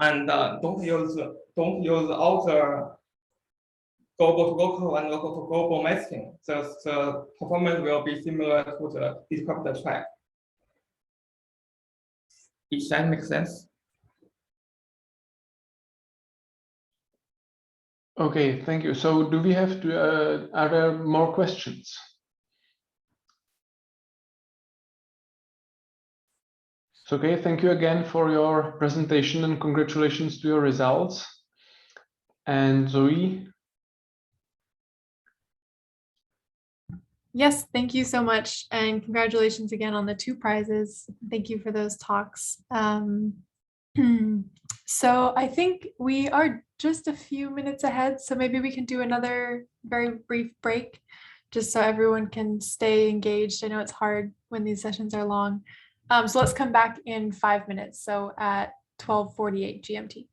and don't use all the global to local and local to global matching, the performance will be similar to the Descriptor track. Does that make sense? Okay, thank you. So do we have to, are there more questions? So, okay, thank you again for your presentation and congratulations to your results. And Zoe? Yes, thank you so much. And congratulations again on the 2 prizes. Thank you for those talks. So I think we are just a few minutes ahead. So maybe we can do another very brief break just so everyone can stay engaged. I know it's hard when these sessions are long. So let's come back in 5 minutes. So at 12:48 GMT.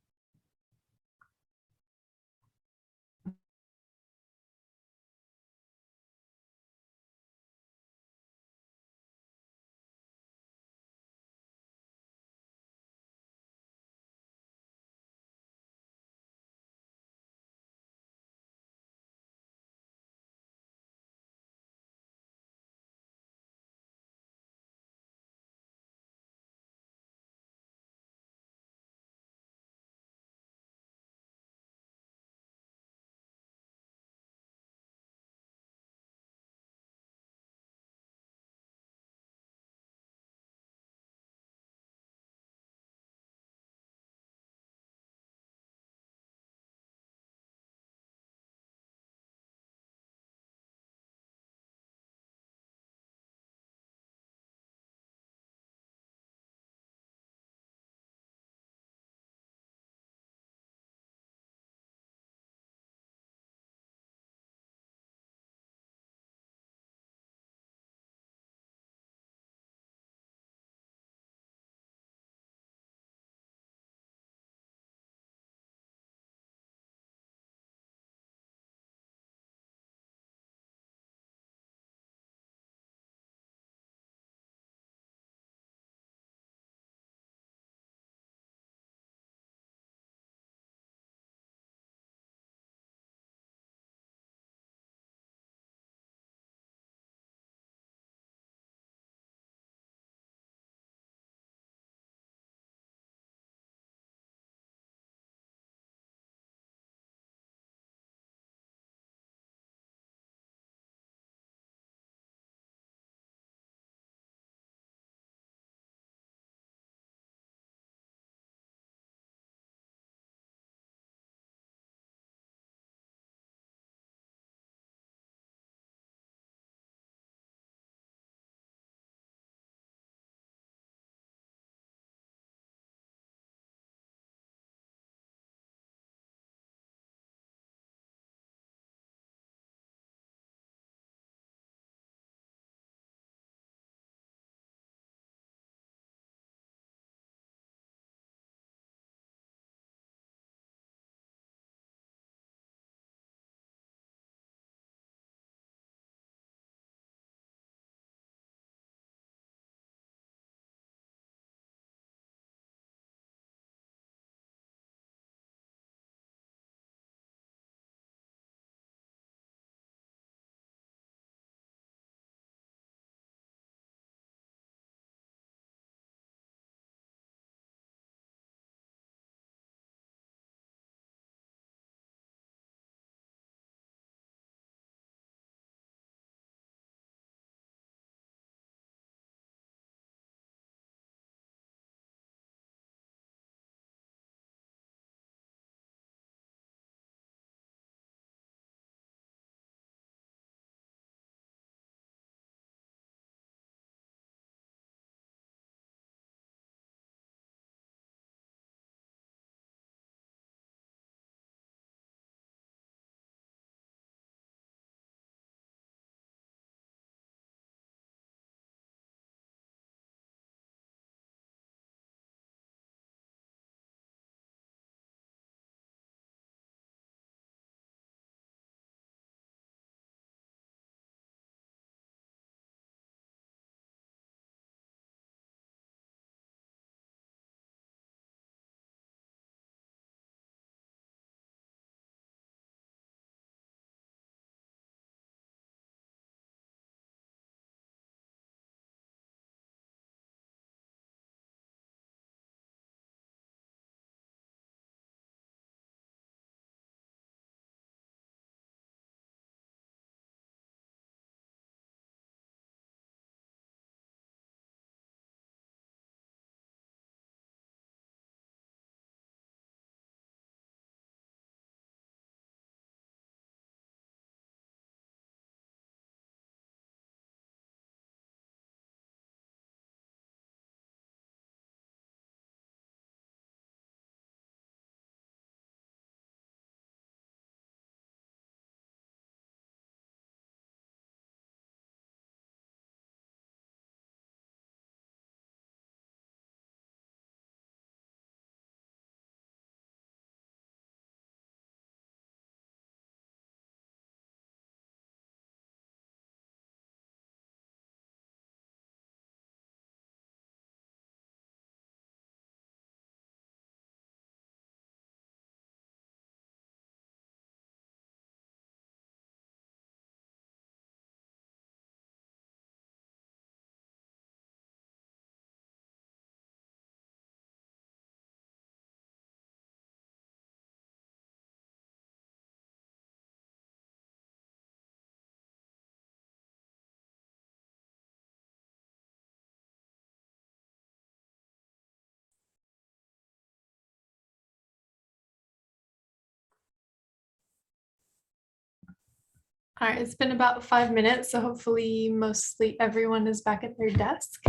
All right, it's been about 5 minutes, so hopefully mostly everyone is back at their desk.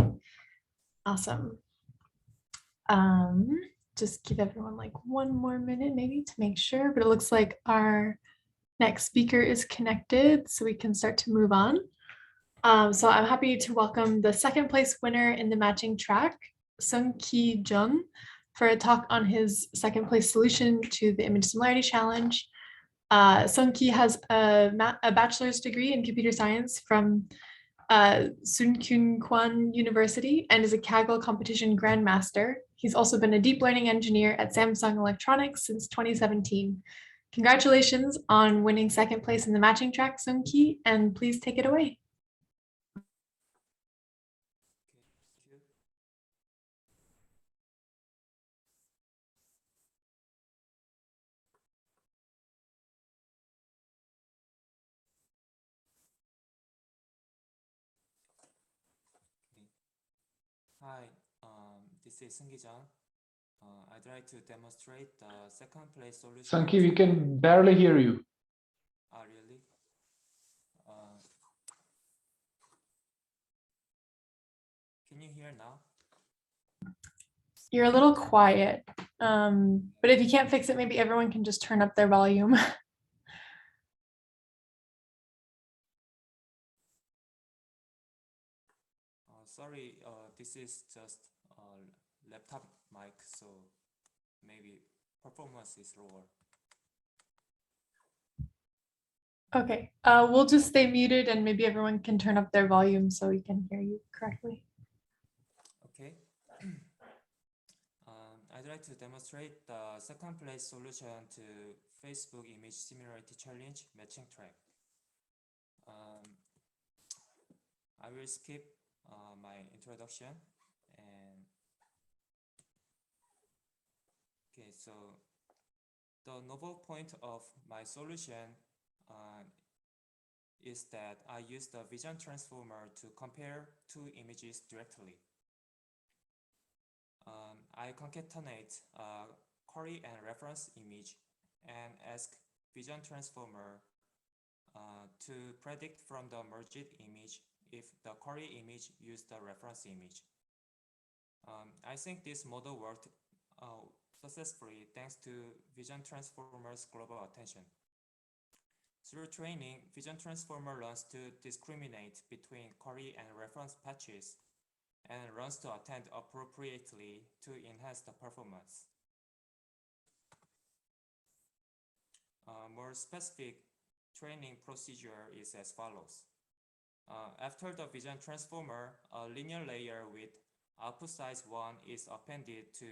Awesome. Just give everyone like 1 more minute maybe to make sure, but it looks like our next speaker is connected, so we can start to move on. So I'm happy to welcome the second place winner in the matching track, Sung-Ki Jung, for a talk on his second place solution to the image similarity challenge. Sung-Ki has a bachelor's degree in computer science from Sunkyun Kwan University and is a Kaggle competition grandmaster. He's also been a deep learning engineer at Samsung Electronics since 2017. Congratulations on winning second place in the matching track, Sung-Ki, and please take it away. Hi, this is Sung-Ki Jung. I'd like to demonstrate the second place solution. Sung-Ki, we can barely hear you. Really? Can you hear now? You're a little quiet, but if you can't fix it, maybe everyone can just turn up their volume. Sorry, this is just a laptop mic, so maybe performance is lower. Okay, we'll just stay muted and maybe everyone can turn up their volume so we can hear you correctly. Okay. I'd like to demonstrate the second place solution to Facebook Image Similarity Challenge matching track. I will skip my introduction and okay, so the novel point of my solution is that I use the vision transformer to compare two images directly. I concatenate query and reference image and ask vision transformer to predict from the merged image if the query image used the reference image. I think this model worked successfully thanks to vision transformer's global attention. Through training, vision transformer learns to discriminate between query and reference patches and learns to attend appropriately to enhance the performance. More specific training procedure is as follows. After the vision transformer, a linear layer with output size 1 is appended to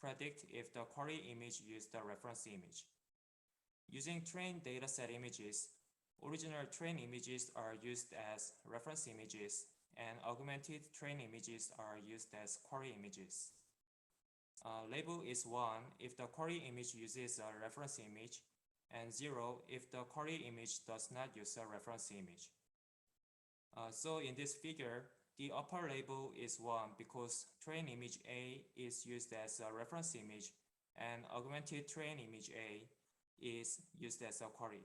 predict if the query image used the reference image. Using trained dataset images, original trained images are used as reference images, and augmented trained images are used as query images. Label is 1 if the query image uses a reference image, and 0 if the query image does not use a reference image. So in this figure, the upper label is 1 because trained image A is used as a reference image, and augmented trained image A is used as a query.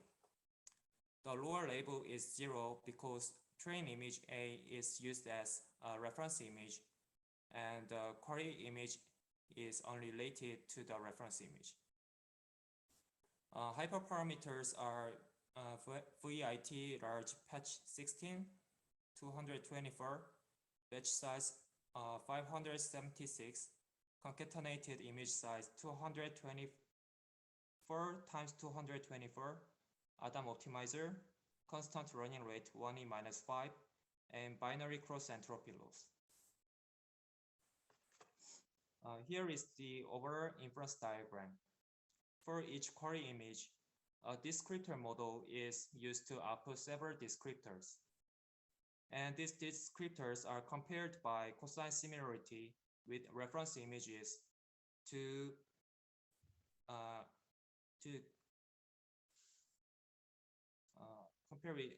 The lower label is 0 because trained image A is used as a reference image, and the query image is unrelated to the reference image. Hyperparameters are VIT large patch 16, 224, batch size 576, concatenated image size 224 times 224, Adam optimizer, constant running rate 1e-5, and binary cross entropy loss. Here is the overall inference diagram. For each query image, a descriptor model is used to output several descriptors. And these descriptors are compared by cosine similarity with reference images to compare with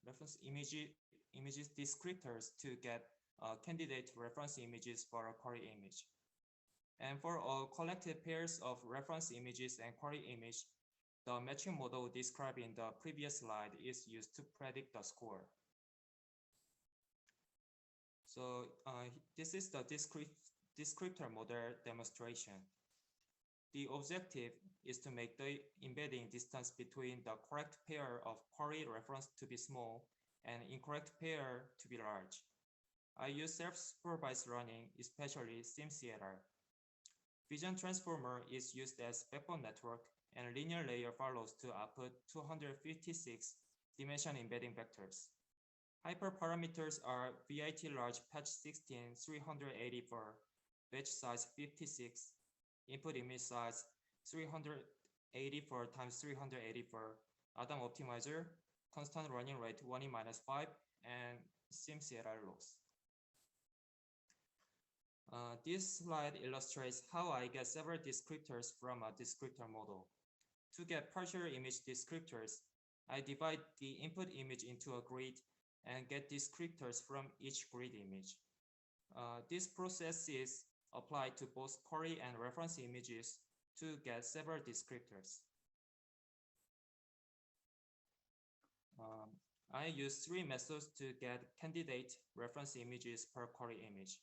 reference images descriptors to get candidate reference images for a query image. And for all collected pairs of reference images and query image, the matching model described in the previous slide is used to predict the score. So this is the descriptor model demonstration. The objective is to make the embedding distance between the correct pair of query reference to be small and incorrect pair to be large. I use self-supervised learning, especially SimCLR. Vision transformer is used as backbone network, and linear layer follows to output 256 dimension embedding vectors. Hyperparameters are VIT large patch 16 384, batch size 56, input image size 384 times 384, Adam optimizer, constant running rate 1e-5, and SimCLR loss. This slide illustrates how I get several descriptors from a descriptor model. To get partial image descriptors, I divide the input image into a grid and get descriptors from each grid image. This process is applied to both query and reference images to get several descriptors. I use 3 methods to get candidate reference images per query image.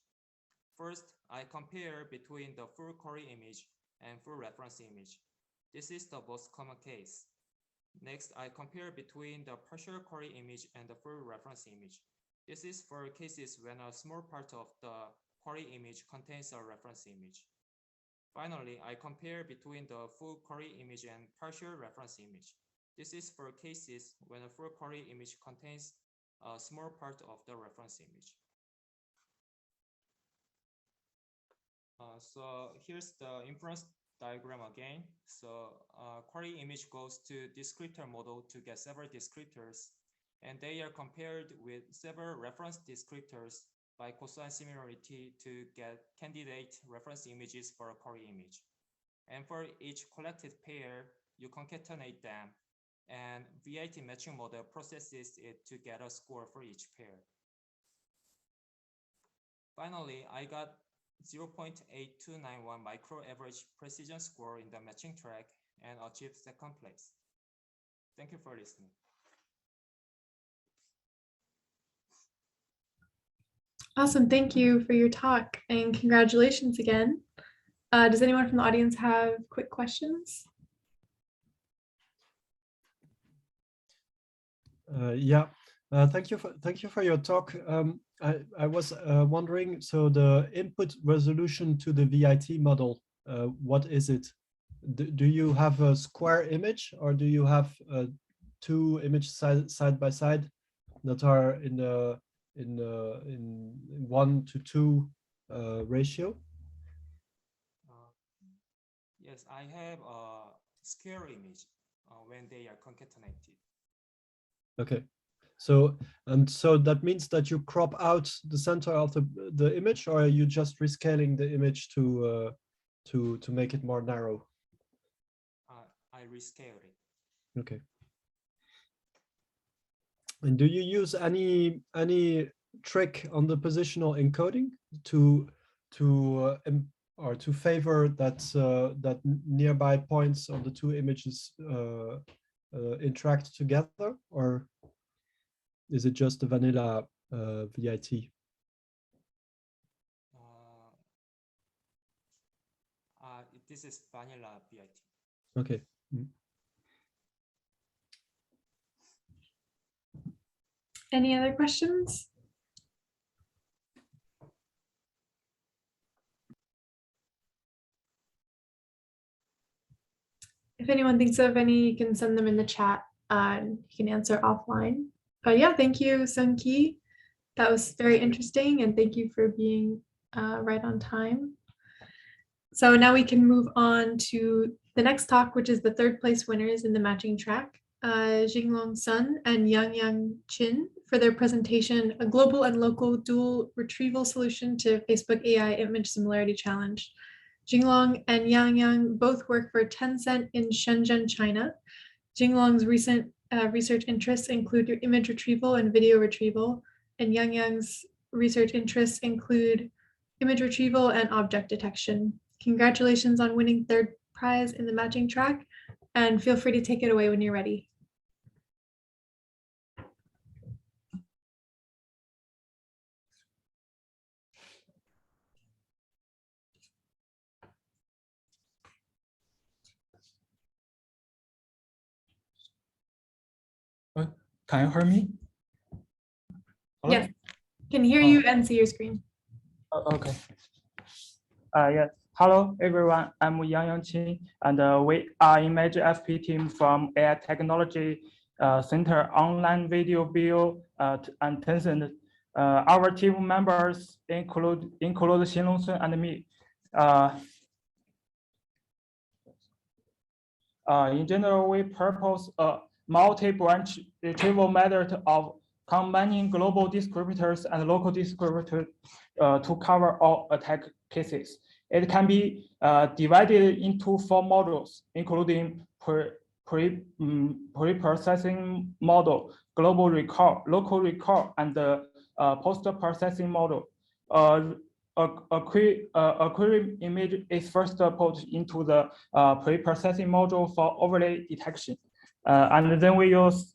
First, I compare between the full query image and full reference image. This is the most common case. Next, I compare between the partial query image and the full reference image. This is for cases when a small part of the query image contains a reference image. Finally, I compare between the full query image and partial reference image. This is for cases when a full query image contains a small part of the reference image. So here's the inference diagram again. So query image goes to descriptor model to get several descriptors, and they are compared with several reference descriptors by cosine similarity to get candidate reference images for a query image. And for each collected pair, you concatenate them, and VIT matching model processes it to get a score for each pair. Finally, I got 0.8291 micro average precision score in the matching track and achieved second place. Thank you for listening. Awesome, thank you for your talk and congratulations again. Does anyone from the audience have quick questions? Yeah, thank you for your talk. I was wondering, so the input resolution to the VIT model, what is it? Do you have a square image, or do you have 2 images side by side that are in 1:2 ratio? Yes, I have a square image when they are concatenated. Okay, so that means that you crop out the center of the image, or are you just rescaling the image to make it more narrow? I rescale it. Okay. And do you use any trick on the positional encoding to favor that nearby points of the 2 images interact together, or is it just the vanilla VIT? This is vanilla VIT. Okay. Any other questions? If anyone thinks of any, you can send them in the chat. You can answer offline. But yeah, thank you, Sun-Ki. That was very interesting, and thank you for being right on time. So now we can move on to the next talk, which is the 3rd place winners in the matching track, Jinglong Sun and Yang Chin, for their presentation, a global and local dual retrieval solution to Facebook AI Image Similarity Challenge. Jinglong and Yang both work for Tencent in Shenzhen, China. Jinglong's recent research interests include image retrieval and video retrieval, and Yang's research interests include image retrieval and object detection. Congratulations on winning 3rd prize in the matching track. And feel free to take it away when you're ready. Can you hear me? Hello? Yes, can hear you and see your screen. Okay. Yes. Hello, everyone. I'm Yang Qin, and we are Image FP team from AI Technology Center Online Video Bio and Tencent. Our team members include Xinlong Sun and me. In general, we propose a multi-branch retrieval method of combining global descriptors and local descriptors to cover all attack cases. It can be divided into 4 modules, including pre-processing model, global recall, local recall, and post-processing model. A query image is first put into the pre-processing module for overlay detection. And then we use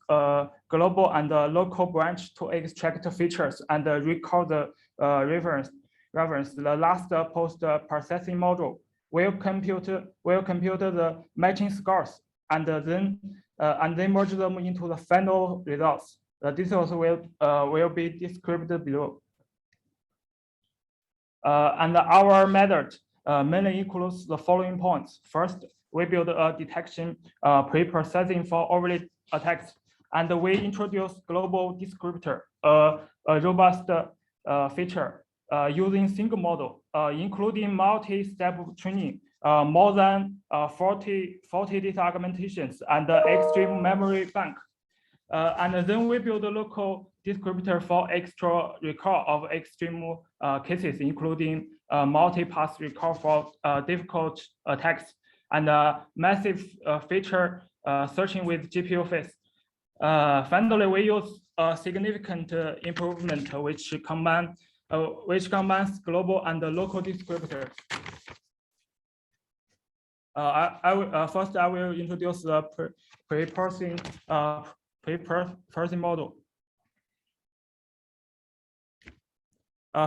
global and local branch to extract features and record the reference. The last post-processing module will compute the matching scores and then merge them into the final results. The details will be described below. And our method mainly includes the following points. First, we build a detection pre-processing for overlay attacks, and we introduce global descriptor, a robust feature using single model, including multi-step training, more than 40 data augmentations, and extreme memory bank. And then we build a local descriptor for extra recall of extreme cases, including multi-pass recall for difficult attacks, and massive feature searching with GPU phase. Finally, we use a significant improvement which combines global and local descriptors. First, I will introduce the pre-processing model.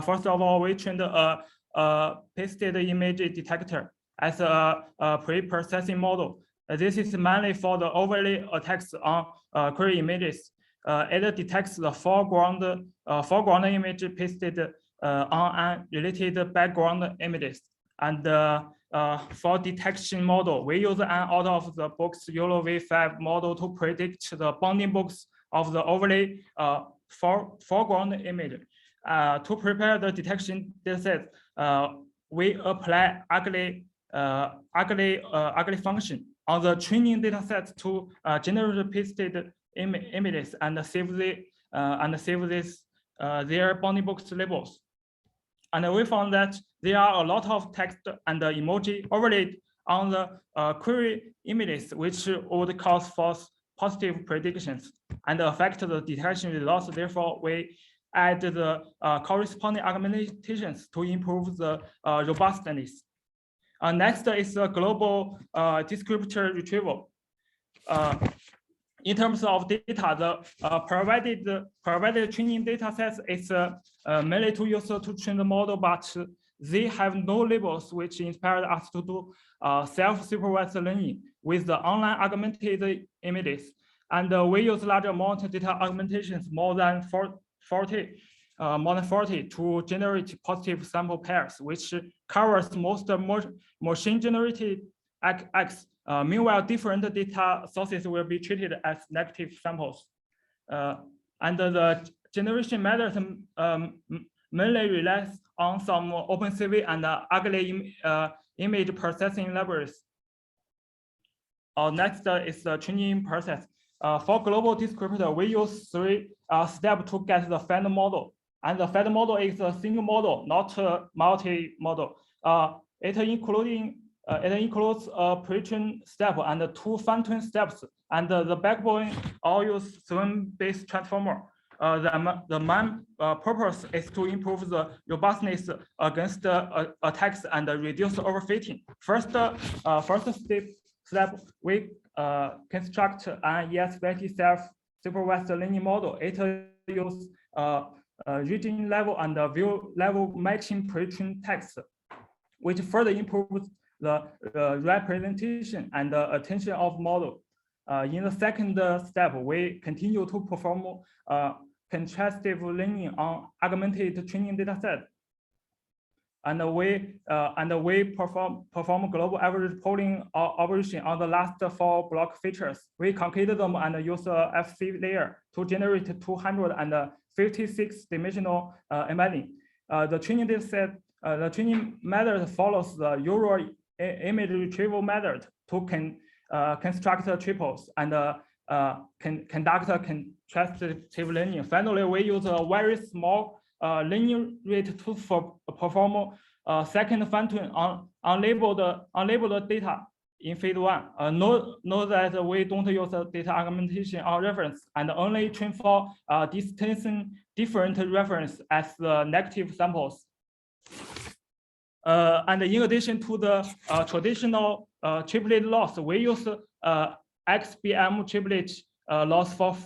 First of all, we trained a pasted image detector as a pre-processing model. This is mainly for the overlay attacks on query images. It detects the foreground image pasted on unrelated background images. And for detection model, we use an out-of-the-box YOLO-v5 model to predict the bounding box of the overlay foreground image. To prepare the detection dataset, we apply ugly function on the training dataset to generate pasted images and save their bounding box labels. And we found that there are a lot of text and emoji overlaid on the query images, which would cause false positive predictions and affect the detection results. Therefore, we add the corresponding augmentations to improve the robustness. Next is the global descriptor retrieval. In terms of data, the provided training data sets is mainly to use to train the model, but they have no labels, which inspired us to do self-supervised learning with the online augmented images. And we use large amount of data augmentations, more than 40 to generate positive sample pairs, which covers most machine-generated acts. Meanwhile, different data sources will be treated as negative samples. And the generation method mainly relies on some OpenCV and ugly image processing libraries. Next is the training process. For global descriptor, we use 3 steps to get the final model. And the final model is a single model, not a multi-model. It includes a pre-train step and 2 fine-tune steps. And the backbone all use swim-based transformer. The main purpose is to improve the robustness against attacks and reduce overfitting. First step, we construct an ES20 self-supervised learning model. It uses region level and view level matching pre-trained text, which further improves the representation and the attention of model. In the second step, we continue to perform contrastive learning on augmented training dataset. And we perform global average polling operation on the last 4 block features. We concrete them and use a FC layer to generate 256 dimensional embedding. The training dataset, the training method follows the usual image retrieval method to construct triples and conduct contrastive learning. Finally, we use a very small learning rate to perform second fine-tune on unlabeled data in phase 1. Note that we don't use data augmentation or reference and only train for distancing different reference as the negative samples. And in addition to the traditional triplet loss, we use XBM triplet loss for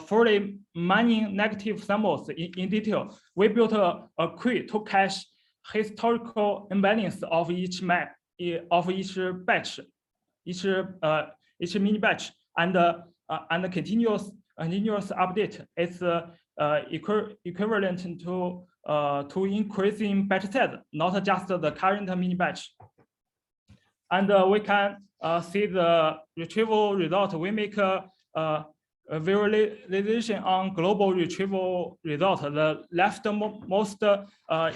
fully mining negative samples in detail. We built a query to cache historical embeddings of each map, of each batch, each mini batch, and continuous update. It's equivalent to increasing batch size, not just the current mini batch. And we can see the retrieval result. We make a visualization on global retrieval result. The leftmost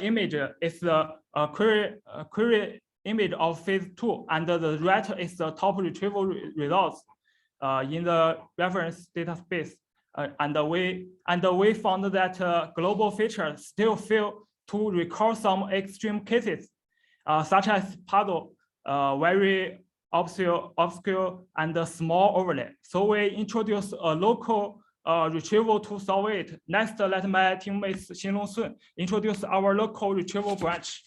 image is the query image of phase 2, and the right is the top retrieval results in the reference data space. And we found that global features still fail to recall some extreme cases, such as puddle, very obscure and small overlay. So we introduced a local retrieval to solve it. Next, let my teammates Xinlong Sun introduce our local retrieval branch.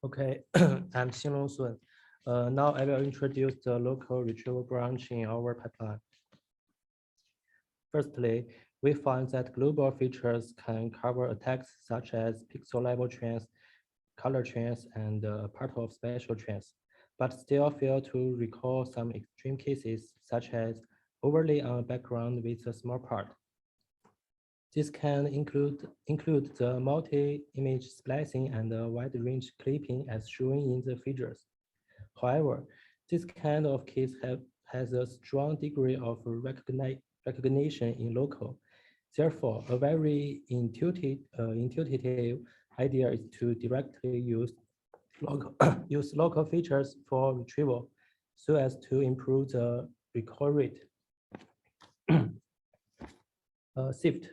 Okay, I'm Xinlong Sun. Now I will introduce the local retrieval branch in our pipeline. Firstly, we find that global features can cover attacks such as pixel level trends, color trends, and part of spatial trends, but still fail to recall some extreme cases such as overlay on a background with a small part. This can include the multi-image splicing and wide range clipping as shown in the figures. However, this kind of case has a strong degree of recognition in local. Therefore, a very intuitive idea is to directly use local features for retrieval so as to improve the recall rate. SIFT,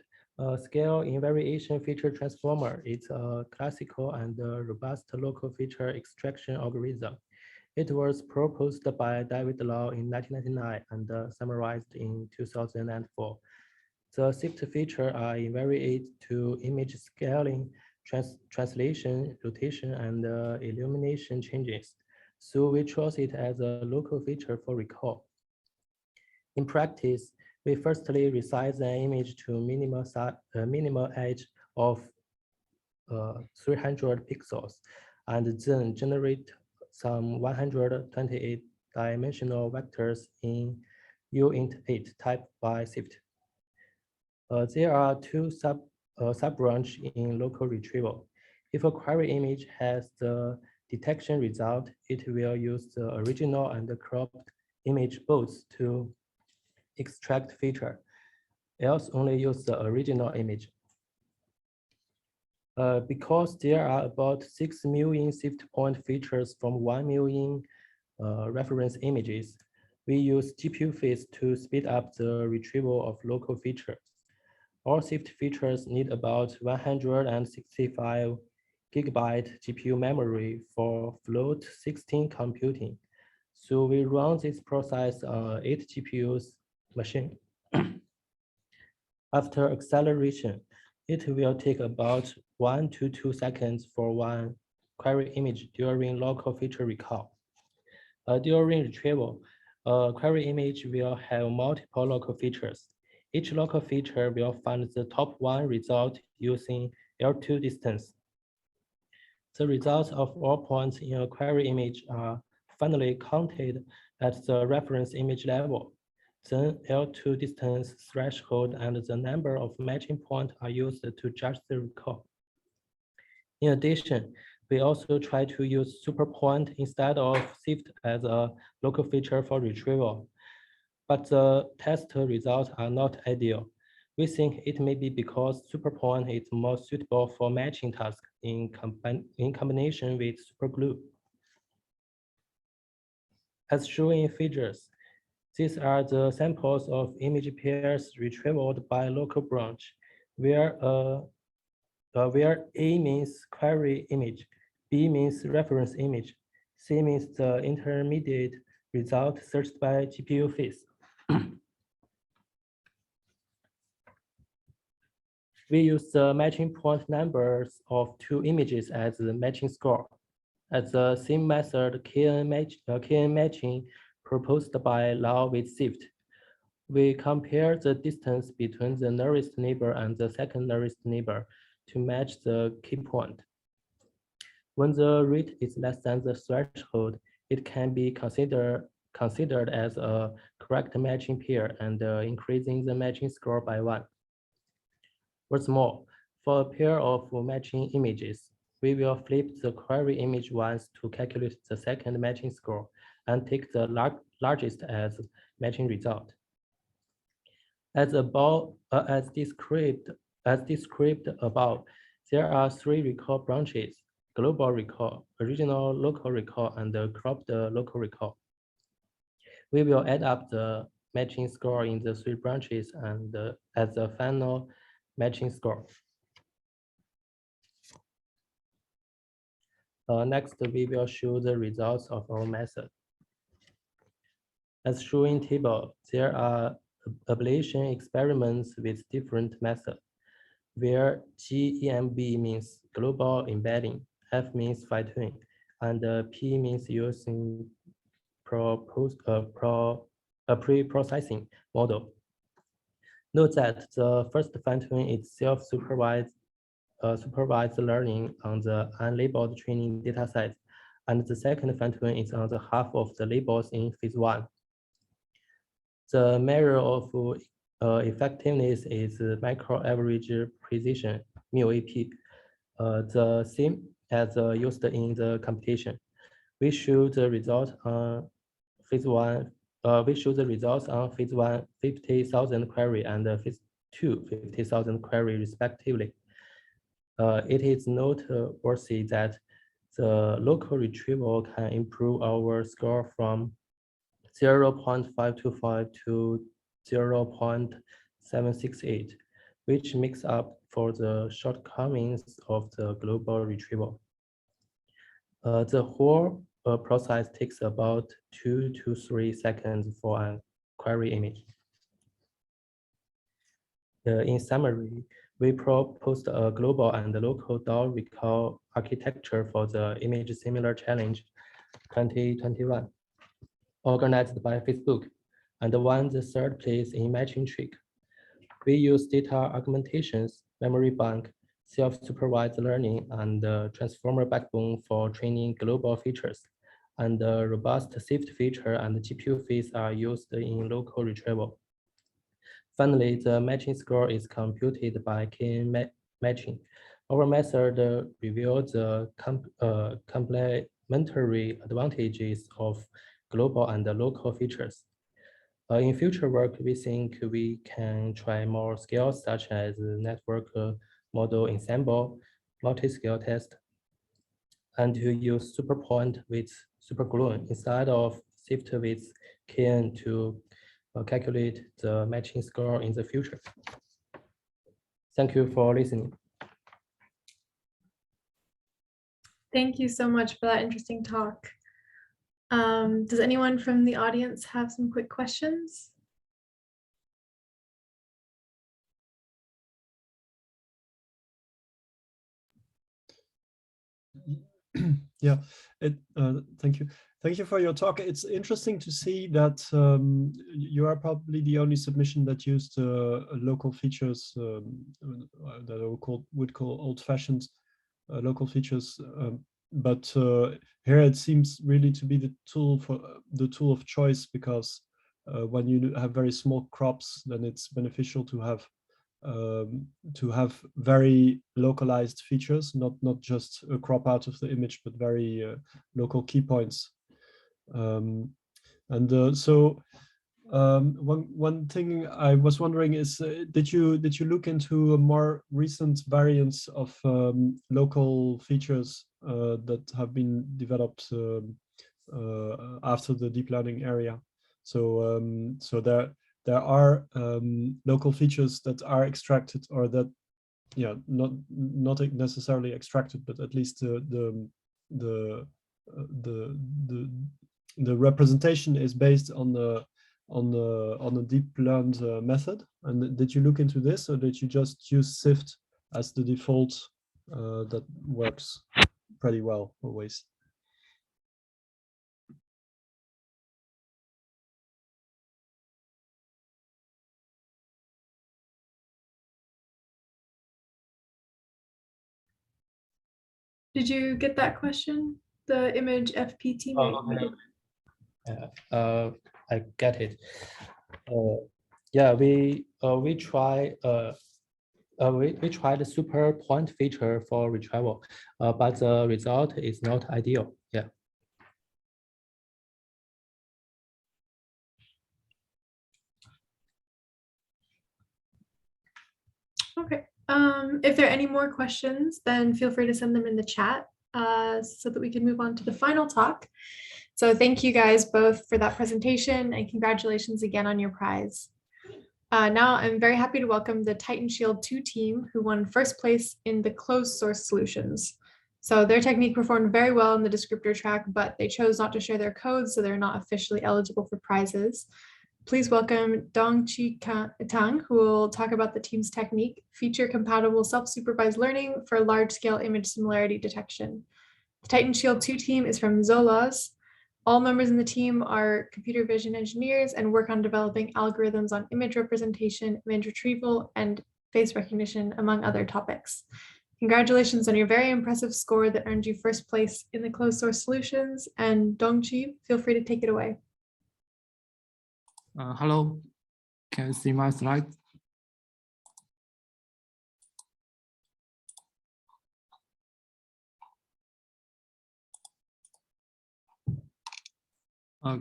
scale in variation feature transformer, is a classical and robust local feature extraction algorithm. It was proposed by David Lau in 1999 and summarized in 2004. The SIFT features are invariant to image scaling, translation, rotation, and illumination changes. So we chose it as a local feature for recall. In practice, we firstly resize an image to minimal edge of 300 pixels, and then generate some 128 dimensional vectors in uint8 typed by SIFT. There are two sub-branches in local retrieval. If a query image has the detection result, it will use the original and the cropped image both to extract feature, else only use the original image. Because there are about 6 million SIFT point features from 1 million reference images, we use GPU feeds to speed up the retrieval of local features. All SIFT features need about 165 gigabyte GPU memory for float 16 computing. So we run this process on 8 GPUs machine. After acceleration, it will take about 1 to 2 seconds for one query image during local feature recall. During retrieval, a query image will have multiple local features. Each local feature will find the top one result using L2 distance. The results of all points in a query image are finally counted at the reference image level. Then L2 distance threshold and the number of matching points are used to judge the recall. In addition, we also try to use superpoint instead of sift as a local feature for retrieval. But the test results are not ideal. We think it may be because superpoint is more suitable for matching tasks in combination with superglue. As shown in figures, these are the samples of image pairs retrievaled by local branch, where A means query image, B means reference image, C means the intermediate result searched by GPU phase. We use the matching point numbers of two images as the matching score. As the same method, KN matching proposed by Lau with sift. We compare the distance between the nearest neighbor and the second nearest neighbor to match the key point. When the rate is less than the threshold, it can be considered as a correct matching pair and increasing the matching score by 1. What's more, for a pair of matching images, we will flip the query image once to calculate the second matching score and take the largest as matching result. As described above, there are 3 recall branches: global recall, original local recall, and the cropped local recall. We will add up the matching score in the 3 branches and as the final matching score. Next, we will show the results of our method. As shown in table, there are ablation experiments with different methods, where GEMB means global embedding, F means fine-tuning, and P means using pre-processing model. Note that the first fine-tuning is self-supervised supervised learning on the unlabeled training dataset, and the second fine-tuning is on the half of the labels in phase 1. The measure of effectiveness is micro-average precision, MUAP, the same as used in the competition. We show the result on phase 1. We show the results on phase 1 50,000 query and phase 2 50,000 query respectively. It is noteworthy that the local retrieval can improve our score from 0.525 to 0.768, which makes up for the shortcomings of the global retrieval. The whole process takes about 2 to 3 seconds for a query image. In summary, we proposed a global and local DAO recall architecture for the Image Similarity Challenge 2021, organized by Facebook, and won the 3rd place in matching trick. We use data augmentations, memory bank, self-supervised learning, and transformer backbone for training global features, and robust sift feature and GPU phase are used in local retrieval. Finally, the matching score is computed by KN matching. Our method reveals the complementary advantages of global and local features. In future work, we think we can try more skills such as network model ensemble, multi-scale test, and to use superpoint with superglue instead of sift with KN to calculate the matching score in the future. Thank you for listening. Thank you so much for that interesting talk. Does anyone from the audience have some quick questions? Yeah, thank you. Thank you for your talk. It's interesting to see that you are probably the only submission that used local features that I would call old-fashioned local features. But here it seems really to be the tool of choice, because when you have very small crops, then it's beneficial to have very localized features, not just a crop out of the image, but very local key points. One thing I was wondering is, did you look into a more recent variants of local features that have been developed after the deep learning area? So there are local features that are extracted, or that, yeah, not necessarily extracted, but at least the representation is based on the deep learned method. And did you look into this, or did you just use SIFT as the default that works pretty well always? Did you get that question? The image FP team? I get it. Yeah, we try we tried the super point feature for retrieval, but the result is not ideal. Yeah. Okay. If there are any more questions, then feel free to send them in the chat so that we can move on to the final talk. So thank you guys both for that presentation, and congratulations again on your prize. Now I'm very happy to welcome the Titan Shield 2 team, who won first place in the closed source solutions. So their technique performed very well in the descriptor track, but they chose not to share their code, so they're not officially eligible for prizes. Please welcome Dongqi Tang, who will talk about the team's technique, feature-compatible self-supervised learning for large-scale image similarity detection. The Titan Shield 2 team is from Zolaz. All members in the team are computer vision engineers and work on developing algorithms on image representation, image retrieval, and face recognition, among other topics. Congratulations on your very impressive score that earned you first place in the closed source solutions. And Dongqi, feel free to take it away. Hello, can you see my slides?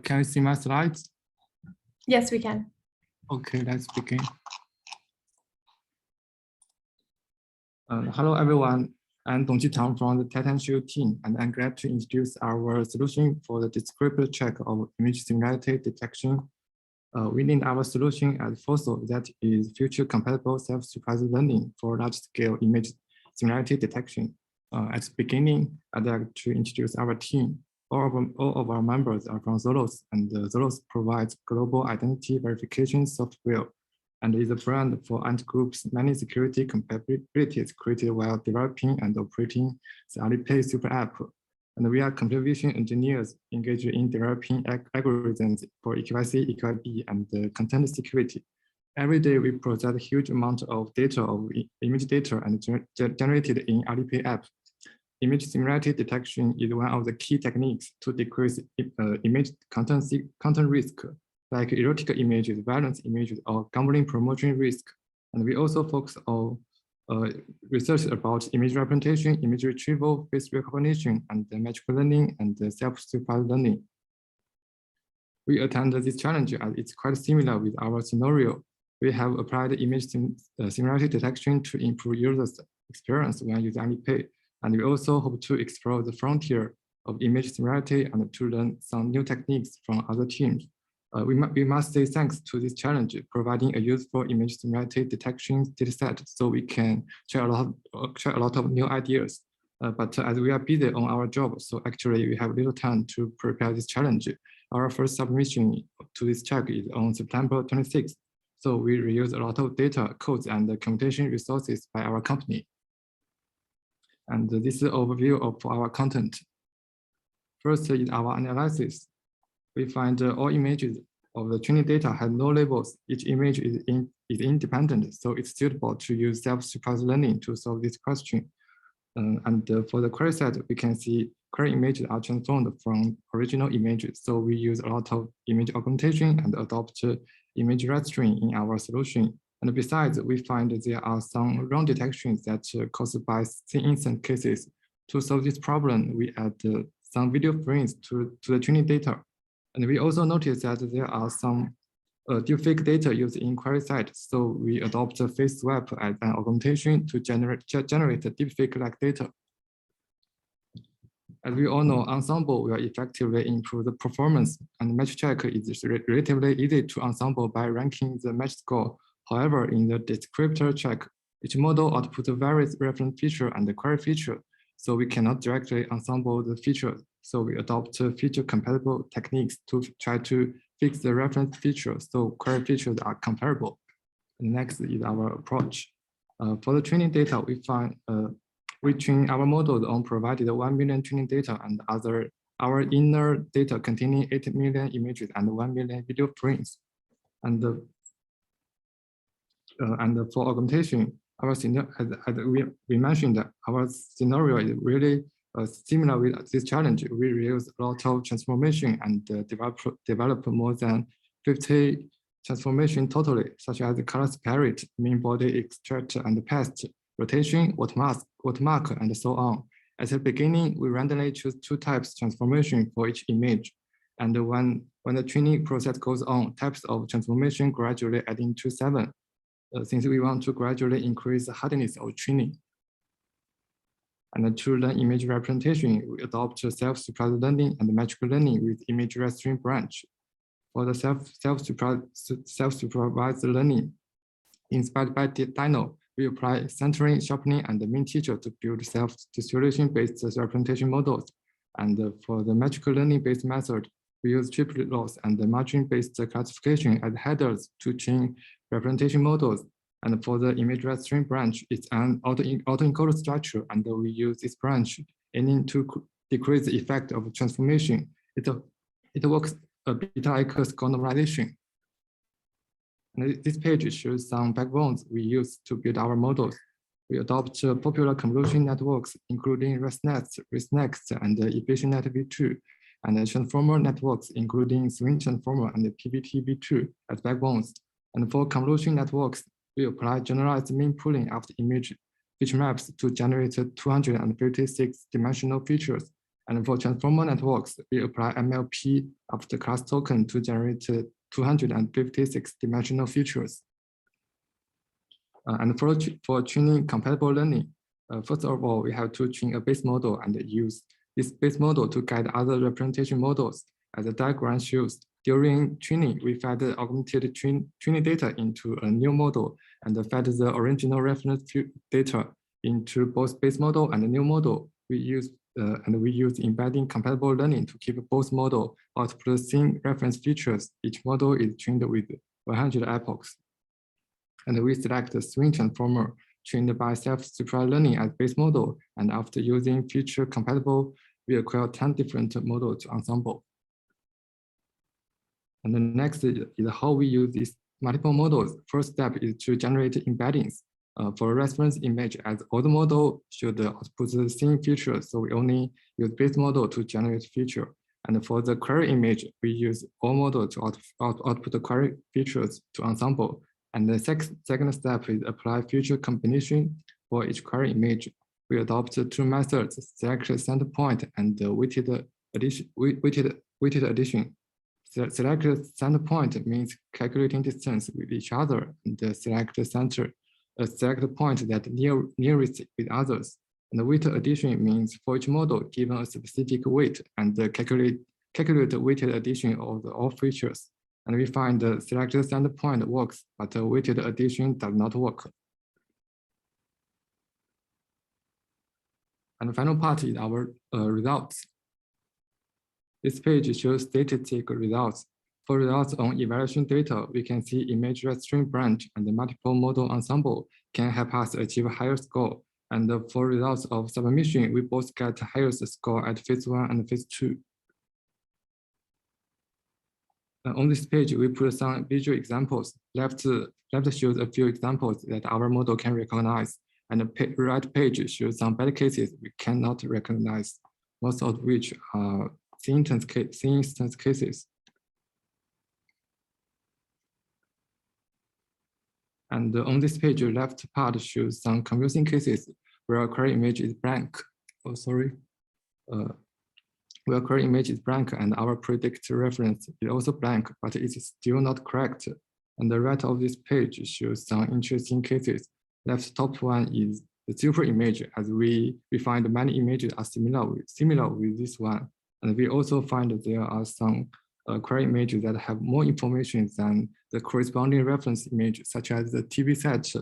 Can you see my slides? Yes, we can. Okay, let's begin. Hello, everyone. I'm Dongqi Tang from the Titan Shield team, and I'm glad to introduce our solution for the descriptor check of image similarity detection. We named our solution as FOSO, that is future compatible self-supervised learning for large-scale image similarity detection. At the beginning, I'd like to introduce our team. All of our members are from Zolos, and Zolos provides global identity verification software and is a brand for anti-groups many security capabilities created while developing and operating the Alipay super app. And we are computer vision engineers engaged in developing algorithms for EQIC, EQIB, and content security. Every day, we process a huge amount of data, of image data, and generated in Alipay app. Image similarity detection is one of the key techniques to decrease image content risk, like erotic images, violence images, or gambling promotion risk. And we also focus on research about image representation, image retrieval, face recognition, and magic learning and self-supervised learning. We attend this challenge as it's quite similar with our scenario. We have applied image similarity detection to improve users' experience when using Alipay. And we also hope to explore the frontier of image similarity and to learn some new techniques from other teams. We must say thanks to this challenge, providing a useful image similarity detection dataset, so we can share a lot of new ideas. But as we are busy on our job, so actually we have little time to prepare this challenge. Our first submission to this check is on September 26th. So we reuse a lot of data, codes, and computation resources by our company. And this is an overview of our content. First is our analysis. We find all images of the training data have no labels. Each image is independent, so it's suitable to use self-supervised learning to solve this question. For the query set, we can see query images are transformed from original images. So we use a lot of image augmentation and adopt image registering in our solution. And besides, we find there are some wrong detections that caused by instance cases. To solve this problem, we add some video frames to the training data. And we also notice that there are some deepfake data used in query site. So we adopt a face swap as an augmentation to generate deepfake-like data. As we all know, Ensemble will effectively improve the performance, and match check is relatively easy to ensemble by ranking the match score. However, in the descriptor check, each model outputs various reference feature and the query feature, so we cannot directly ensemble the features. So we adopt feature compatible techniques to try to fix the reference features so query features are comparable. And next is our approach. For the training data, we train our models on provided 1 million training data and our inner data containing 8 million images and 1 million video frames. And for augmentation, our scenario, as we mentioned, that our scenario is really similar with this challenge. We use a lot of transformation and develop more than 50 transformation totally, such as color separate, mean body extract and paste, rotation, watermark, and so on. At the beginning, we randomly choose 2 types transformation for each image. And when the training process goes on, types of transformation gradually adding to 7. Since we want to gradually increase the hardness of training. And to learn image representation, we adopt self-supervised learning and magical learning with image registering branch. For the self-supervised learning, inspired by Dino, we apply centering, sharpening, and the mean teacher to build self-distribution-based representation models. And for the magical learning-based method, we use triplet loss and the margin-based classification as headers to train representation models. And for the image registering branch, it's an autoencoder structure, and we use this branch aiming to decrease the effect of transformation. It works a bit like a score normalization. And this page shows some backbones we use to build our models. We adopt popular convolution networks, including ResNet, and EfficientNet v2, and transformer networks, including swing transformer and PVT v2 as backbones. And for convolution networks, we apply generalized mean pooling of the image feature maps to generate 256 dimensional features. And for transformer networks, we apply MLP of the class token to generate 256 dimensional features. And for training compatible learning, first of all, we have to train a base model and use this base model to guide other representation models. As the diagram shows, during training, we fed the augmented training data into a new model and fed the original reference data into both base model and the new model. We use embedding compatible learning to keep both models output the same reference features. Each model is trained with 100 epochs. And we select the swing transformer trained by self-supervised learning as base model. And after using feature compatible, we acquire 10 different models to ensemble. And the next is how we use these multiple models. First step is to generate embeddings. For a reference image, as all the model should output the same feature, so we only use base model to generate feature. And for the query image, we use all model to output the query features to ensemble. And the second step is apply feature combination for each query image. We adopt 2 methods: select center point and weighted addition. Select center point means calculating distance with each other, and select the point that nearest with others. And the weighted addition means for each model given a specific weight and calculate the weighted addition of all features. And we find the selected center point works, but the weighted addition does not work. And the final part is our results. This page shows statistic results. For results on evaluation data, we can see image registering branch and the multiple model ensemble can help us achieve a higher score. And for results of submission, we both get highest score at phase 1 and phase 2. On this page, we put some visual examples. Left shows a few examples that our model can recognize, and the right page shows some bad cases we cannot recognize, most of which are thin instance cases. And on this page, the left part shows some confusing cases where a query image is blank. Oh, sorry. Where query image is blank and our predict reference is also blank, but it's still not correct. And the right of this page shows some interesting cases. Left top one is the super image, as we find many images are similar with this one. And we also find that there are some query images that have more information than the corresponding reference image, such as the TV set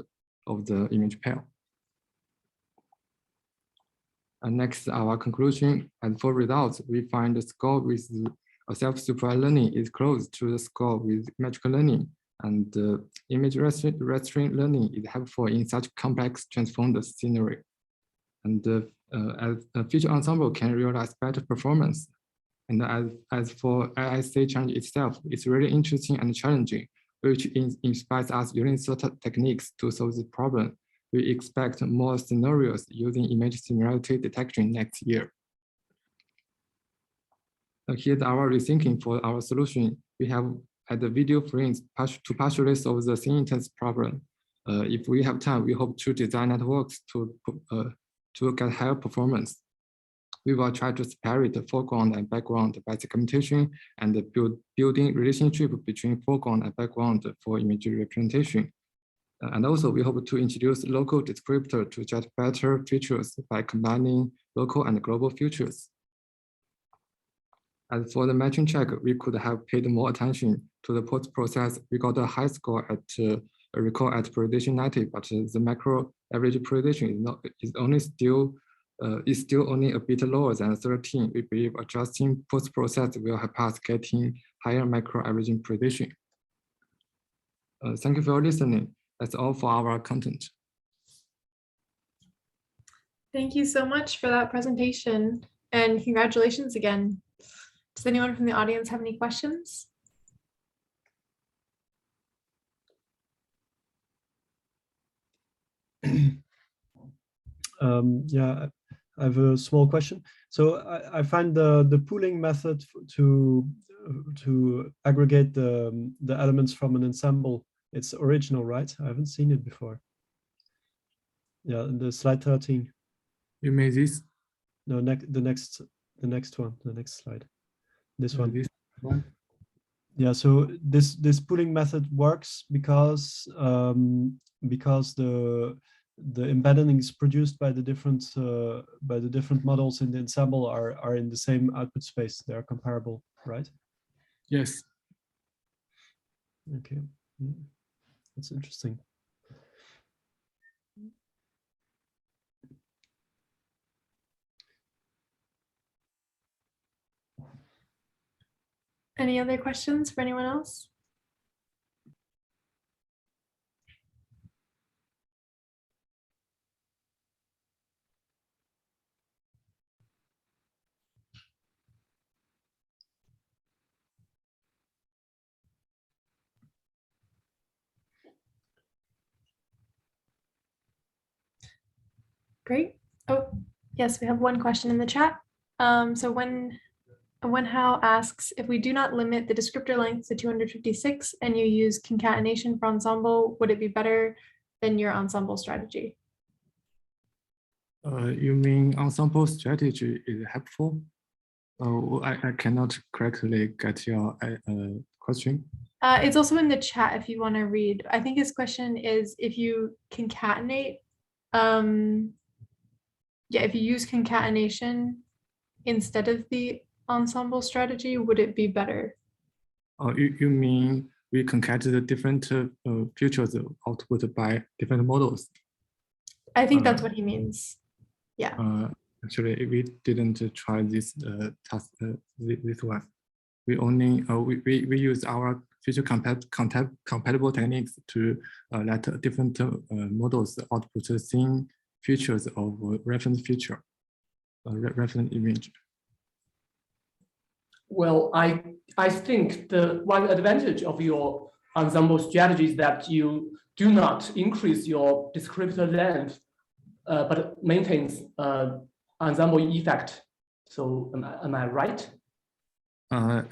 of the image pair. And next, our conclusion. And for results, we find the score with self-supervised learning is close to the score with magical learning. And image restraint learning is helpful in such complex transformed scenery. And as a feature ensemble can realize better performance. And as for IIC challenge itself, it's really interesting and challenging, which inspires us using certain techniques to solve the problem. We expect more scenarios using image similarity detection next year. Here's our rethinking for our solution. We have added the video frames to partially solve the thin instance problem. If we have time, we hope to design networks to get higher performance. We will try to separate the foreground and background by segmentation and building relationship between foreground and background for image representation. And also, we hope to introduce local descriptor to get better features by combining local and global features. As for the matching check, we could have paid more attention to the post-process. We got a high score at recall at prioritization 90, but the macro average prioritization is still only a bit lower than 13. We believe adjusting post-process will help us getting higher macro averaging prioritization. Thank you for listening. That's all for our content. Thank you so much for that presentation, and congratulations again. Does anyone from the audience have any questions? Yeah, I have a small question. So I find the pooling method to aggregate the elements from an ensemble. It's original, right? I haven't seen it before. Yeah, in the slide 13. You made this? No, the next one, the next slide. This one. This one. Yeah, so this pooling method works because the embeddings produced by the different models in the ensemble are in the same output space. They are comparable, right? Yes. Okay, that's interesting. Any other questions for anyone else? Great. Oh, yes, we have one question in the chat. So when how asks, if we do not limit the descriptor length to 256 and you use concatenation for ensemble, would it be better than your ensemble strategy? You mean ensemble strategy is helpful? I cannot correctly get your question. It's also in the chat if you want to read. I think his question is if you concatenate, if you use concatenation instead of the ensemble strategy, would it be better? You mean we concatenate the different features output by different models? I think that's what he means. Yeah. Actually, we didn't try this task. This one. We only we use our feature compatible techniques to let different models output the same features of reference feature, reference image? Well, I think the one advantage of your ensemble strategy is that you do not increase your descriptor length, but maintains ensemble effect. So am I right?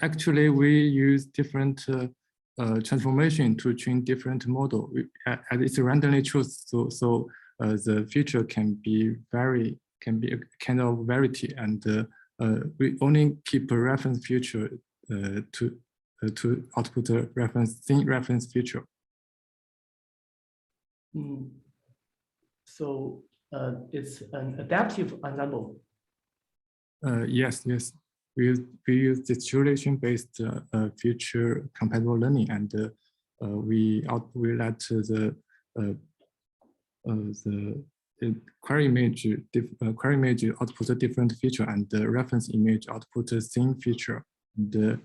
Actually, we use different transformation to train different model. And it's randomly choose, so the feature can be a kind of variety, and we only keep a reference feature to output a thin reference feature. So it's an adaptive ensemble. Yes. We use distribution-based feature compatible learning, and we let the query image output a different feature, and the reference image output a same feature. And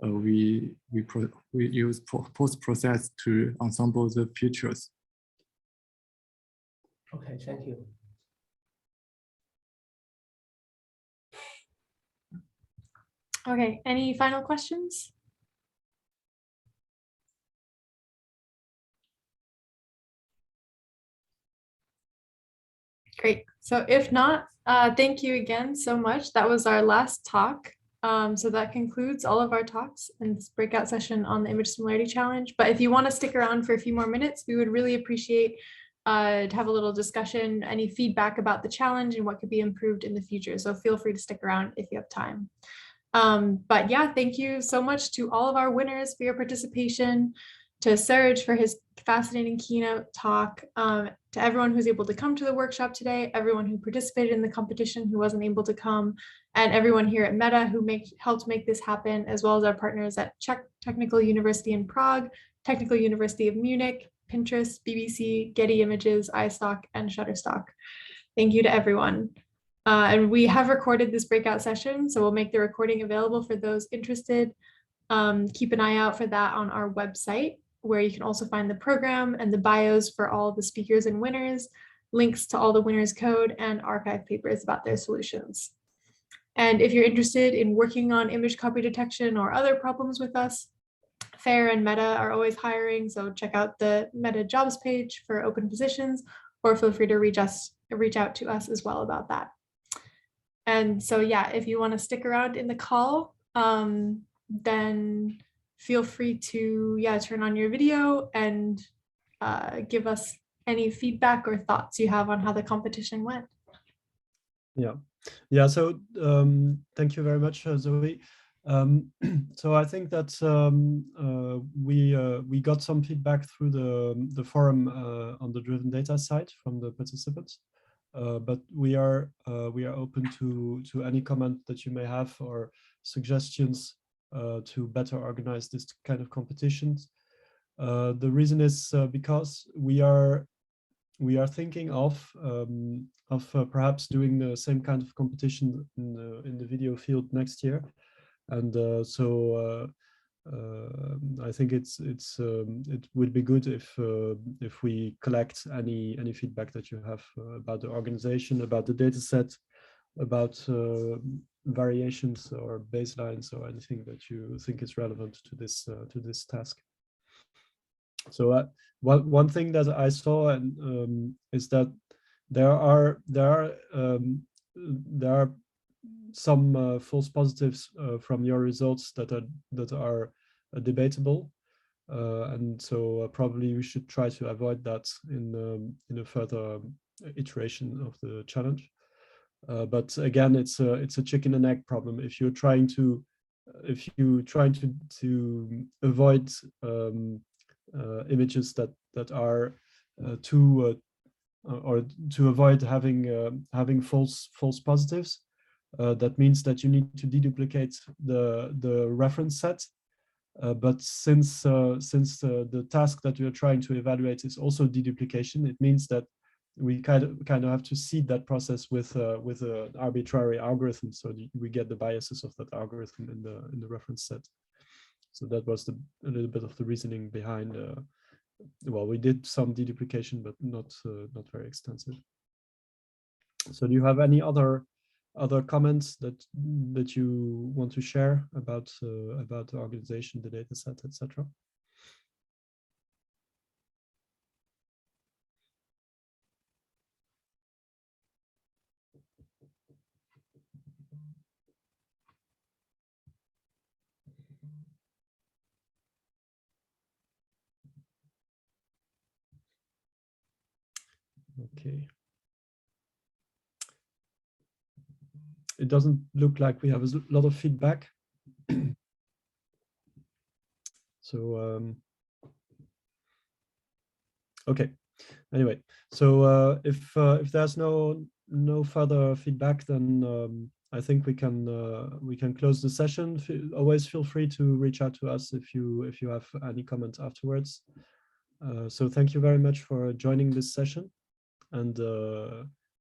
we use post-process to ensemble the features. Okay, thank you. Okay, any final questions? Great. So if not, thank you again so much. That was our last talk. So that concludes all of our talks in this breakout session on the Image Similarity Challenge. But if you want to stick around for a few more minutes, we would really appreciate to have a little discussion, any feedback about the challenge and what could be improved in the future. So feel free to stick around if you have time. But yeah, thank you so much to all of our winners for your participation, to Serge for his fascinating keynote talk, to everyone who's able to come to the workshop today, everyone who participated in the competition who wasn't able to come, and everyone here at Meta who helped make this happen, as well as our partners at Czech Technical University in Prague, Technical University of Munich, Pinterest, BBC, Getty Images, iStock, and Shutterstock. Thank you to everyone. And we have recorded this breakout session, so we'll make the recording available for those interested. Keep an eye out for that on our website, where you can also find the program and the bios for all the speakers and winners, links to all the winners' code, and archive papers about their solutions. And if you're interested in working on image copy detection or other problems with us, FAIR and Meta are always hiring, so check out the Meta jobs page for open positions, or feel free to reach out to us as well about that. And so, yeah, if you want to stick around in the call, then feel free to, turn on your video and give us any feedback or thoughts you have on how the competition went. Yeah. So thank you very much, Zoe. So I think that we got some feedback through the forum on the Driven Data site from the participants. But we are open to any comment that you may have or suggestions to better organize this kind of competitions. The reason is because we are thinking of perhaps doing the same kind of competition in the video field next year, and so I think it would be good if we collect any feedback that you have about the organization, about the data set, about variations or baselines or anything that you think is relevant to this task. So one thing that I saw is that there are some false positives from your results that are debatable, and so probably we should try to avoid that in a further iteration of the challenge. But again, it's a chicken and egg problem. If you're trying to avoid images that are too or to avoid having false positives, that means that you need to deduplicate the reference set. But since the task that we are trying to evaluate is also deduplication, it means that we kind of have to seed that process with an arbitrary algorithm, so we get the biases of that algorithm in the reference set. So that was a little bit of the reasoning behind. Well, we did some deduplication, but not very extensive. So do you have any other comments that you want to share about the organization, the data set, etc.? Okay. It doesn't look like we have a lot of feedback. So, okay. Anyway, so if there's no further feedback, then I think we can close the session. Always feel free to reach out to us if you have any comments afterwards. So thank you very much for joining this session, and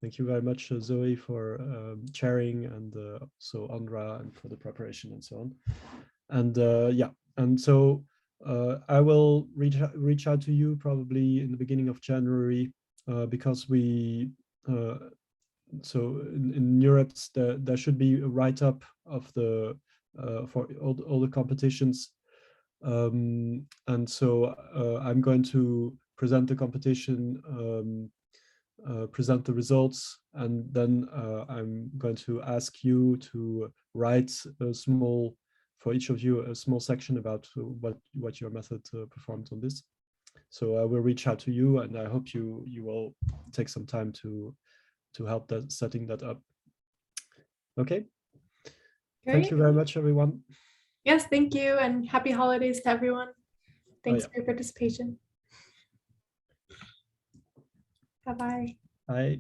thank you very much, Zoe, for chairing, and so Andra, and for the preparation and so on. And yeah, and so I will reach out to you probably in the beginning of January, because we so in NeurIPS there should be a write-up of the for all the competitions. And so I'm going to present the competition, present the results, and then I'm going to ask you to write a small, for each of you, a small section about what your method performed on this. So I will reach out to you, and I hope you will take some time to help setting that up. Okay. Great. Thank you very much, everyone. Yes, thank you, and happy holidays to everyone. Thanks yeah. for your participation. Bye-bye. Bye.